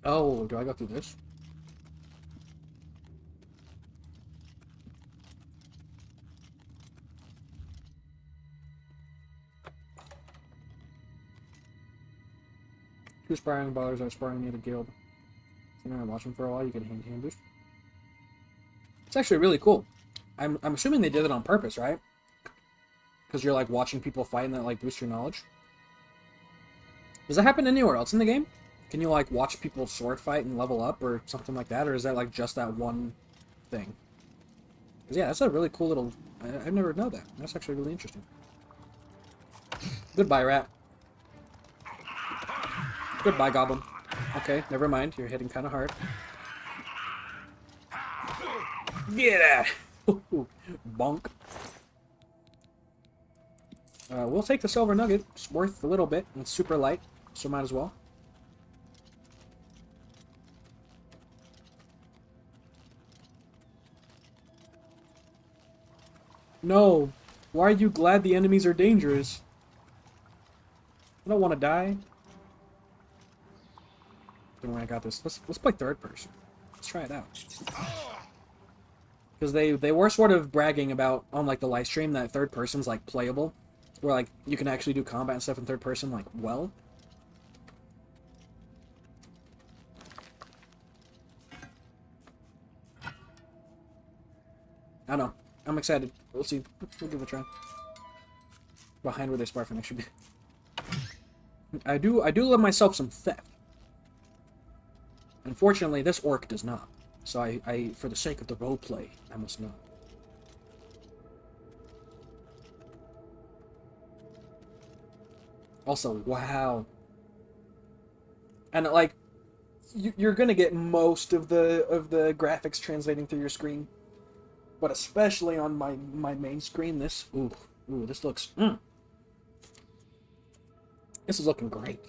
Oh, do I go through this? Two sparring ballers are sparring near the guild. So now I'm watching for a while. You get a hand boost. It's actually really cool. I'm assuming they did it on purpose, right? Because you're like watching people fight and that like boosts your knowledge. Does that happen anywhere else in the game? Can you like watch people sword fight and level up or something like that, or is that like just that one thing? Because yeah, that's a really cool little. I've never known that. That's actually really interesting. Goodbye, rat. Goodbye, goblin. Okay, never mind. You're hitting kind of hard. Get out! Bonk. We'll take the silver nugget. It's worth a little bit. It's super light, so might as well. No. Why are you glad the enemies are dangerous? I don't want to die. Don't worry, I got this. Let's play third person. Let's try it out. Because they were sort of bragging about on like the live stream that third person's like playable, where like you can actually do combat and stuff in third person like well. I don't know. I'm excited. We'll see. We'll give it a try. Behind where they spar from should be. I do love myself some theft. Unfortunately, this orc does not. So I for the sake of the roleplay, I must not. Also, wow. And like, you're gonna get most of the graphics translating through your screen, but especially on my main screen, this this looks. This is looking great.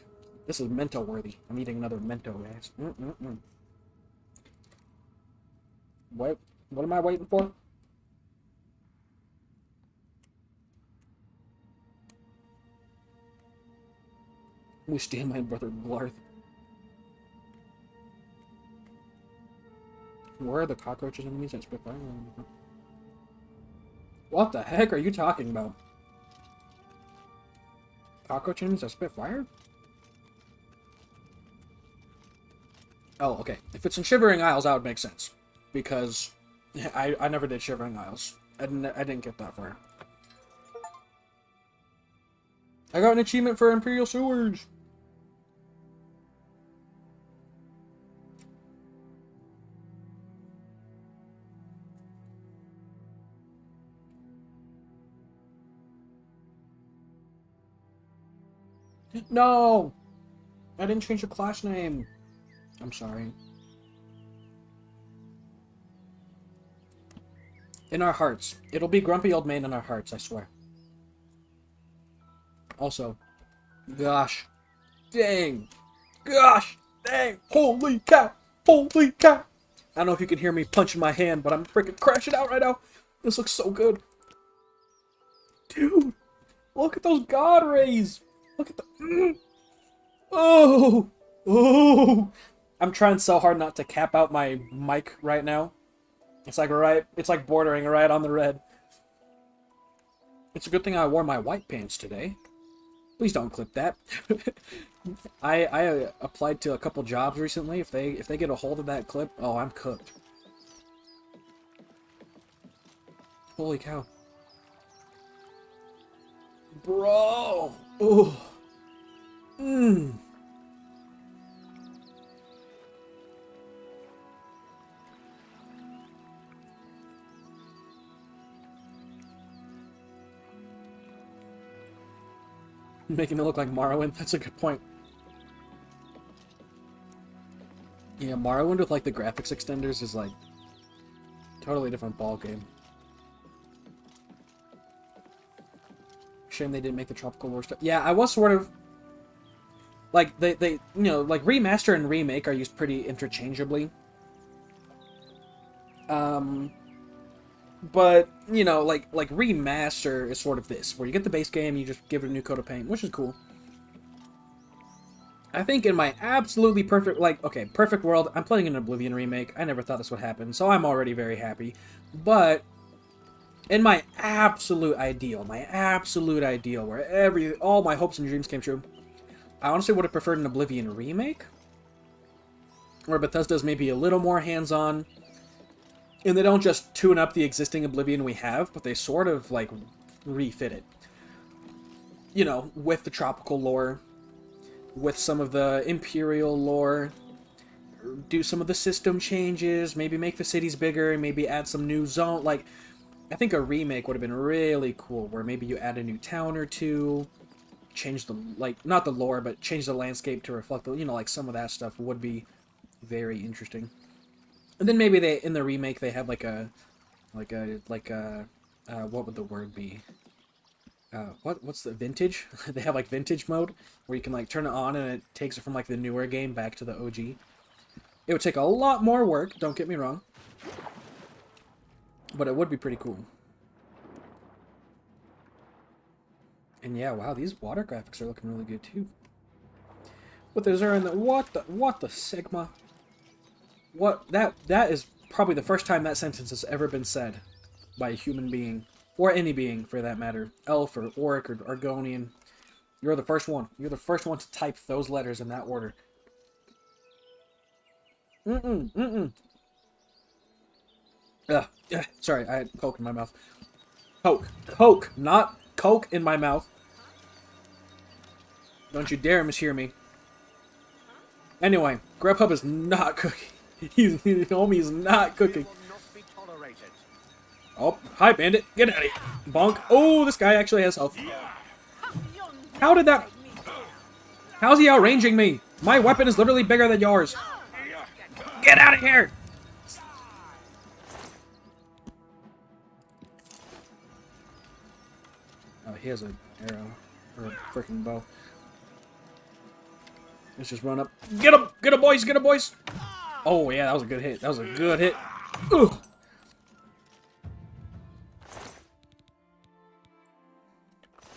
This is Mento worthy. I'm eating another Mento, guys. What am I waiting for? We stand my brother Blarth. Where are the cockroaches enemies that spit fire? What the heck are you talking about? Cockroach enemies that spit fire? Oh, okay. If it's in Shivering Isles, that would make sense. Because I never did Shivering Isles. I didn't get that far. I got an achievement for Imperial Sewers! No! I didn't change the class name. I'm sorry. In our hearts. It'll be Grumpy Old Man in our hearts, I swear. Also, gosh. Dang. Gosh. Dang. Holy cow. Holy cow. I don't know if you can hear me punching my hand, but I'm freaking crashing out right now. This looks so good. Dude. Look at those God rays. Look at the... Oh. Oh. I'm trying so hard not to cap out my mic right now. It's like bordering right on the red. It's a good thing I wore my white pants today. Please don't clip that. I applied to a couple jobs recently. If they get a hold of that clip, oh, I'm cooked. Holy cow. Bro. Oh. Making it look like Morrowind. That's a good point. Yeah, Morrowind with like the graphics extenders is like totally different ball game. Shame they didn't make the Tropical War stuff. Yeah, I was sort of like they you know, like remaster and remake are used pretty interchangeably. But you know, like remaster is sort of this, where you get the base game, you just give it a new coat of paint, which is cool. I think in my absolutely perfect, like, okay, perfect world, I'm playing an Oblivion remake. I never thought this would happen, so I'm already very happy. But in my absolute ideal, where all my hopes and dreams came true, I honestly would have preferred an Oblivion remake, where Bethesda's maybe a little more hands-on, and they don't just tune up the existing Oblivion we have, but they sort of, like, refit it. You know, with the tropical lore, with some of the Imperial lore, do some of the system changes, maybe make the cities bigger, maybe add some new zone. Like, I think a remake would have been really cool, where maybe you add a new town or two, change the, like, not the lore, but change the landscape to reflect the, you know, like, some of that stuff would be very interesting. And then maybe they, in the remake, they have, what would the word be? What's the vintage? They have like vintage mode where you can like turn it on and it takes it from like the newer game back to the OG. It would take a lot more work, don't get me wrong, but it would be pretty cool. And yeah, wow, these water graphics are looking really good too. What is there in the what the Sigma? What that is probably the first time that sentence has ever been said by a human being. Or any being, for that matter. Elf, or Orc, or Argonian. You're the first one. You're the first one to type those letters in that order. Sorry, I had Coke in my mouth. Coke, not Coke in my mouth. Don't you dare mishear me. Anyway, Grubhub is not cooking. Homie is not cooking. Oh, hi, bandit. Get out of here. Bonk. Oh, this guy actually has health. How did that... How's he outranging me? My weapon is literally bigger than yours. Get out of here! Oh, he has an arrow. Or a freaking bow. Let's just run up. Get him! Get him, boys! Get him, boys! Oh, yeah, that was a good hit. That was a good hit. Ugh.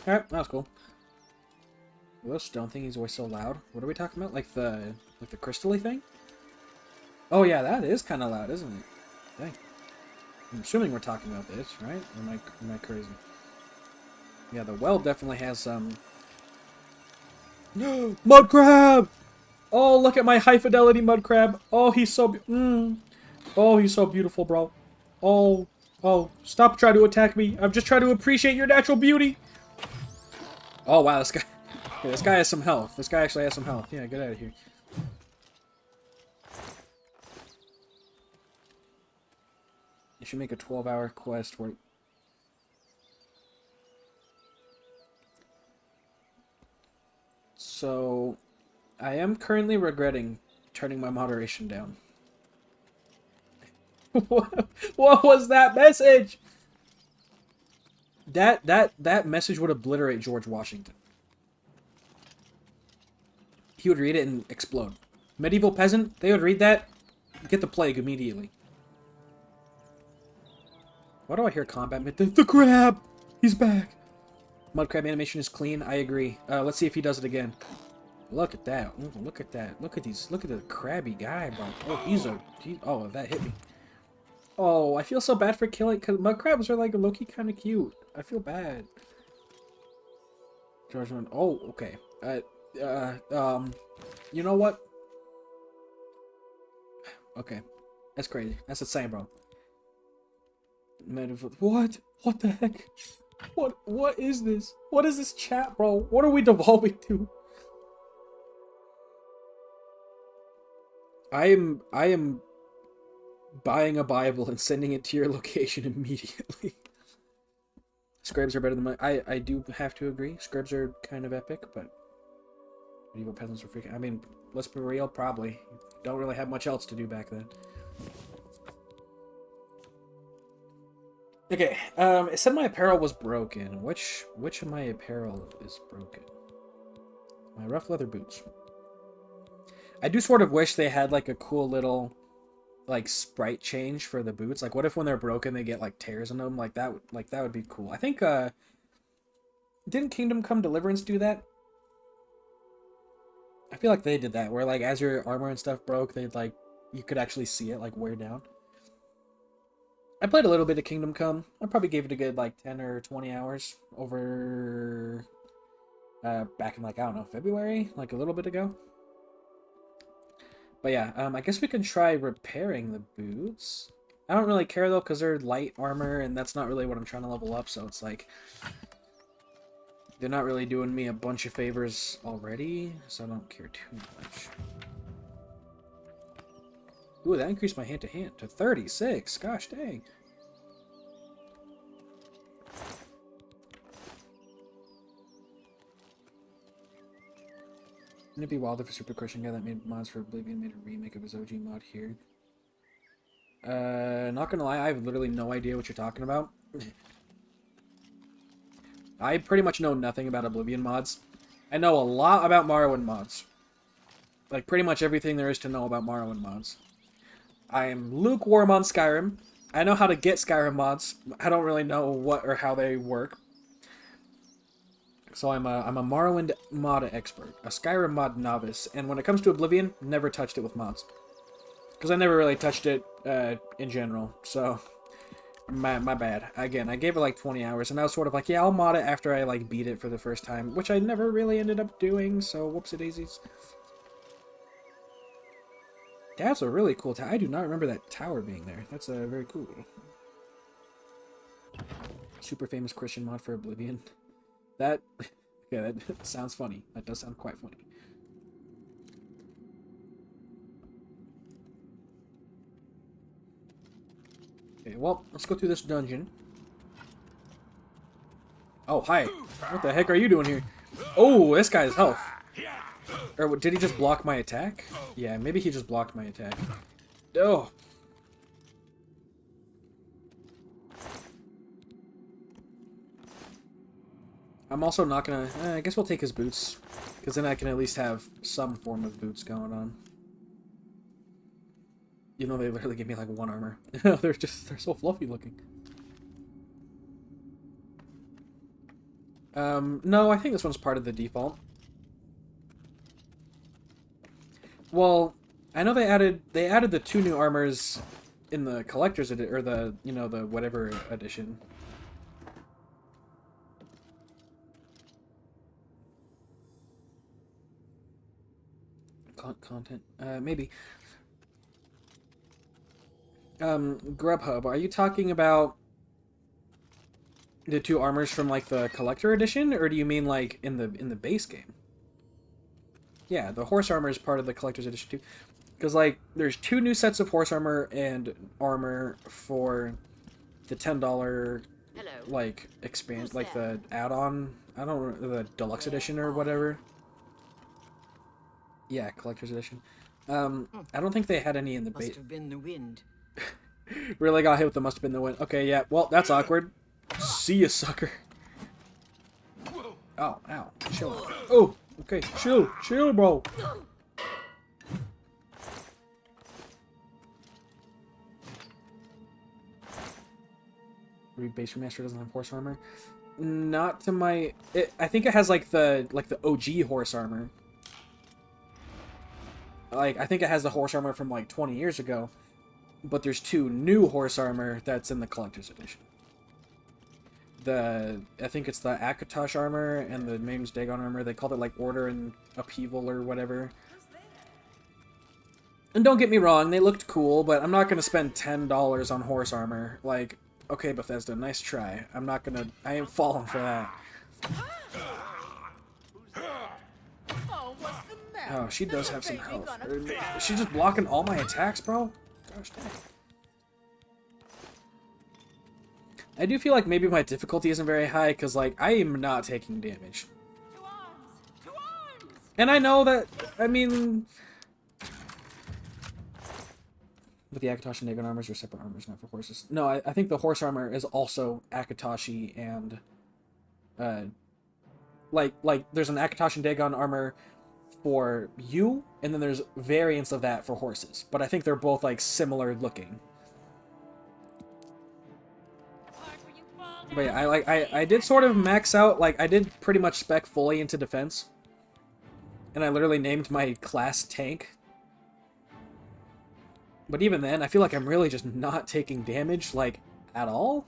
Alright, that was cool. Those stone thing is always so loud. What are we talking about? Like the crystal-y thing? Oh yeah, that is kind of loud, isn't it? Dang. I'm assuming we're talking about this, right? Or am I crazy? Yeah, the well definitely has some... Mud crab! Oh, look at my high fidelity mud crab. Oh, he's so... Oh, he's so beautiful, bro. Oh, stop trying to attack me. I'm just trying to appreciate your natural beauty. Oh, wow, this guy... Yeah, this guy has some health. This guy actually has some health. Yeah, get out of here. You should make a 12-hour quest where... So, I am currently regretting turning my moderation down. What was that message? That message would obliterate George Washington. He would read it and explode. Medieval peasant, they would read that, get the plague immediately. Why do I hear combat? The crab! He's back! Mud crab animation is clean, I agree. Let's see if he does it again. Look at that. Ooh, look at that. Look at the crabby guy, bro. Oh, oh, that hit me. Oh, I feel so bad for killing, because mud crabs are like low-key kind of cute. I feel bad. George went, oh, okay. You know what? Okay. That's crazy. That's insane, bro. What? What the heck? What is this? What is this chat, bro? What are we devolving to? I am buying a Bible and sending it to your location immediately. Scribes are better than I do have to agree. Scribes are kind of epic, but medieval peasants were freaking. I mean, let's be real. Probably don't really have much else to do back then. Okay. It said my apparel was broken. Which of my apparel is broken? My rough leather boots. I do sort of wish they had like a cool little like sprite change for the boots. Like, what if when they're broken they get like tears in them? Like that would be cool. I think didn't Kingdom Come Deliverance do that? I feel like they did that, where like as your armor and stuff broke, they'd like you could actually see it like wear down. I played a little bit of Kingdom Come. I probably gave it a good like 10 or 20 hours over back in like, I don't know, February, like a little bit ago. But yeah, I guess we can try repairing the boots. I don't really care though, because they're light armor, and that's not really what I'm trying to level up, so it's like they're not really doing me a bunch of favors already, so I don't care too much. Ooh, that increased my hand-to-hand to 36. Gosh dang. Wouldn't it be wild if a super Christian guy that made mods for Oblivion made a remake of his OG mod here? Not gonna lie, I have literally no idea what you're talking about. I pretty much know nothing about Oblivion mods. I know a lot about Morrowind mods. Like, pretty much everything there is to know about Morrowind mods. I am lukewarm on Skyrim. I know how to get Skyrim mods. I don't really know what or how they work. So I'm a Morrowind mod expert, a Skyrim mod novice, and when it comes to Oblivion, never touched it with mods. Because I never really touched it in general, so my bad. Again, I gave it like 20 hours, and I was sort of like, yeah, I'll mod it after I like beat it for the first time, which I never really ended up doing, so whoopsie-daisies. That's a really cool tower. I do not remember that tower being there. That's very cool. Super famous Christian mod for Oblivion. That, yeah, that sounds funny. That does sound quite funny. Okay, well, let's go through this dungeon. Oh, hi. What the heck are you doing here? Oh, this guy's health. Or did he just block my attack? Yeah, maybe he just blocked my attack. Oh. I'm also not gonna... I guess we'll take his boots. Because then I can at least have some form of boots going on. You know, they literally give me like 1 armor. they're so fluffy looking. No, I think this one's part of the default. Well, I know they added the 2 new armors in the collector's edition, or the, you know, the whatever edition. Content, maybe. Grubhub, are you talking about the 2 armors from like the collector edition, or do you mean like in the base game? Yeah, the horse armor is part of the collector's edition too, because like there's 2 new sets of horse armor and armor for the $10 like expand, like the add-on. I don't know, the deluxe edition or whatever. Yeah, collector's edition. I don't think they had any in the base. Must have been the wind. Really got hit with the must have been the wind. Okay, yeah. Well, that's awkward. See ya, sucker. Oh, ow. Chill. Oh, okay. Chill, bro. Base Remaster doesn't have horse armor. Not to my... I think it has like the OG horse armor. Like, I think it has the horse armor from like 20 years ago. But there's 2 new horse armor that's in the collector's edition. I think it's the Akatosh armor and the Maiden's Dagon armor. They called it like Order and Upheaval or whatever. And don't get me wrong, they looked cool, but I'm not going to spend $10 on horse armor. Like, okay, Bethesda, nice try. I ain't falling for that. Oh, she does have some health. Is she just blocking all my attacks, bro? Gosh dang. I do feel like maybe my difficulty isn't very high, because, like, I am not taking damage. To arms! To arms! And I know that, I mean... But the Akatoshi and Dagon armors are separate armors, not for horses. No, I think the horse armor is also Akatoshi and... Like, there's an Akatoshi and Dagon armor for you, and then there's variants of that for horses. But I think they're both, like, similar looking. But yeah, I did sort of max out, like, I did pretty much spec fully into defense. And I literally named my class tank. But even then, I feel like I'm really just not taking damage, like, at all.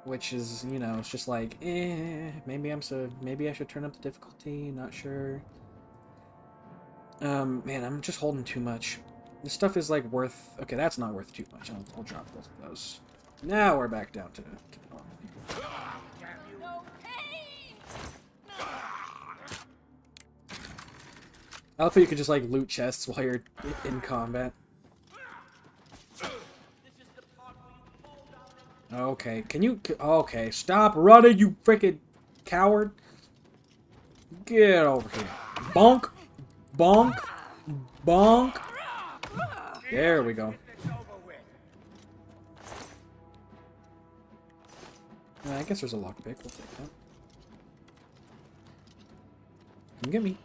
Which is, you know, it's just like, maybe maybe I should turn up the difficulty, not sure. Man, I'm just holding too much. This stuff is, like, worth... Okay, that's not worth too much. I'll drop both of those. Now we're back down to normal. No pain! I love how you can just, like, loot chests while you're in combat. Okay, can you... Okay, stop running, you freaking coward. Get over here. Bonk. Bonk. Bonk. There we go. I guess there's a lockpick. We'll take that. Come get me.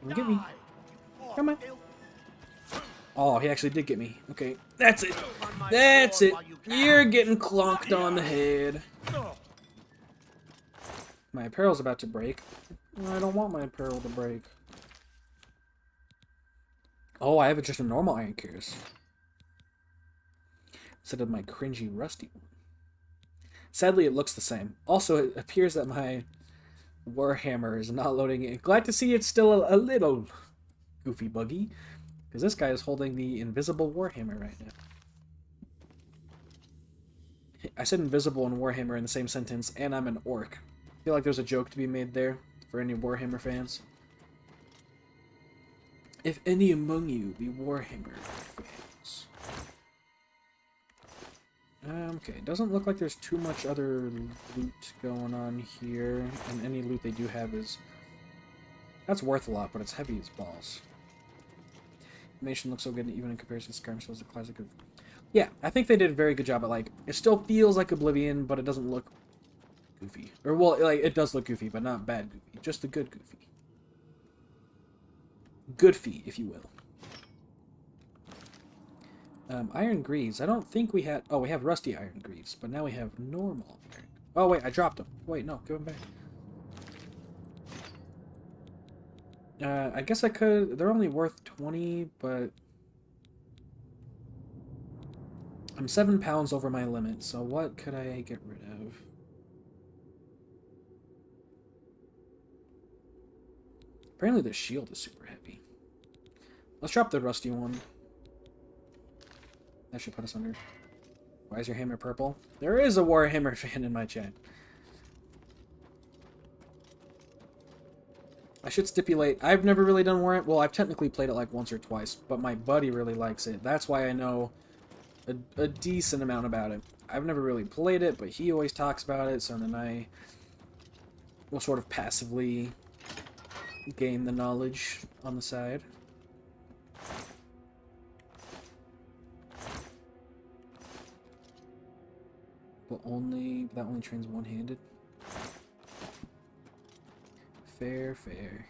Come get me. Come on. Oh, he actually did get me. Okay, that's it. That's it. You're getting clonked on the head. My apparel's about to break. I don't want my apparel to break. Oh, I have just a normal iron case instead of my cringy rusty one. Sadly, it looks the same. Also, it appears that my Warhammer is not loading in. Glad to see it's still a little goofy buggy, because this guy is holding the invisible Warhammer right now. I said invisible and Warhammer in the same sentence, and I'm an orc. I feel like there's a joke to be made there for any Warhammer fans. If any among you be Warhammer fans. Okay, doesn't look like there's too much other loot going on here, and any loot they do have is... That's worth a lot, but it's heavy as balls. Animation looks so good even in comparison to Skyrim, so it's a classic of... Yeah, I think they did a very good job at, like, it still feels like Oblivion, but it doesn't look goofy. Or, well, like, it does look goofy, but not bad goofy. Just the good goofy. Good fee, if you will. Iron greaves. I don't think we had... Oh, we have rusty iron greaves, but now we have normal iron. Oh, wait, I dropped them. Wait, no, give them back. I guess I could... They're only worth 20, but... I'm 7 pounds over my limit, so what could I get rid of? Apparently the shield is super heavy. Let's drop the rusty one. That should put us under. Why is your hammer purple? There is a Warhammer fan in my chat. I should stipulate, I've never really done Warhammer. Well, I've technically played it like once or twice, but my buddy really likes it. That's why I know a decent amount about it. I've never really played it, but he always talks about it, so then I will sort of passively gain the knowledge on the side. But that only trains one-handed. Fair, fair.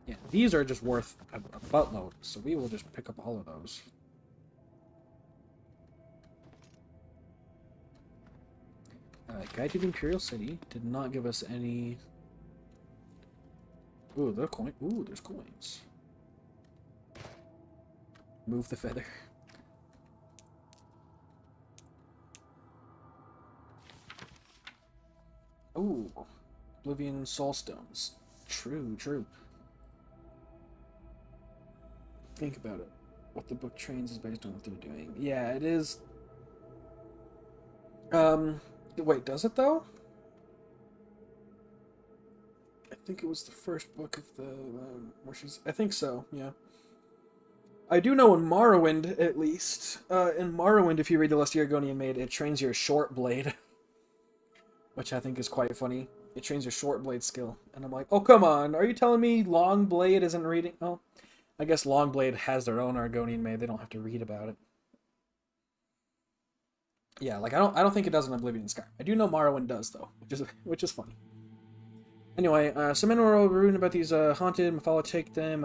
Yeah, these are just worth a buttload, so we will just pick up all of those. Guide to the Imperial City did not give us any... Ooh, there's coins. Move the feather. Ooh, Oblivion Soulstones. True, true. Think about it. What the book trains is based on what they're doing. Yeah, it is. Wait, does it though? I think it was the first book of the where she's. I think so. Yeah. I do know in Morrowind, at least. In Morrowind, if you read the list Argonian made, it trains your short blade. Which I think is quite funny. It trains your short blade skill. And I'm like, oh, come on. Are you telling me long blade isn't reading? Oh, I guess long blade has their own Argonian made. They don't have to read about it. Yeah, like I don't think it does in Oblivion and Skyrim. I do know Morrowind does though, which is funny. Anyway, some men were rude about these haunted. Mephala take them.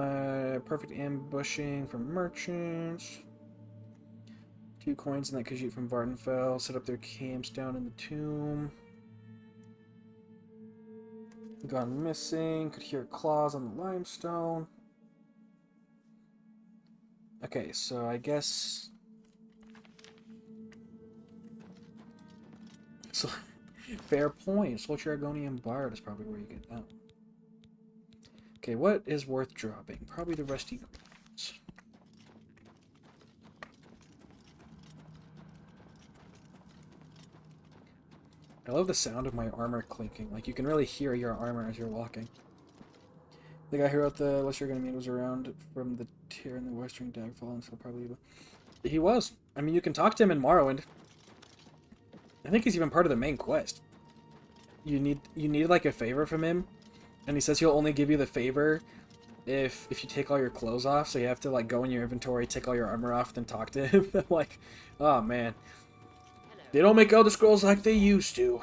Perfect ambushing from merchants. 2 coins in that Khajiit from Vardenfell. Set up their camps down in the tomb. Gone missing. Could hear claws on the limestone. Okay, so I guess. So, fair point. Sultry Argonian Bard is probably where you get that. Okay, what is worth dropping? Probably the Rusty Coins. I love the sound of my armor clinking. Like, you can really hear your armor as you're walking. The guy who wrote the list you're gonna meet was around from the tear in the Western Dagfall, so probably... He was. I mean, you can talk to him in Morrowind. I think he's even part of the main quest. You need like a favor from him, and he says he'll only give you the favor if you take all your clothes off. So you have to like go in your inventory, take all your armor off, then talk to him. I'm like, oh man, they don't make Elder Scrolls like they used to.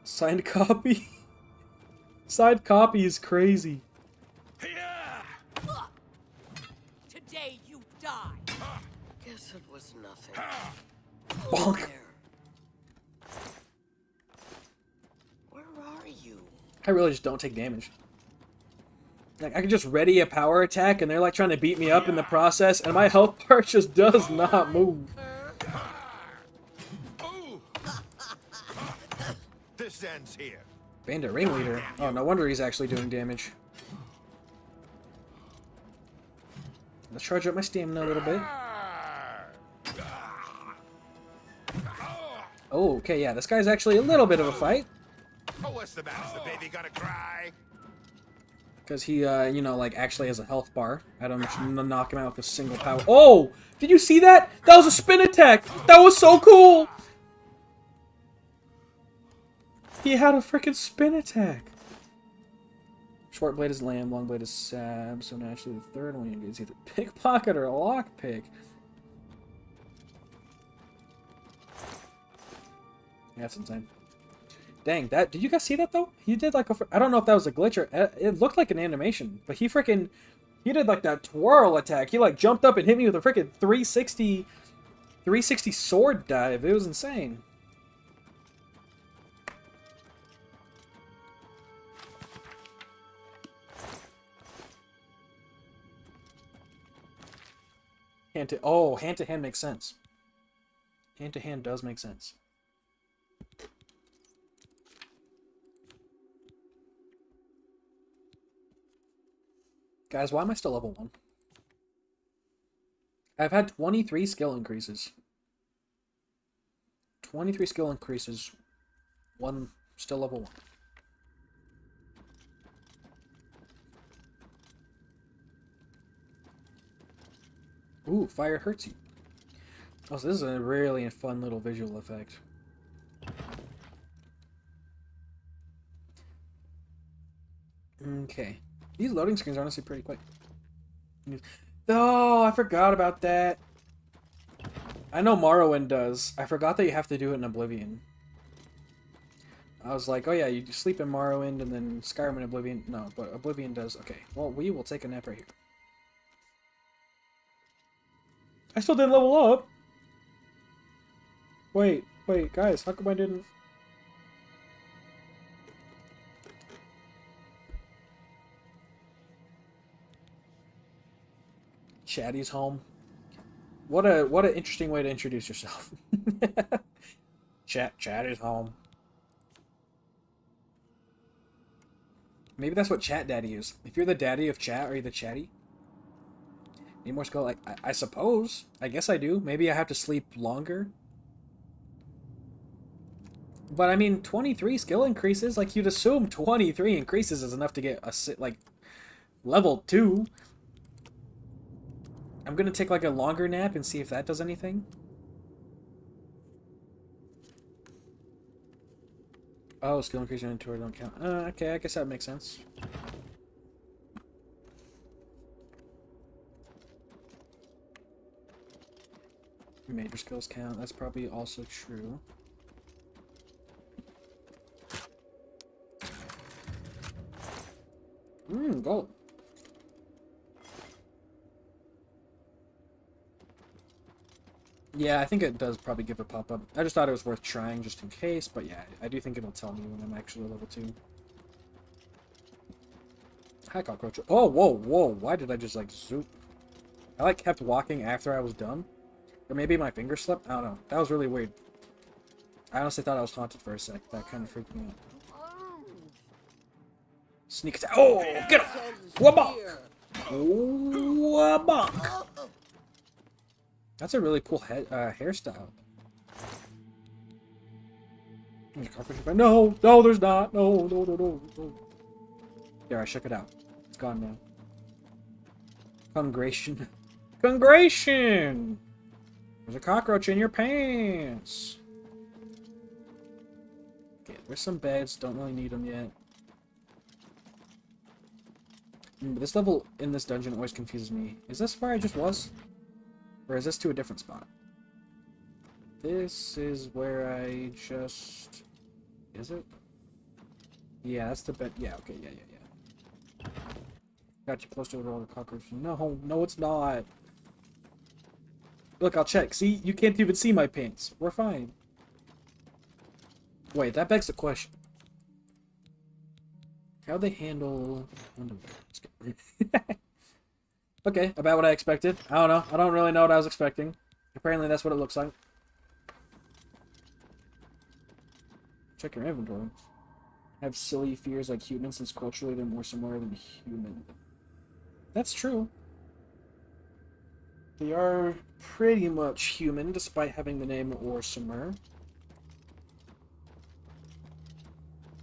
Signed copy. Signed copy is crazy. Today you die. Guess it was nothing. Bonk. Where are you? I really just don't take damage. Like, I can just ready a power attack, and they're like trying to beat me up in the process, and my health bar just does not move. This ends here. Bandit Ringleader. Oh, no wonder he's actually doing damage. Let's charge up my stamina a little bit. Oh, okay, yeah, this guy's actually a little bit of a fight. Oh, what's the matter? Is the baby gonna cry? Because he, you know, like, actually has a health bar. I don't knock him out with a single power. Oh! Did you see that? That was a spin attack! That was so cool! He had a freaking spin attack! Short blade is lamb, long blade is sab, so naturally the third one is either pickpocket or lockpick. That's insane. Dang, that, did you guys see that though? He did like a, I don't know if that was a glitch or, it looked like an animation, but he did like that twirl attack. He like jumped up and hit me with a freaking 360 sword dive. It was insane. Hand to hand makes sense. Hand to hand does make sense. Guys, why am I still level 1? I've had 23 skill increases. 23 skill increases. 1 still level 1. Ooh, fire hurts you. Oh, so this is a really fun little visual effect. Okay. These loading screens are honestly pretty quick. Oh, I forgot about that. I know Morrowind does. I forgot that you have to do it in Oblivion. I was like, oh yeah, you sleep in Morrowind and then Skyrim and Oblivion. No, but Oblivion does. Okay, well, we will take a nap right here. I still didn't level up. Wait, guys, how come I didn't? Chatty's home. What an interesting way to introduce yourself. Chat is home. Maybe that's what Chat Daddy is. If you're the daddy of chat, are you the chatty? Need more skill? Like, I suppose. I guess I do. Maybe I have to sleep longer. But I mean, 23 skill increases. Like, you'd assume 23 increases is enough to get a like level 2. I'm gonna take like a longer nap and see if that does anything. Oh, skill increase your inventory don't count. Okay, I guess that makes sense. Major skills count. That's probably also true. Gold. Yeah, I think it does probably give a pop-up. I just thought it was worth trying just in case, but yeah, I do think it'll tell me when I'm actually level 2. Hi, cockroach. Oh, whoa. Why did I just, like, zoop? I, like, kept walking after I was done. Or maybe my finger slipped? I don't know. That was really weird. I honestly thought I was haunted for a sec. That kind of freaked me out. Sneak attack. Oh, get him! Wabonk! Wabonk! That's a really cool hairstyle. No, there's not. No. There, I shook it out. It's gone now. Congration. Congration! There's a cockroach in your pants. Okay, there's some beds. Don't really need them yet. This level in this dungeon always confuses me. Is this where I just was? Or is this to a different spot? This is where I just... Is it? Yeah, that's the bed. Yeah, okay, yeah. Got you close to the cockroach. No, it's not. Look, I'll check. See? You can't even see my pants. We're fine. Wait, that begs the question. How'd they handle... Okay, about what I expected. I don't know. I don't really know what I was expecting. Apparently that's what it looks like. Check your inventory. Have silly fears like humans since culturally they're more similar than human. That's true. They are pretty much human despite having the name Orsimer.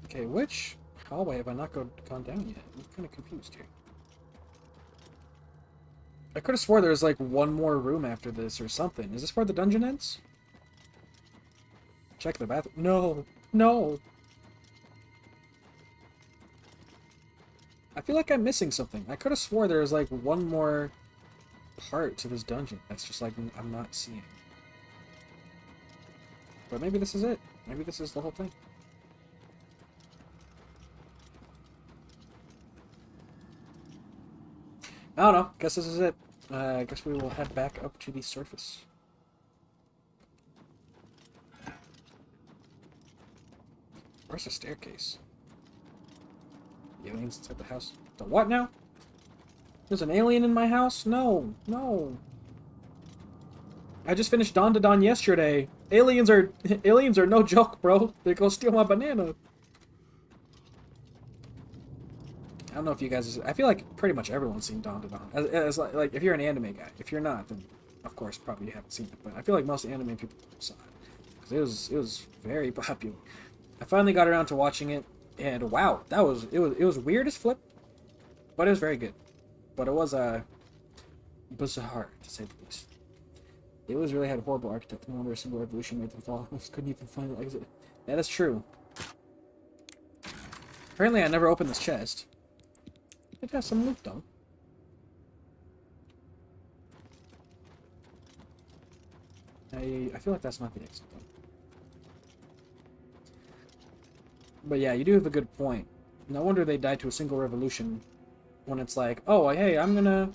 Okay, which hallway have I not gone down yet? I'm kind of confused here. I could have swore there was like one more room after this or something. Is this where the dungeon ends? Check the bathroom. No. I feel like I'm missing something. I could have swore there was like one more part to this dungeon that's just like I'm not seeing. But maybe this is it. Maybe this is the whole thing. I don't know. Guess this is it. I guess we will head back up to the surface. Where's the staircase? The aliens inside the house. The what now? There's an alien in my house? No. I just finished Dawn to Dawn yesterday. Aliens are no joke, bro. They go steal my banana. I don't know if you guys... I feel like pretty much everyone's seen Dawn to Dawn. As like, if you're an anime guy. If you're not, then of course probably you haven't seen it. But I feel like most anime people saw it. Because it was very popular. I finally got around to watching it. And wow, it was weird as flip. But it was very good. But it was bizarre, to say the least. It was really had a horrible architect. No wonder a single revolution made them fall. I couldn't even find an exit. That is true. Apparently I never opened this chest. It has some loot, though. I feel like that's not the exit, though. But yeah, you do have a good point. No wonder they died to a single revolution when it's like, oh, hey, I'm gonna...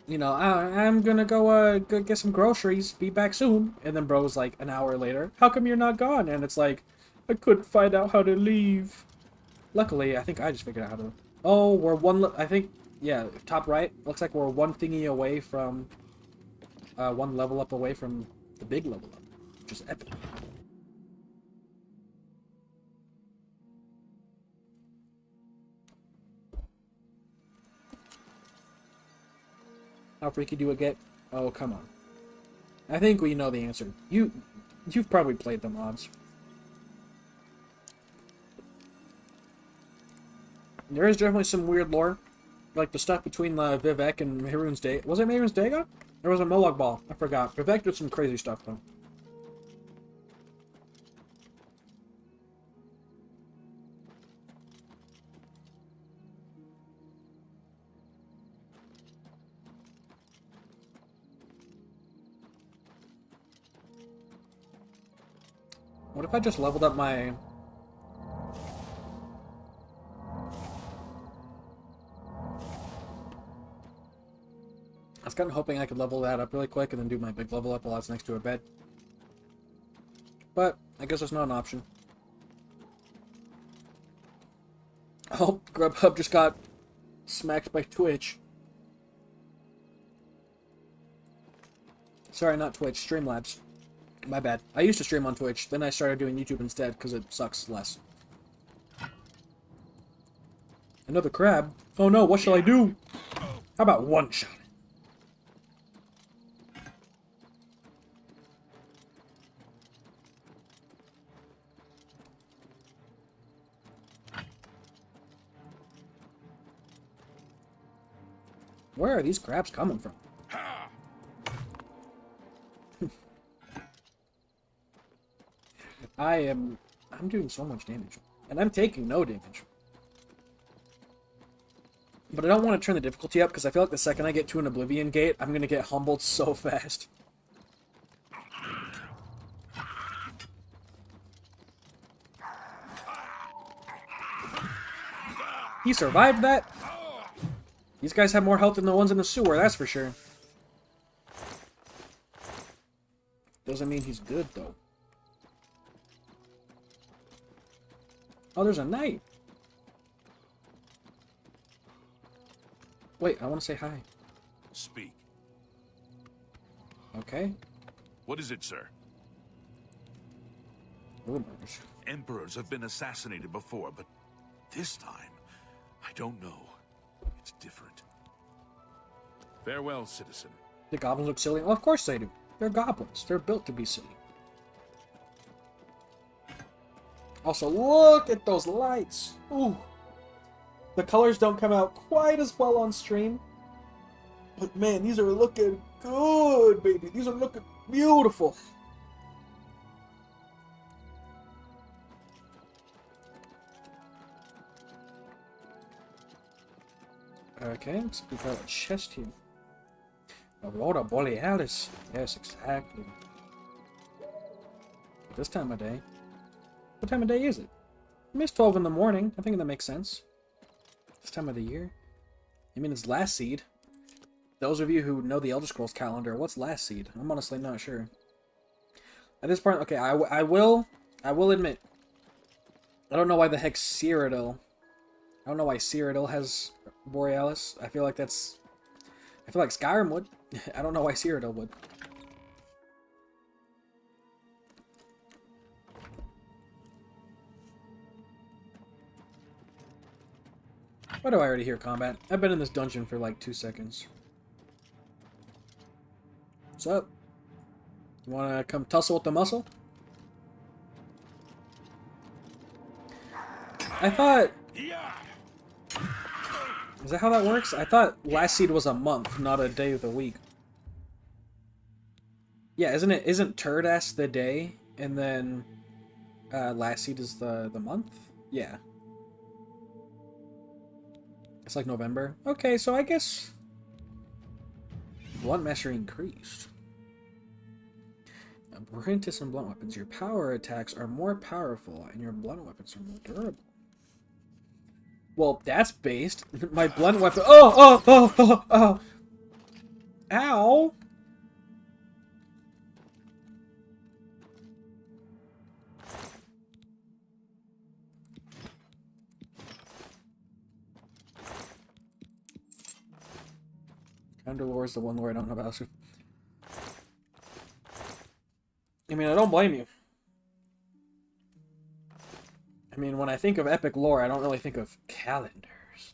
You know, I'm gonna go get some groceries, be back soon. And then bro's like, an hour later, how come you're not gone? And it's like, I couldn't find out how to leave. Luckily, I think I just figured out how to... Oh, we're one... I think, yeah, top right. Looks like we're one thingy away from... one level up away from the big level up. Which is epic. How freaky do it get? Oh, come on. I think we know the answer. You've probably played the mods. There is definitely some weird lore like the stuff between Vivek and Mehrunes Day. Was it Mehrunes Dagon? Or was it Molag Bal? I forgot. Vivek did some crazy stuff though. What if I just leveled up my... I was kind of hoping I could level that up really quick and then do my big level up while I was next to a bed. But I guess that's not an option. Oh, Grubhub just got smacked by Twitch. Sorry, not Twitch, Streamlabs. My bad. I used to stream on Twitch, then I started doing YouTube instead because it sucks less. Another crab? Oh no, what shall I do? How about one shot? Where are these crabs coming from? I'm doing so much damage. And I'm taking no damage. But I don't want to turn the difficulty up, because I feel like the second I get to an Oblivion gate, I'm going to get humbled so fast. He survived that? These guys have more health than the ones in the sewer, that's for sure. Doesn't mean he's good, though. Oh, there's a knight. Wait, I want to say hi. Speak. Okay. What is it, sir? Rumors. Emperors have been assassinated before, but this time, I don't know. It's different. Farewell, citizen. The goblins look silly. Well, of course they do. They're goblins. They're built to be silly. Also, look at those lights. Ooh. The colors don't come out quite as well on stream. But man, these are looking good, baby. These are looking beautiful. Okay, let's pick out a chest here. Aurora Borealis. Yes, exactly. This time of day. What time of day is it? It's 12 in the morning. I think that makes sense. This time of the year. I mean, it's last seed. Those of you who know the Elder Scrolls calendar, what's last seed? I'm honestly not sure. At this point, okay, I will admit, I don't know why the heck Cyrodiil. I don't know why Cyrodiil has Borealis. I feel like Skyrim would. I don't know why Cyrodiil would. Why do I already hear combat? I've been in this dungeon for like 2 seconds. What's up? You wanna come tussle with the muscle? I thought... Is that how that works? I thought last seed was a month, not a day of the week. Yeah, isn't Turdas the day, and then last seed is the month? Yeah. It's like November. Okay, so I guess blunt measure increased. Apprentice and blunt weapons. Your power attacks are more powerful, and your blunt weapons are more durable. Well, that's based. My blunt weapon. Oh! Ow! Underlore is the one lore I don't know about. I mean, I don't blame you. I mean, when I think of epic lore, I don't really think of calendars.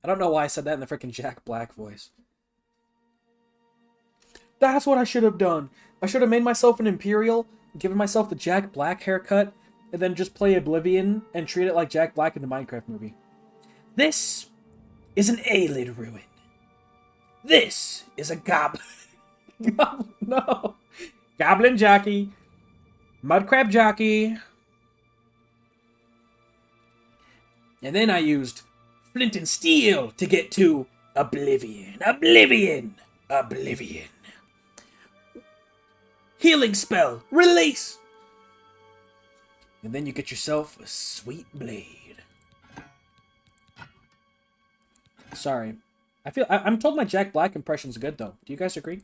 I don't know why I said that in the freaking Jack Black voice. That's what I should have done. I should have made myself an Imperial, given myself the Jack Black haircut, and then just play Oblivion and treat it like Jack Black in the Minecraft movie. This is an Aelid ruin. This is a goblin. No. Goblin jockey. Mudcrab jockey. And then I used flint and steel to get to Oblivion. Oblivion. Oblivion. Healing spell. Release. And then you get yourself a sweet blade. Sorry. I'm told my Jack Black impression's good, though. Do you guys agree?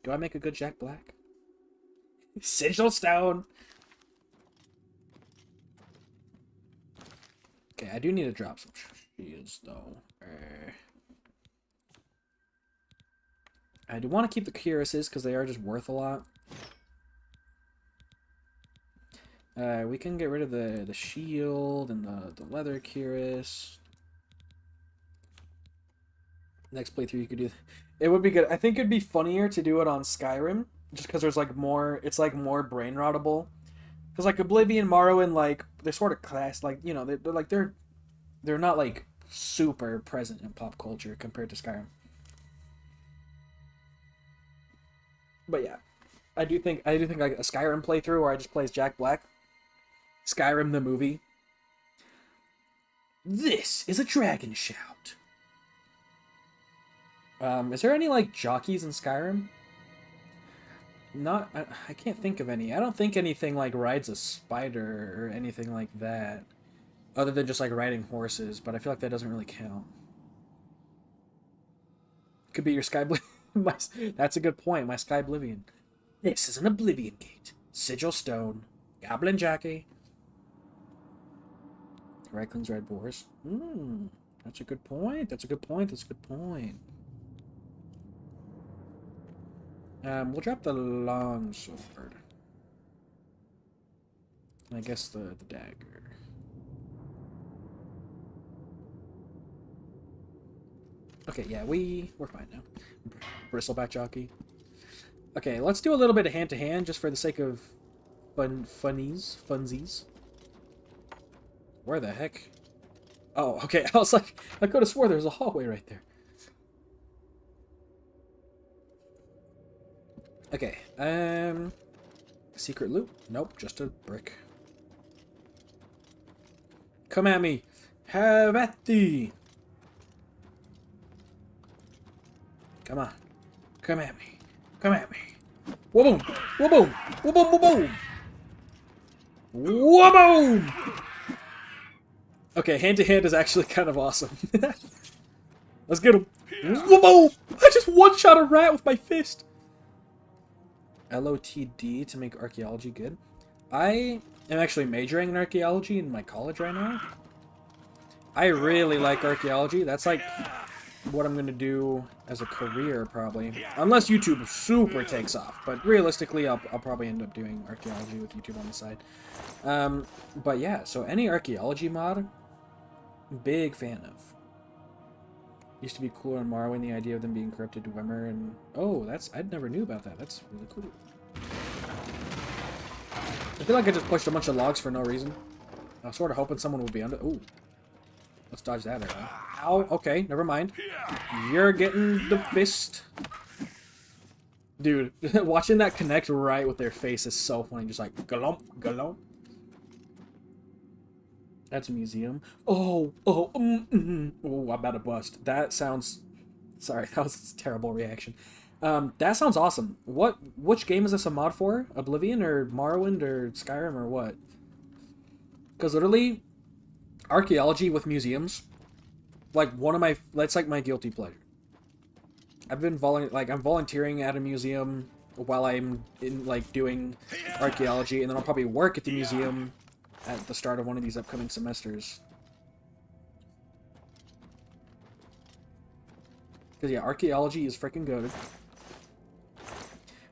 Do I make a good Jack Black? Sigil Stone! Okay, I do need to drop some shields, though. I do want to keep the cuirasses, because they are just worth a lot. We can get rid of the shield and the leather cuirass. Next playthrough you could do. It would be good. I think it'd be funnier to do it on Skyrim, just because there's like more. It's like more brain rottable. Because like Oblivion, Morrowind, like they're sort of class. Like you know, they're not like super present in pop culture compared to Skyrim. But yeah, I do think like a Skyrim playthrough where I just play as Jack Black. Skyrim the movie. This is a dragon shout. Is there any, like, jockeys in Skyrim? I can't think of any. I don't think anything, like, rides a spider or anything like that. Other than just, like, riding horses, but I feel like that doesn't really count. Could be your That's a good point, my Sky Oblivion. This is an Oblivion Gate. Sigil Stone. Goblin Jockey. Reikling's Red Boars. That's a good point. That's a good point. That's a good point. We'll drop the longsword. I guess the dagger. Okay, yeah, we're fine now. Bristleback jockey. Okay, let's do a little bit of hand-to-hand just for the sake of funsies. Where the heck? Oh, okay, I was like, I could have swore there was a hallway right there. Okay, secret loot? Nope, just a brick. Come at me! Have at thee! Come on. Come at me. Come at me. Wha-boom! Wha-boom! Wha-boom! Wha-boom! Wha-boom! Okay, hand-to-hand is actually kind of awesome. Let's get him! Wha-boom! I just one-shot a rat with my fist! LOTD to make archaeology good. I am actually majoring in archaeology in my college right now. I really like archaeology. That's like what I'm going to do as a career, probably. Unless YouTube super takes off. But realistically, I'll probably end up doing archaeology with YouTube on the side. But yeah, so any archaeology mod, big fan of. Used to be cooler in Morrowind, the idea of them being corrupted to Wimmer, and oh, I never knew about that. That's really cool. I feel like I just pushed a bunch of logs for no reason. I was sort of hoping someone would be under. Ooh, let's dodge that arrow. Ow. Okay, never mind. You're getting the fist, dude. Watching that connect right with their face is so funny. Just like galump, galump. That's a museum. Oh, I'm about to bust. That sounds... Sorry, that was a terrible reaction. That sounds awesome. Which game is this a mod for? Oblivion or Morrowind or Skyrim or what? Because literally, archaeology with museums, like that's like my guilty pleasure. I've been I'm volunteering at a museum while I'm doing archaeology, and then I'll probably work at the museum at the start of one of these upcoming semesters. Because yeah, archaeology is freaking goated.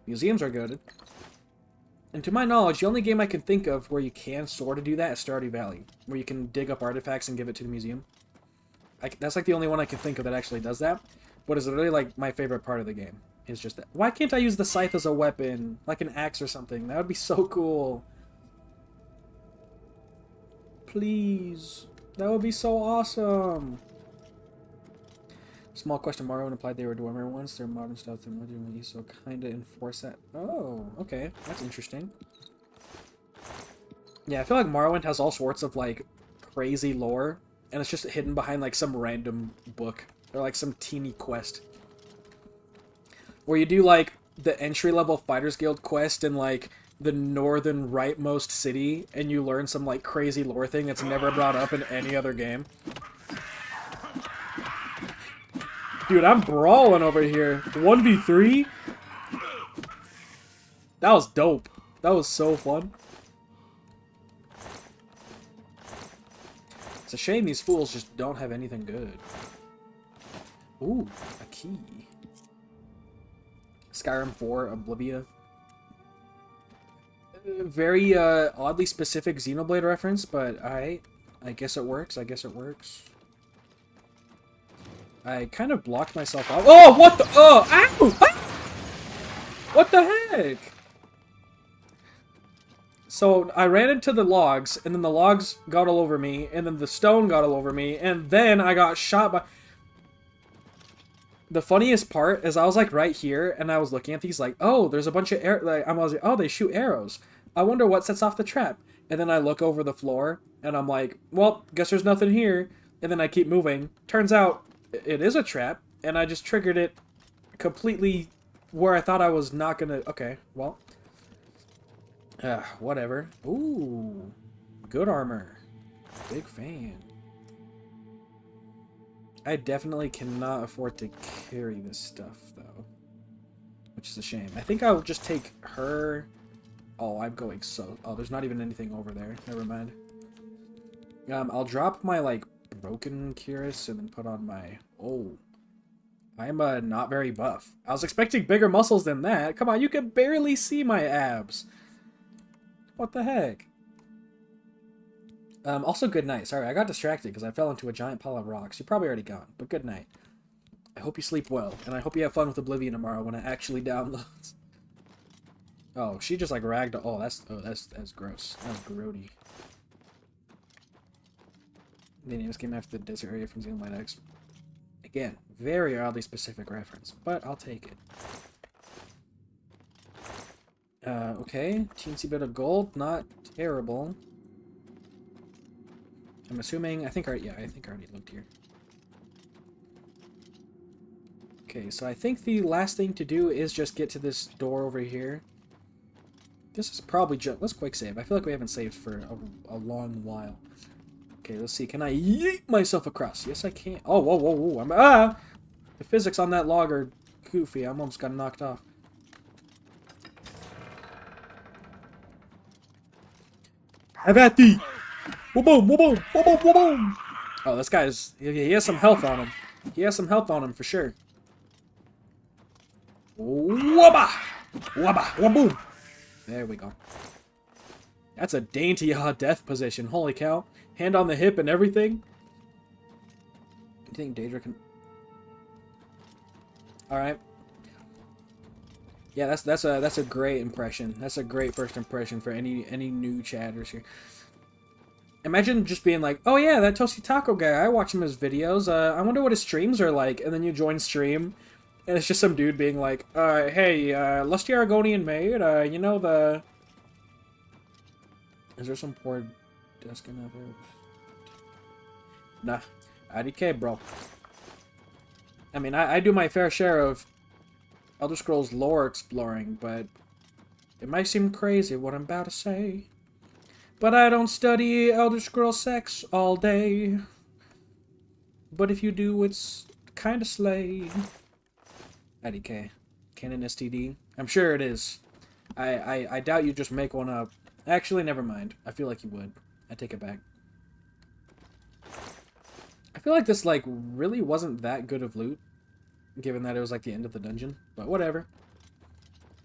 Museums are goated. And to my knowledge, the only game I can think of where you can sort of do that is Stardew Valley, where you can dig up artifacts and give it to the museum. That's like the only one I can think of that actually does that. But it's literally like my favorite part of the game. Is just that. Why can't I use the scythe as a weapon? Like an axe or something? That would be so cool. Please. That would be so awesome. Small question, Mario implied they were Dwemer once. They're modern stuff, they're modern, so kinda enforce that. Oh, okay. That's interesting. Yeah, I feel like Morrowind has all sorts of, like, crazy lore, and it's just hidden behind, like, some random book, or, like, some teeny quest. Where you do, like, the entry-level Fighters Guild quest in, like, the northern rightmost city, and you learn some, like, crazy lore thing that's never brought up in any other game. Dude, I'm brawling over here. 1v3? That was dope. That was so fun. It's a shame these fools just don't have anything good. Ooh, a key. Skyrim 4, Oblivia. Very oddly specific Xenoblade reference, but I guess it works. I guess it works. I kind of blocked myself out. Oh, what the? Oh, ow! Ah! What the heck? So I ran into the logs, and then the logs got all over me, and then the stone got all over me, and then I got shot by... The funniest part is I was like right here, and I was looking at these like, oh, there's a bunch of I was like, oh, they shoot arrows. I wonder what sets off the trap. And then I look over the floor, and I'm like, well, guess there's nothing here. And then I keep moving. Turns out it is a trap, and I just triggered it completely where I thought I was not gonna... Okay, well... whatever. Ooh, good armor. Big fan. I definitely cannot afford to carry this stuff, though. Which is a shame. I think I'll just take her... Oh, I'm going so... Oh, there's not even anything over there. Never mind. I'll drop my, like, broken cuirass and then put on my... Oh. I'm, not very buff. I was expecting bigger muscles than that. Come on, you can barely see my abs. What the heck? Also, good night. Sorry, I got distracted because I fell into a giant pile of rocks. You're probably already gone, but good night. I hope you sleep well, and I hope you have fun with Oblivion tomorrow when it actually downloads. Oh, she just like ragged. Oh, that's gross. That's grody. The name of this game after the desert area from Xenoblade X. Again, very oddly specific reference, but I'll take it. Okay, teensy bit of gold, not terrible. I'm assuming, I think I already looked here. Okay, so I think the last thing to do is just get to this door over here. This is probably just, let's quick save. I feel like we haven't saved for a long while. Okay, let's see, can I yeet myself across? Yes, I can. Oh, whoa, whoa, whoa, the physics on that log are goofy, I almost got knocked off. Have at thee! Whoa-boom, whoa-boom, whoa-boom, whoa-boom! Oh, this guy's... He has some health on him. He has some health on him, for sure. Wabba! Wabba! Waboom! There we go. That's a dainty death position. Holy cow. Hand on the hip and everything. Do you think Daedra can... Alright. Yeah, that's a great impression. That's a great first impression for any new chatters here. Imagine just being like, oh yeah, that Toasty Taco guy, I watch him his videos, I wonder what his streams are like, and then you join stream, and it's just some dude being like, hey, Lusty Argonian maid, you know the... Is there some poor desk in that room? Nah, IDK, bro. I mean, I do my fair share of Elder Scrolls lore exploring, but it might seem crazy what I'm about to say. But I don't study Elder Scrolls sex all day. But if you do, it's kinda slay. IDK. Canon STD. I'm sure it is. I doubt you just make one up. Actually, never mind. I feel like you would. I take it back. I feel like this, like, really wasn't that good of loot. Given that it was, like, the end of the dungeon. But whatever.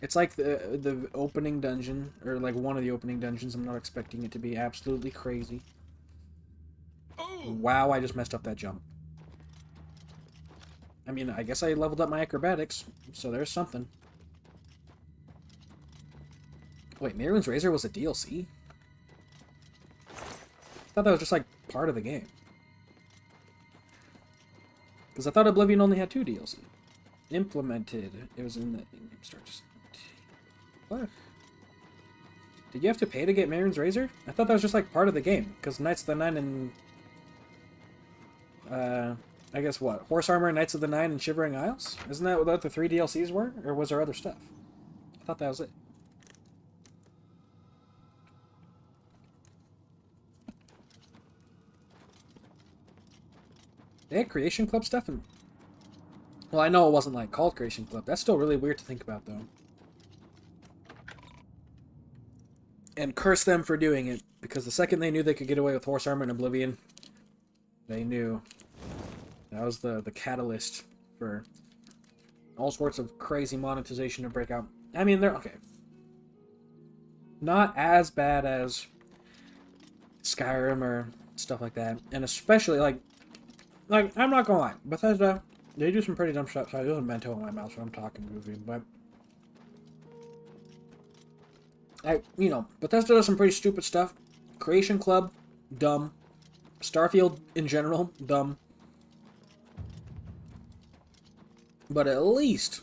It's like the opening dungeon, or like one of the opening dungeons. I'm not expecting it to be absolutely crazy. Wow, I just messed up that jump. I mean, I guess I leveled up my acrobatics, so there's something. Wait, Miriam's Razor was a DLC? I thought that was just like part of the game. Because I thought Oblivion only had 2 DLC. Implemented. It was in the in-game start. What? Did you have to pay to get Marin's Razor? I thought that was just like part of the game. Because Knights of the Nine and... I guess what? Horse Armor, Knights of the Nine, and Shivering Isles? Isn't that what the 3 DLCs were? Or was there other stuff? I thought that was it. They had Creation Club stuff and... Well, I know it wasn't like called Creation Club. That's still really weird to think about, though. And curse them for doing it, because the second they knew they could get away with Horse Armor and Oblivion, they knew. That was the catalyst for all sorts of crazy monetization to break out. I mean, they're okay. Not as bad as Skyrim or stuff like that. And especially, like I'm not gonna lie, Bethesda, they do some pretty dumb stuff. Sorry, there's a Mento in my mouth, so I'm talking goofy, but... Bethesda does some pretty stupid stuff. Creation Club, dumb. Starfield, in general, dumb. But at least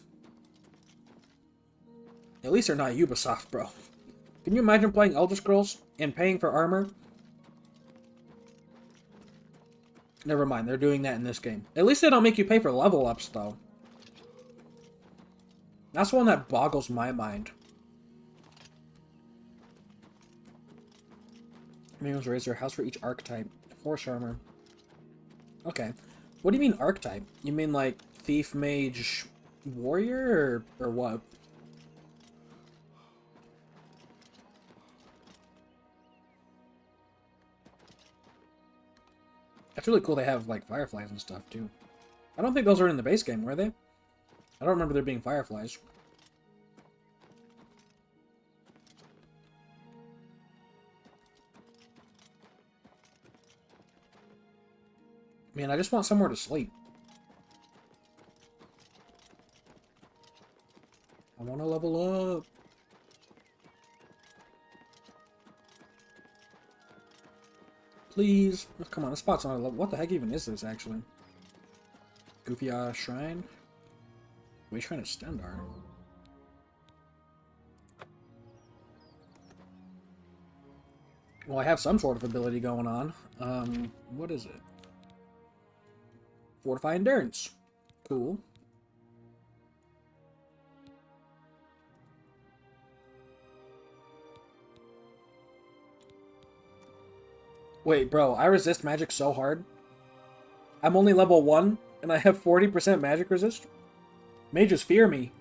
they're not Ubisoft, bro. Can you imagine playing Elder Scrolls and paying for armor? Never mind, they're doing that in this game. At least they don't make you pay for level ups, though. That's one that boggles my mind. Manual's Razor, house for each archetype. Horse armor. Okay. What do you mean archetype? You mean like thief, mage, warrior, or what? That's really cool they have like fireflies and stuff too. I don't think those are in the base game, were they? I don't remember there being fireflies. Man, I just want somewhere to sleep. I want to level up. Please. Oh, come on, this spot's on a level. What the heck even is this, actually? Goofy Shrine? What are you trying to Stendar? Well, I have some sort of ability going on. What is it? Fortify Endurance. Cool. Wait, bro, I resist magic so hard. I'm only level 1, and I have 40% magic resist? Mages fear me.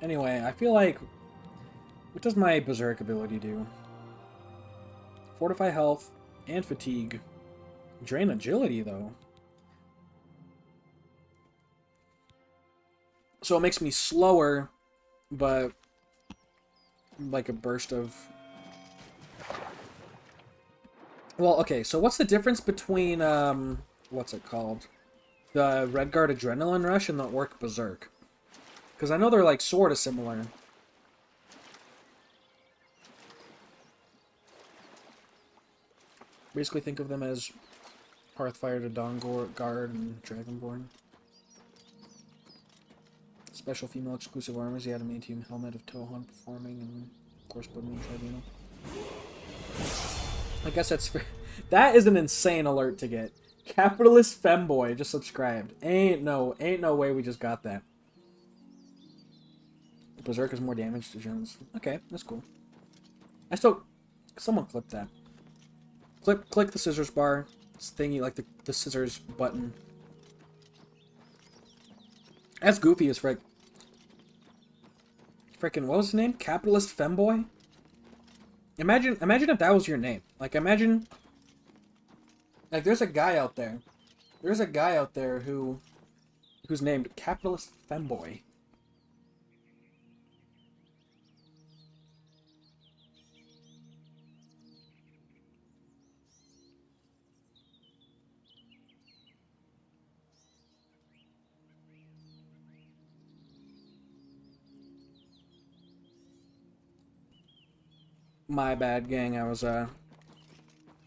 Anyway, I feel like... What does my Berserk ability do? Fortify health and fatigue. Drain agility, though. So it makes me slower, but... like a burst of... Well, okay, so what's the difference between, what's it called? The Redguard Adrenaline Rush and the Orc Berserk? Because I know they're, like, sort of similar. Basically think of them as Hearthfire to Dawnguard and Dragonborn. Special female exclusive armors, the adamantium helmet of Tohan performing, and of course Blood Moon Tribunal. I guess that's fair. That is an insane alert to get. Capitalist Femboy just subscribed. Ain't no way we just got that. Berserk is more damage to Jones. Okay, that's cool. I still... Someone clip that. Click the scissors bar. This thingy, like the scissors button. That's goofy as frick. Frickin', what was his name? Capitalist Femboy? Imagine if that was your name. Like, imagine... Like, there's a guy out there. There's a guy out there who's named Capitalist Femboy. My bad, gang. I was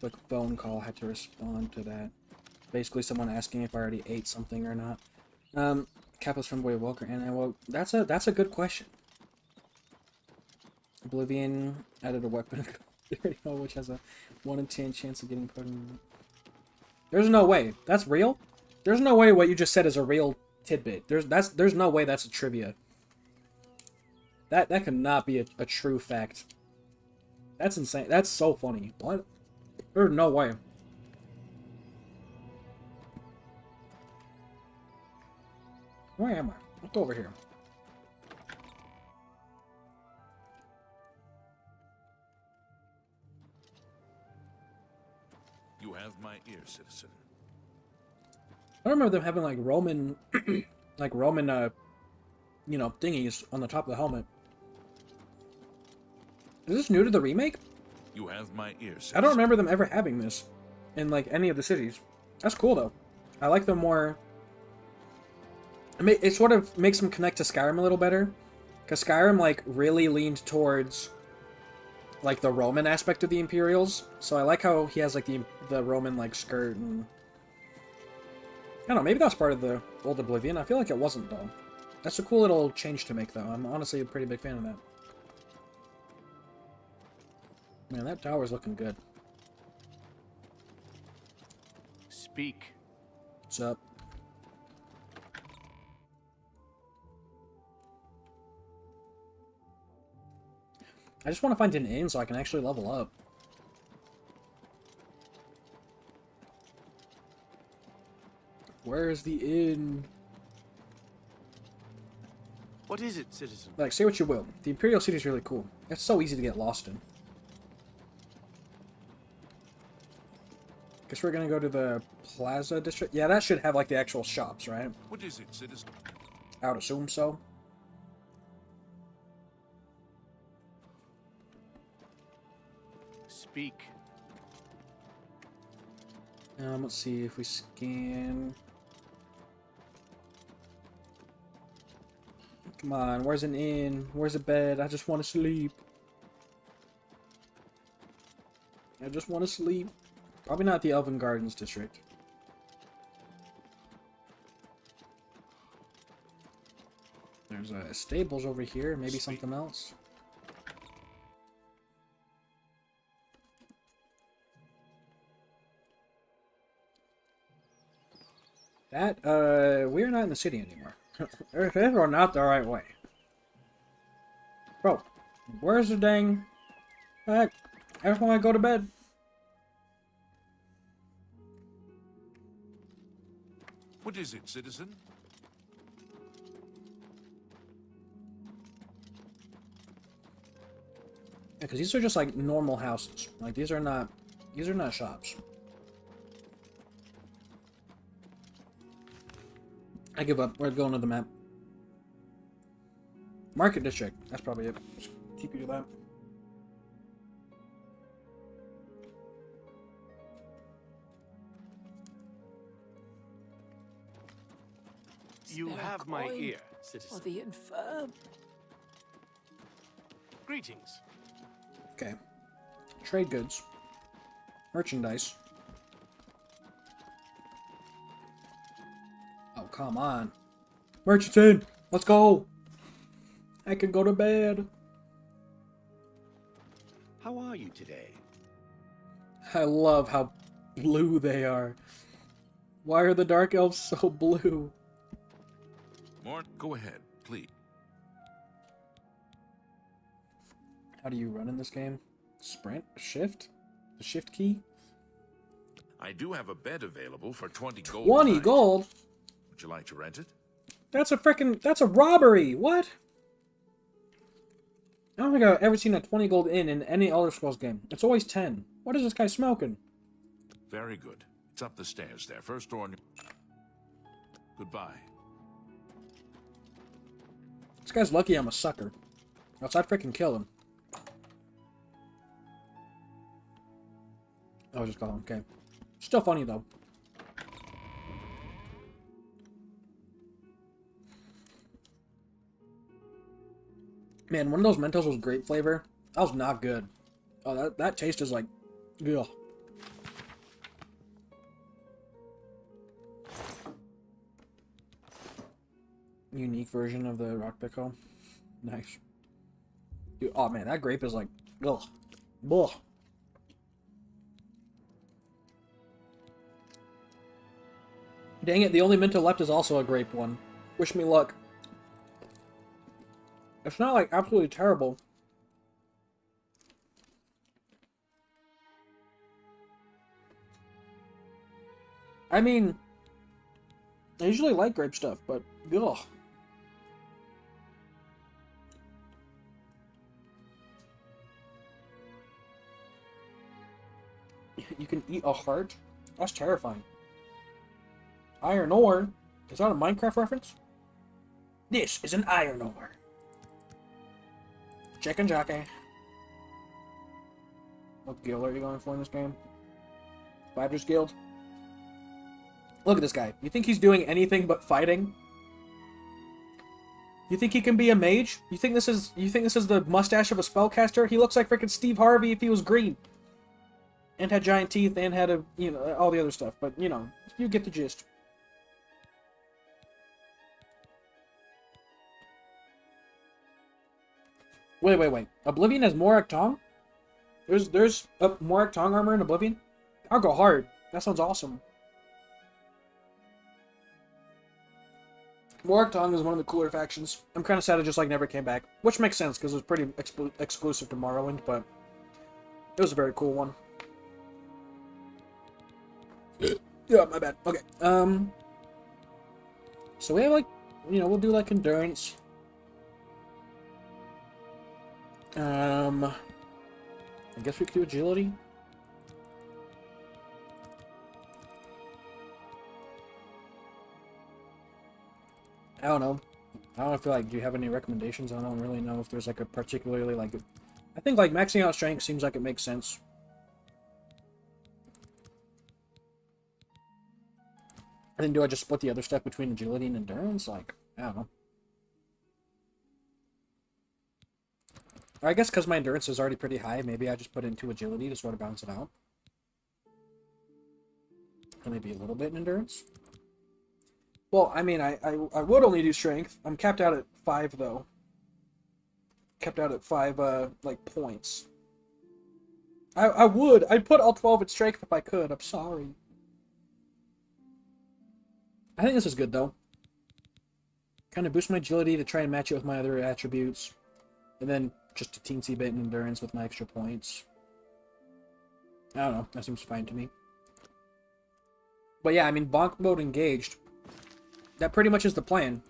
Quick phone call. Had to respond to that. Basically, someone asking if I already ate something or not. Capitalist from Boy Walker, and well, that's a good question. Oblivion added a weapon which has a 1 in 10 chance of getting put in. There's no way that's real. There's no way what you just said is a real tidbit. There's no way that's a trivia. That could not be a true fact. That's insane. That's so funny. What? There's no way. Where am I? Let's go over here. You have my ear, citizen. I remember them having like Roman, like Roman, you know, thingies on the top of the helmet. Is this new to the remake? You have my ear, citizen. I don't remember them ever having this in like any of the cities. That's cool though. I like them more. It sort of makes them connect to Skyrim a little better, because Skyrim like really leaned towards like the Roman aspect of the Imperials. So I like how he has like the Roman like skirt and I don't know, maybe that's part of the old Oblivion. I feel like it wasn't though. That's a cool little change to make though. I'm honestly a pretty big fan of that. Man, that tower's looking good. Speak. What's up? I just want to find an inn so I can actually level up. Where's the inn? What is it, citizen? Like, say what you will. The Imperial City is really cool. It's so easy to get lost in. Guess we're gonna go to the Plaza District. Yeah, that should have, like, the actual shops, right? What is it, citizen? I would assume so. Speak. Let's see if we scan. Come on, where's an inn? Where's a bed? I just want to sleep. I just want to sleep. Probably not the Elven Gardens district. There's stables over here. Maybe something else. That, we're not in the city anymore. We're not the right way. Bro, where's the dang... Heck, I just want to go to bed. What is it, citizen? Yeah, because these are just like normal houses. Like these are not shops. I give up. We're going to the map. Market district. That's probably it. Just keep you to that. You have my ear, citizen. For the infirm. Greetings. Okay. Trade goods. Merchandise. Oh, come on. Merchant's in! Let's go! I can go to bed. How are you today? I love how blue they are. Why are the Dark Elves so blue? More? Go ahead, please. How do you run in this game? Sprint? Shift? The shift key? I do have a bed available for 20 gold. 20 tonight. gold? Would you like to rent it? That's a robbery! What? I don't think I've ever seen a 20 gold inn in any Elder Scrolls game. It's always 10. What is this guy smoking? Very good. It's up the stairs there. First door. Goodbye. This guy's lucky I'm a sucker. Else I'd freaking kill him. I was just calling, okay. Still funny though. Man, one of those Mentos was grape flavor. That was not good. Oh, that taste is like, ugh. Unique version of the rock pickle. Nice. Dude, oh man, that grape is like, ugh. Ugh. Dang it, the only Minto left is also a grape one. Wish me luck. It's not like absolutely terrible. I mean, I usually like grape stuff, but ugh. You can eat a heart? That's terrifying. Iron ore? Is that a Minecraft reference? This is an iron ore. Chicken jockey. What guild are you going for in this game? Fighters Guild? Look at this guy. You think he's doing anything but fighting? You think he can be a mage? You think this is the mustache of a spellcaster? He looks like freaking Steve Harvey if he was green. And had giant teeth and had a, you know, all the other stuff. But, you know, you get the gist. Wait. Oblivion has Morak Tong? There's a Morak Tong armor in Oblivion? I'll go hard. That sounds awesome. Morak Tong is one of the cooler factions. I'm kind of sad it just like never came back. Which makes sense because it was pretty exclusive to Morrowind, but it was a very cool one. Yeah, my bad. Okay. So we have like, you know, we'll do like endurance. I guess we could do agility. I don't know. I don't feel like, do you have any recommendations? I don't really know if there's like a particularly like, I think like maxing out strength seems like it makes sense. And then do I just split the other stuff between agility and endurance? Like, I don't know. Or I guess because my endurance is already pretty high, maybe I just put into agility to sort of balance it out. And maybe a little bit in endurance. Well, I mean, I would only do strength. I'm capped out at 5, though. Capped out at 5, like, points. I'd put all 12 at strength if I could. I'm sorry. I think this is good, though. Kind of boost my agility to try and match it with my other attributes. And then just a teensy bit in endurance with my extra points. I don't know. That seems fine to me. But yeah, I mean, bonk mode engaged. That pretty much is the plan.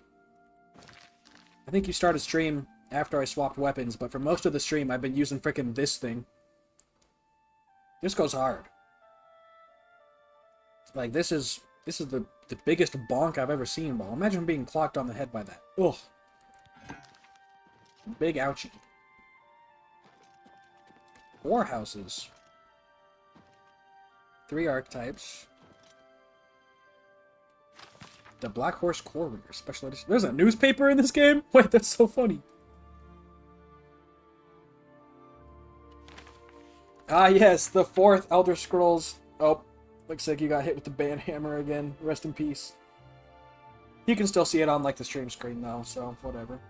I think you start a stream after I swapped weapons, but for most of the stream, I've been using frickin' this thing. This goes hard. Like, this is the biggest bonk I've ever seen, bro. Imagine being clocked on the head by that. Ugh. Big ouchie. 4 houses. 3 archetypes. The Black Horse Courier Special Edition. There's a newspaper in this game? Wait, that's so funny. Ah, yes, the 4th Elder Scrolls. Oh, looks like you got hit with the banhammer again. Rest in peace. You can still see it on, like, the stream screen, though, so whatever.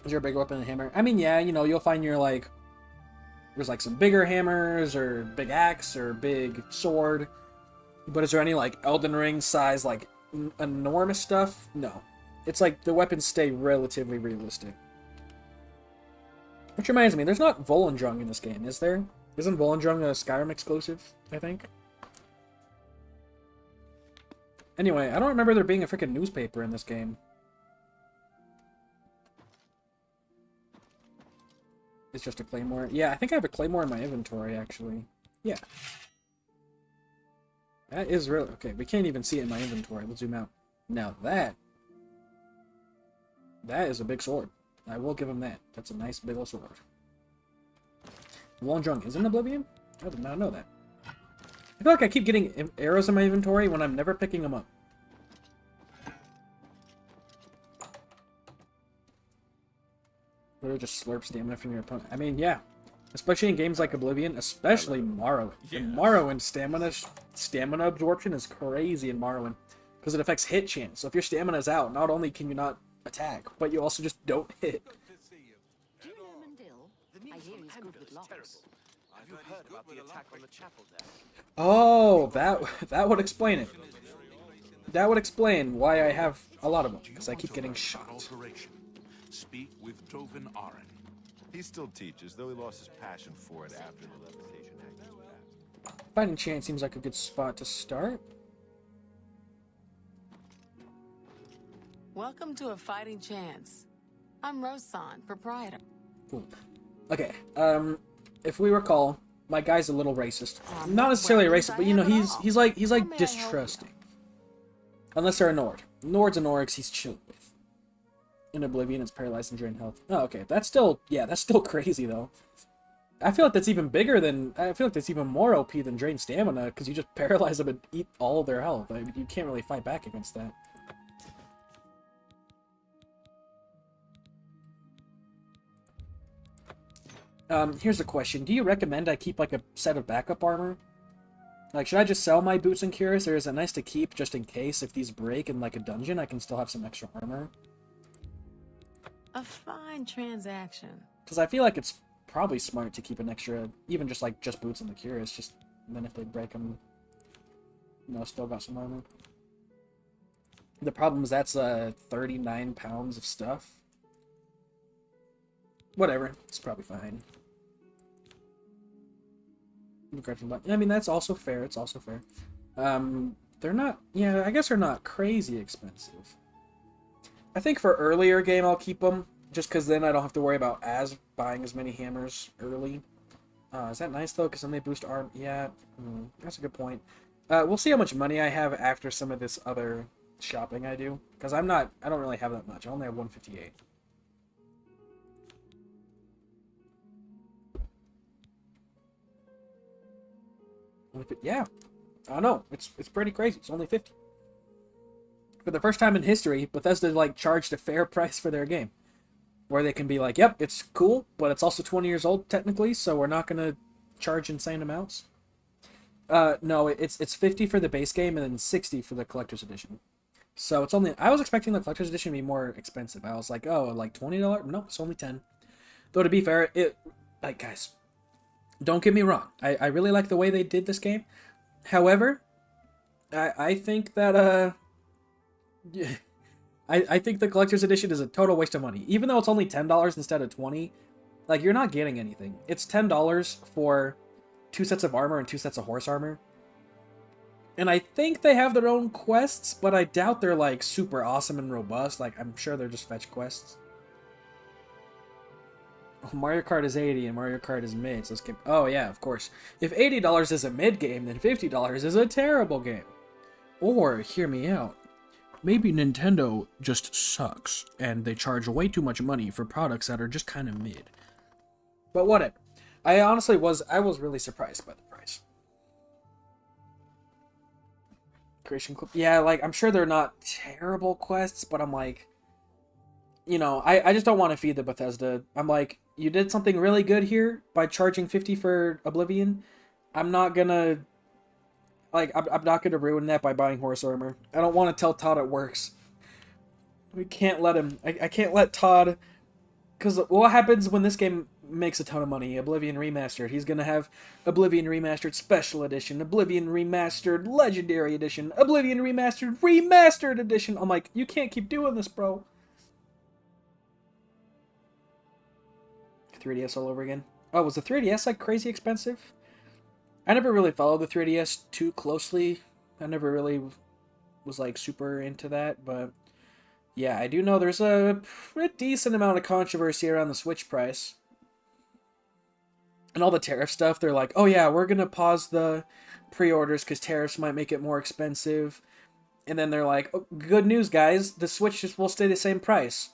Is your big weapon a hammer? I mean, yeah, you know, you'll find your, like... There's, like, some bigger hammers, or big axe, or big sword. But is there any, like, Elden Ring size, like, enormous stuff? No. It's like the weapons stay relatively realistic. Which reminds me, there's not Volendrung in this game, is there? Isn't Volendrung a Skyrim exclusive, I think? Anyway, I don't remember there being a freaking newspaper in this game. It's just a claymore. Yeah, I think I have a claymore in my inventory, actually. Yeah. That is really... Okay, we can't even see it in my inventory. Let's zoom out. Now that... That is a big sword. I will give him that. That's a nice big old sword. Volendrung is in Oblivion? I did not know that. I feel like I keep getting arrows in my inventory when I'm never picking them up. Literally just slurp stamina from your opponent. I mean, yeah. Especially in games like Oblivion, especially Morrowind. Yes. In Morrowind, stamina absorption is crazy in Morrowind. because it affects hit chance. So if your stamina's out, not only can you not attack, but you also just don't hit. Do you know Mandil? I hear he's good with locks. Have you heard about the attack on the chapel there? Oh, that would explain it. That would explain why I have a lot of them, because I keep getting shot. Alteration. Speak with Dovin Aren. He still teaches, though he lost his passion for it after the Levitation Act was passed. Fighting chance seems like a good spot to start. Welcome to A Fighting Chance. I'm Rosan, proprietor. Cool. Okay, if we recall, my guy's a little racist. Not necessarily racist, but you know, he's like distrusting. Unless they're a Nord. Nords and Orcs he's chilled with. In Oblivion, it's paralyzed and drained health. Oh, okay. That's still crazy though. I feel like that's even bigger than, I feel like that's even more OP than drained stamina, because you just paralyze them and eat all of their health. I mean, you can't really fight back against that. Here's a question. Do you recommend I keep like a set of backup armor? Like, should I just sell my boots and cuirass, or is it nice to keep just in case if these break in like a dungeon, I can still have some extra armor? A fine transaction. Because I feel like it's probably smart to keep an extra, even just boots and the cuirass, just then if they break them, you know, still got some armor. The problem is that's 39 pounds of stuff. Whatever, it's probably fine. I mean, that's also fair. It's also fair. They're not, yeah, I guess they're not crazy expensive. I think for earlier game I'll keep them, just because then I don't have to worry about buying as many hammers early. Is that nice though? Because then they boost arm. Yeah, that's a good point. We'll see how much money I have after some of this other shopping I do, because I don't really have that much. I only have 158. Yeah, I don't know. It's pretty crazy. It's only 50. For the first time in history, Bethesda like charged a fair price for their game, where they can be like, "Yep, it's cool, but it's also 20 years old technically, so we're not gonna charge insane amounts." No, it's 50 for the base game and then 60 for the collector's edition. So it's only. I was expecting the collector's edition to be more expensive. I was like, oh, like $20? No, it's only 10. Though to be fair, guys. Don't get me wrong. I really like the way they did this game. However, I think that I think the collector's edition is a total waste of money. Even though it's only $10 instead of 20, like you're not getting anything. It's $10 for 2 sets of armor and 2 sets of horse armor. And I think they have their own quests, but I doubt they're like super awesome and robust. Like I'm sure they're just fetch quests. Mario Kart is 80 and Mario Kart is mid, so let's get... Oh yeah, of course. If $80 is a mid game, then $50 is a terrible game. Or, hear me out, maybe Nintendo just sucks, and they charge way too much money for products that are just kind of mid. But whatever. I honestly was really surprised by the price. Creation Club... Yeah, like, I'm sure they're not terrible quests, but I'm like... You know, I just don't want to feed the Bethesda. I'm like... You did something really good here by charging 50 for Oblivion. I'm not gonna... Like, I'm not gonna ruin that by buying horse armor. I don't want to tell Todd it works. We can't let him... I can't let Todd... Because what happens when this game makes a ton of money? Oblivion Remastered. He's gonna have Oblivion Remastered Special Edition, Oblivion Remastered Legendary Edition, Oblivion Remastered Remastered Edition. I'm like, you can't keep doing this, bro. 3DS all over again. Oh, was the 3DS like crazy expensive? I never really followed the 3DS too closely. I never really was like super into that, but yeah, I do know there's a pretty decent amount of controversy around the Switch price. And all the tariff stuff, they're like, oh yeah, we're gonna pause the pre-orders because tariffs might make it more expensive. And then they're like, oh, good news guys, the Switch will stay the same price.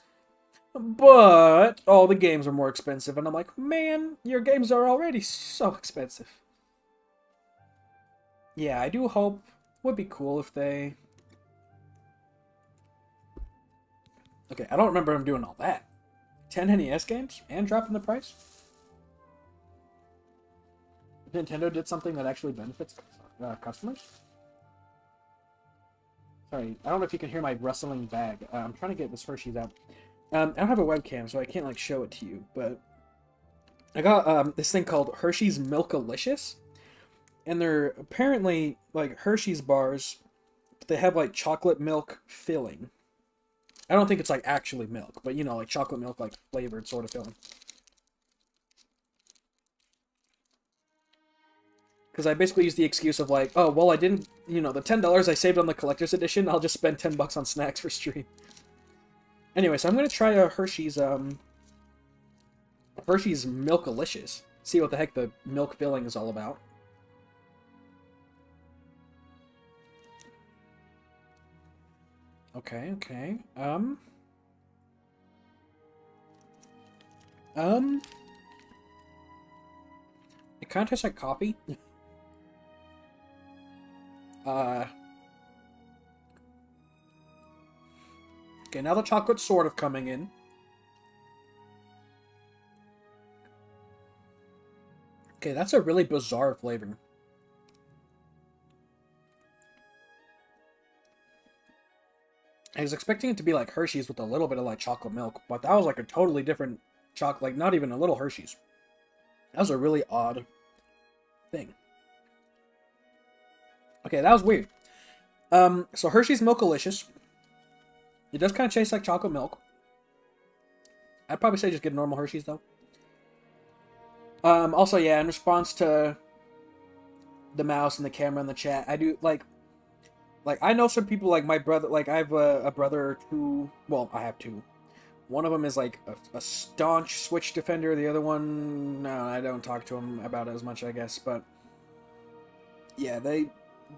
But all the games are more expensive, and I'm like, man, your games are already so expensive. Yeah, I do hope. Would be cool if they... Okay, I don't remember them doing all that. 10 NES games and dropping the price? Nintendo did something that actually benefits customers? Sorry, I don't know if you can hear my rustling bag. I'm trying to get this Hershey's out. I don't have a webcam, so I can't like show it to you, but I got this thing called Hershey's Milkalicious, and they're apparently like Hershey's bars, but they have like chocolate milk filling. I don't think it's like actually milk, but you know, like chocolate milk, like flavored sort of filling. Because I basically use the excuse of like, oh, well, I didn't, you know, the $10 I saved on the collector's edition, I'll just spend $10 on snacks for stream. Anyway, so I'm gonna try a Hershey's Milkalicious. See what the heck the milk filling is all about. Okay, okay. It kind of tastes like coffee. Okay, now the chocolate's sort of coming in. Okay, that's a really bizarre flavor. I was expecting it to be like Hershey's with a little bit of like chocolate milk, but that was like a totally different chocolate, like not even a little Hershey's. That was a really odd thing. Okay, that was weird. So Hershey's Milkalicious. It does kind of taste like chocolate milk. I'd probably say just get normal Hershey's though. Also, yeah, in response to the mouse and the camera in the chat, I do like I know some people like my brother. Like I have a brother or two. Well, I have two. One of them is like a staunch Switch defender. The other one, no, I don't talk to him about it as much, I guess. But yeah,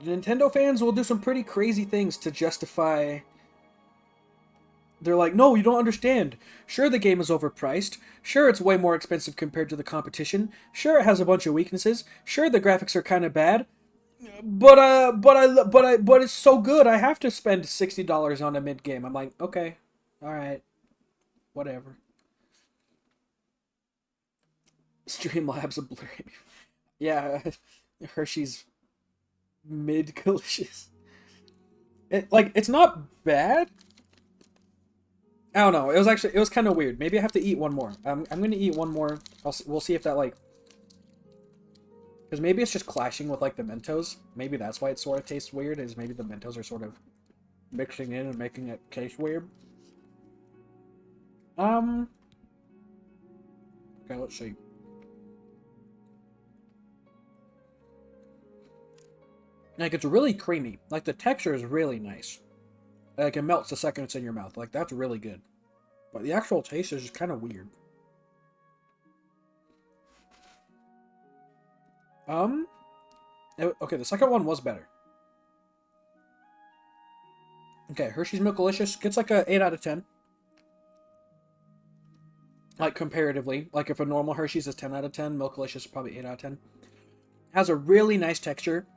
Nintendo fans will do some pretty crazy things to justify. They're like, no, you don't understand. Sure, the game is overpriced. Sure, it's way more expensive compared to the competition. Sure, it has a bunch of weaknesses. Sure, the graphics are kind of bad. But it's so good. I have to spend $60 on a mid game. I'm like, okay, all right, whatever. Streamlabs obliterated. Yeah, Hershey's Milkalicious. It's not bad. I don't know. It was kind of weird. Maybe I have to eat one more. I'm gonna eat one more. We'll see if that like, because maybe it's just clashing with like the Mentos. Maybe that's why it sort of tastes weird. Is maybe the Mentos are sort of mixing in and making it taste weird. Okay, let's see. Like it's really creamy. Like the texture is really nice. Like it melts the second it's in your mouth. Like that's really good. But the actual taste is just kind of weird. Okay, the second one was better. Okay, Hershey's Milkalicious gets like a 8 out of 10. Like comparatively, like if a normal Hershey's is 10 out of 10, Milkalicious is probably 8 out of 10. Has a really nice texture.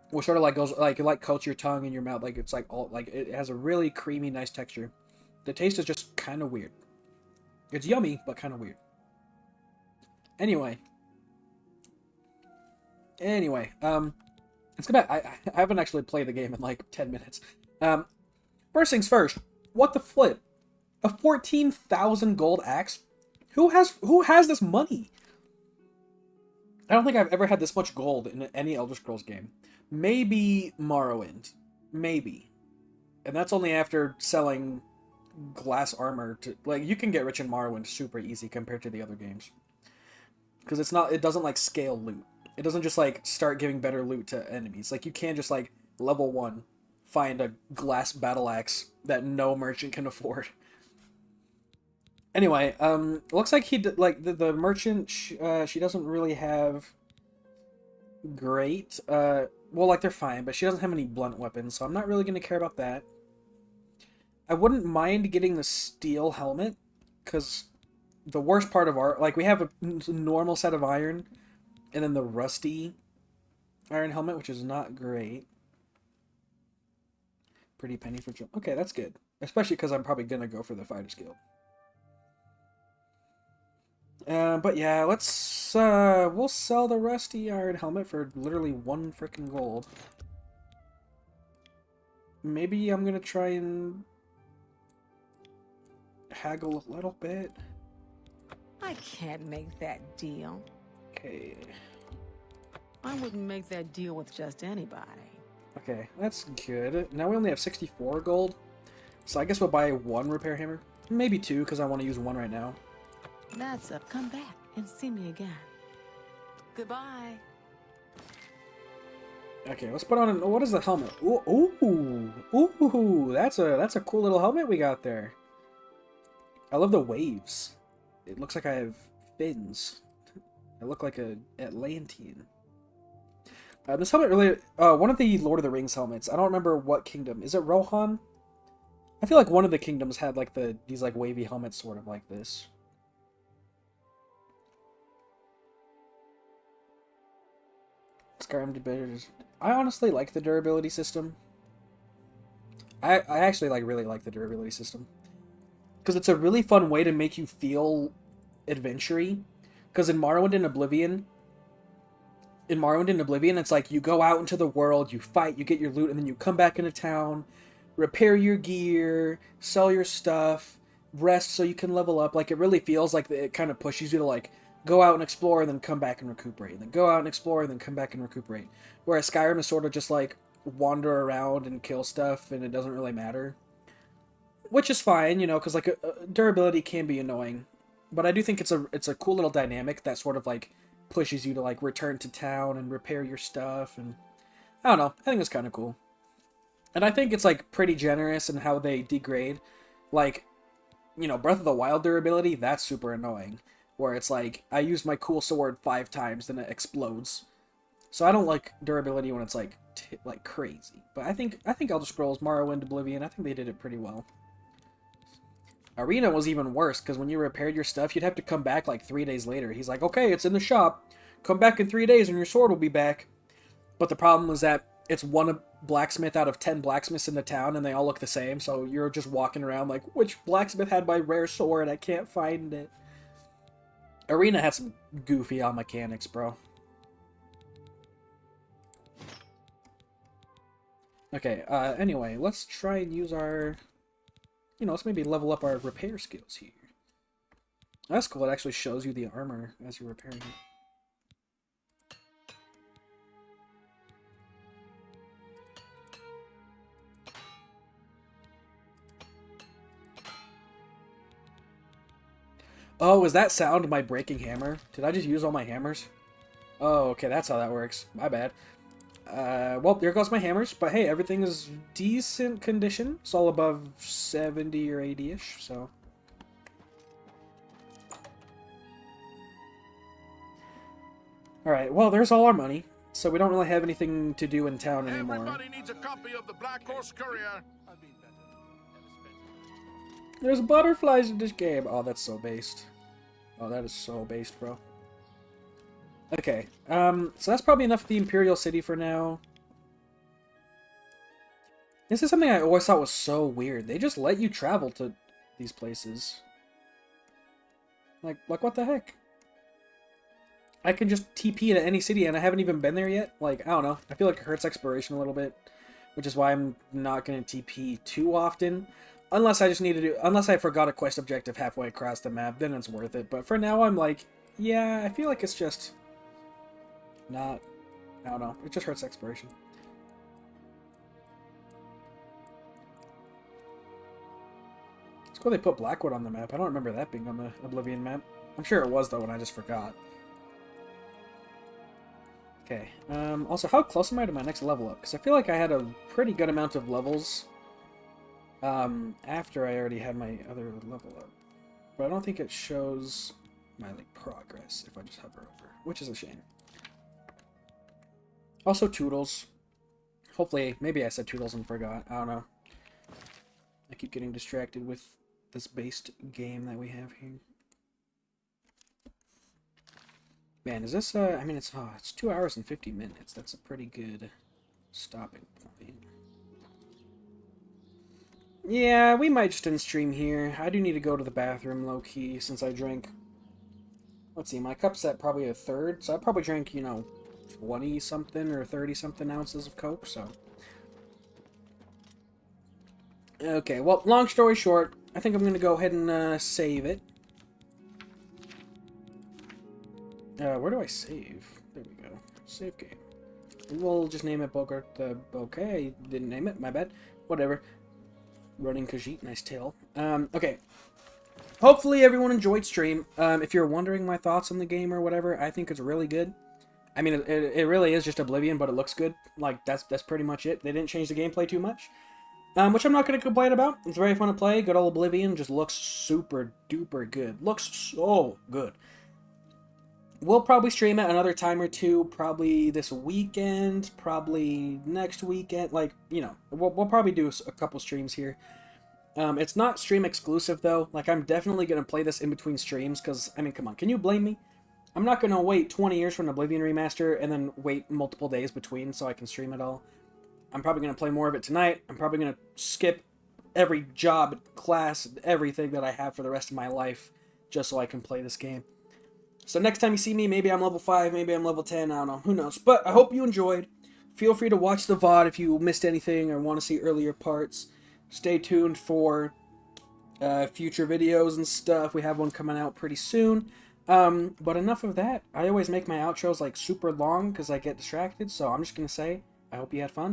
Which sort of like goes like it like coats your tongue and your mouth, like it's like all like it has a really creamy, nice texture. The taste is just kind of weird. It's yummy, but kind of weird. Anyway, let's go back. I haven't actually played the game in like 10 minutes. First things first. What the flip? A 14,000 gold axe? Who has this money? I don't think I've ever had this much gold in any Elder Scrolls game. Maybe Morrowind. Maybe. And that's only after selling glass armor to... Like, you can get rich in Morrowind super easy compared to the other games. Because it doesn't, like, scale loot. It doesn't just, like, start giving better loot to enemies. Like, you can't just, like, level 1, find a glass battle axe that no merchant can afford. Anyway, looks like the merchant, she doesn't really have great, well, like, they're fine, but she doesn't have any blunt weapons, so I'm not really going to care about that. I wouldn't mind getting the steel helmet, because the worst part of our, like, we have a normal set of iron, and then the rusty iron helmet, which is not great. Pretty penny for jump. Okay, that's good. Especially because I'm probably going to go for the Fighter's Guild. But yeah, let's, we'll sell the rusty iron helmet for literally 1 freaking gold. maybe I'm gonna try and haggle a little bit. I can't make that deal. Okay. I wouldn't make that deal with just anybody. Okay, that's good. Now we only have 64 gold. So I guess we'll buy one repair hammer. Maybe two, because I want to use one right now. That's a come back and see me again. Goodbye. Okay, let's put on an, what is the helmet? Ooh, that's a cool little helmet we got there. I love the waves. It looks like I have fins. I look like a Atlantean. This helmet really, one of the Lord of the Rings helmets. I don't remember what kingdom. Is it Rohan? I feel like one of the kingdoms had like these like wavy helmets sort of like this. Skyrim Debaters. I honestly like the durability system. I actually really like the durability system. Because it's a really fun way to make you feel adventure-y. Because in Morrowind and Oblivion, it's like you go out into the world, you fight, you get your loot, and then you come back into town, repair your gear, sell your stuff, rest so you can level up. Like, it really feels like it kind of pushes you to, like, go out and explore and then come back and recuperate. And then go out and explore and then come back and recuperate. Whereas Skyrim is sort of just, like, wander around and kill stuff and it doesn't really matter. Which is fine, you know, because, like, durability can be annoying. But I do think it's a cool little dynamic that sort of, like, pushes you to, like, return to town and repair your stuff. And I don't know. I think it's kind of cool. And I think it's, like, pretty generous in how they degrade. Like, you know, Breath of the Wild durability, that's super annoying. Where it's like, I use my cool sword 5 times, then it explodes. So I don't like durability when it's, like, crazy. But I think Elder Scrolls, Morrowind, Oblivion, I think they did it pretty well. Arena was even worse, because when you repaired your stuff, you'd have to come back, like, 3 days later. He's like, okay, it's in the shop. Come back in 3 days and your sword will be back. But the problem is that it's one blacksmith out of 10 blacksmiths in the town, and they all look the same, so you're just walking around like, which blacksmith had my rare sword? I can't find it. Arena had some goofy mechanics, bro. Okay, anyway, let's try and use our... You know, let's maybe level up our repair skills here. That's cool, it actually shows you the armor as you're repairing it. Oh, is that sound my breaking hammer? Did I just use all my hammers? Oh, okay, that's how that works. My bad. Well, there goes my hammers, but hey, everything is decent condition. It's all above 70 or 80-ish, so... Alright, well, there's all our money, so we don't really have anything to do in town anymore. Everybody needs a copy of the Black Horse Courier. There's butterflies in this game. Oh, that's so based. Oh, that is so based, bro. Okay, so that's probably enough of the Imperial City for now. This is something I always thought was so weird. They just let you travel to these places. Like what the heck? I can just TP to any city and I haven't even been there yet? Like, I don't know. I feel like it hurts exploration a little bit. Which is why I'm not going to TP too often. Unless I just need to do... Unless I forgot a quest objective halfway across the map, then it's worth it. But for now, I'm like, yeah, I feel like it's just... not... I don't know. It just hurts exploration. It's cool they put Blackwood on the map. I don't remember that being on the Oblivion map. I'm sure it was, though, and I just forgot. Okay. Also, how close am I to my next level up? Because I feel like I had a pretty good amount of levels... after I already had my other level up. But I don't think it shows my, like, progress if I just hover over, which is a shame. Also, Toodles. Hopefully, maybe I said Toodles and forgot. I don't know. I keep getting distracted with this based game that we have here. Man, is this, I mean, it's 2 hours and 50 minutes. That's a pretty good stopping point. Yeah, we might just end stream here. I do need to go to the bathroom, low-key, since I drank... Let's see, my cup's at probably a third, so I probably drank, you know, 20-something or 30-something ounces of Coke, so... Okay, well, long story short, I think I'm going to go ahead and save it. Where do I save? There we go. Save game. We'll just name it Bogart the Bouquet. I didn't name it, my bad. Whatever. Running Khajiit, nice tail. Okay. Hopefully everyone enjoyed stream. If you're wondering my thoughts on the game or whatever, I think it's really good. I mean, it really is just Oblivion, but it looks good. Like, that's pretty much it. They didn't change the gameplay too much. Which I'm not going to complain about. It's very fun to play. Good old Oblivion just looks super duper good. Looks so good. We'll probably stream it another time or two, probably this weekend, probably next weekend. Like, you know, we'll probably do a couple streams here. It's not stream exclusive, though. Like, I'm definitely going to play this in between streams, because, I mean, come on, can you blame me? I'm not going to wait 20 years for an Oblivion remaster and then wait multiple days between so I can stream it all. I'm probably going to play more of it tonight. I'm probably going to skip every job, class, everything that I have for the rest of my life just so I can play this game. So next time you see me, maybe I'm level 5, maybe I'm level 10, I don't know, who knows. But I hope you enjoyed. Feel free to watch the VOD if you missed anything or want to see earlier parts. Stay tuned for future videos and stuff. We have one coming out pretty soon. But enough of that. I always make my outros like super long because I get distracted, so I'm just going to say, I hope you had fun.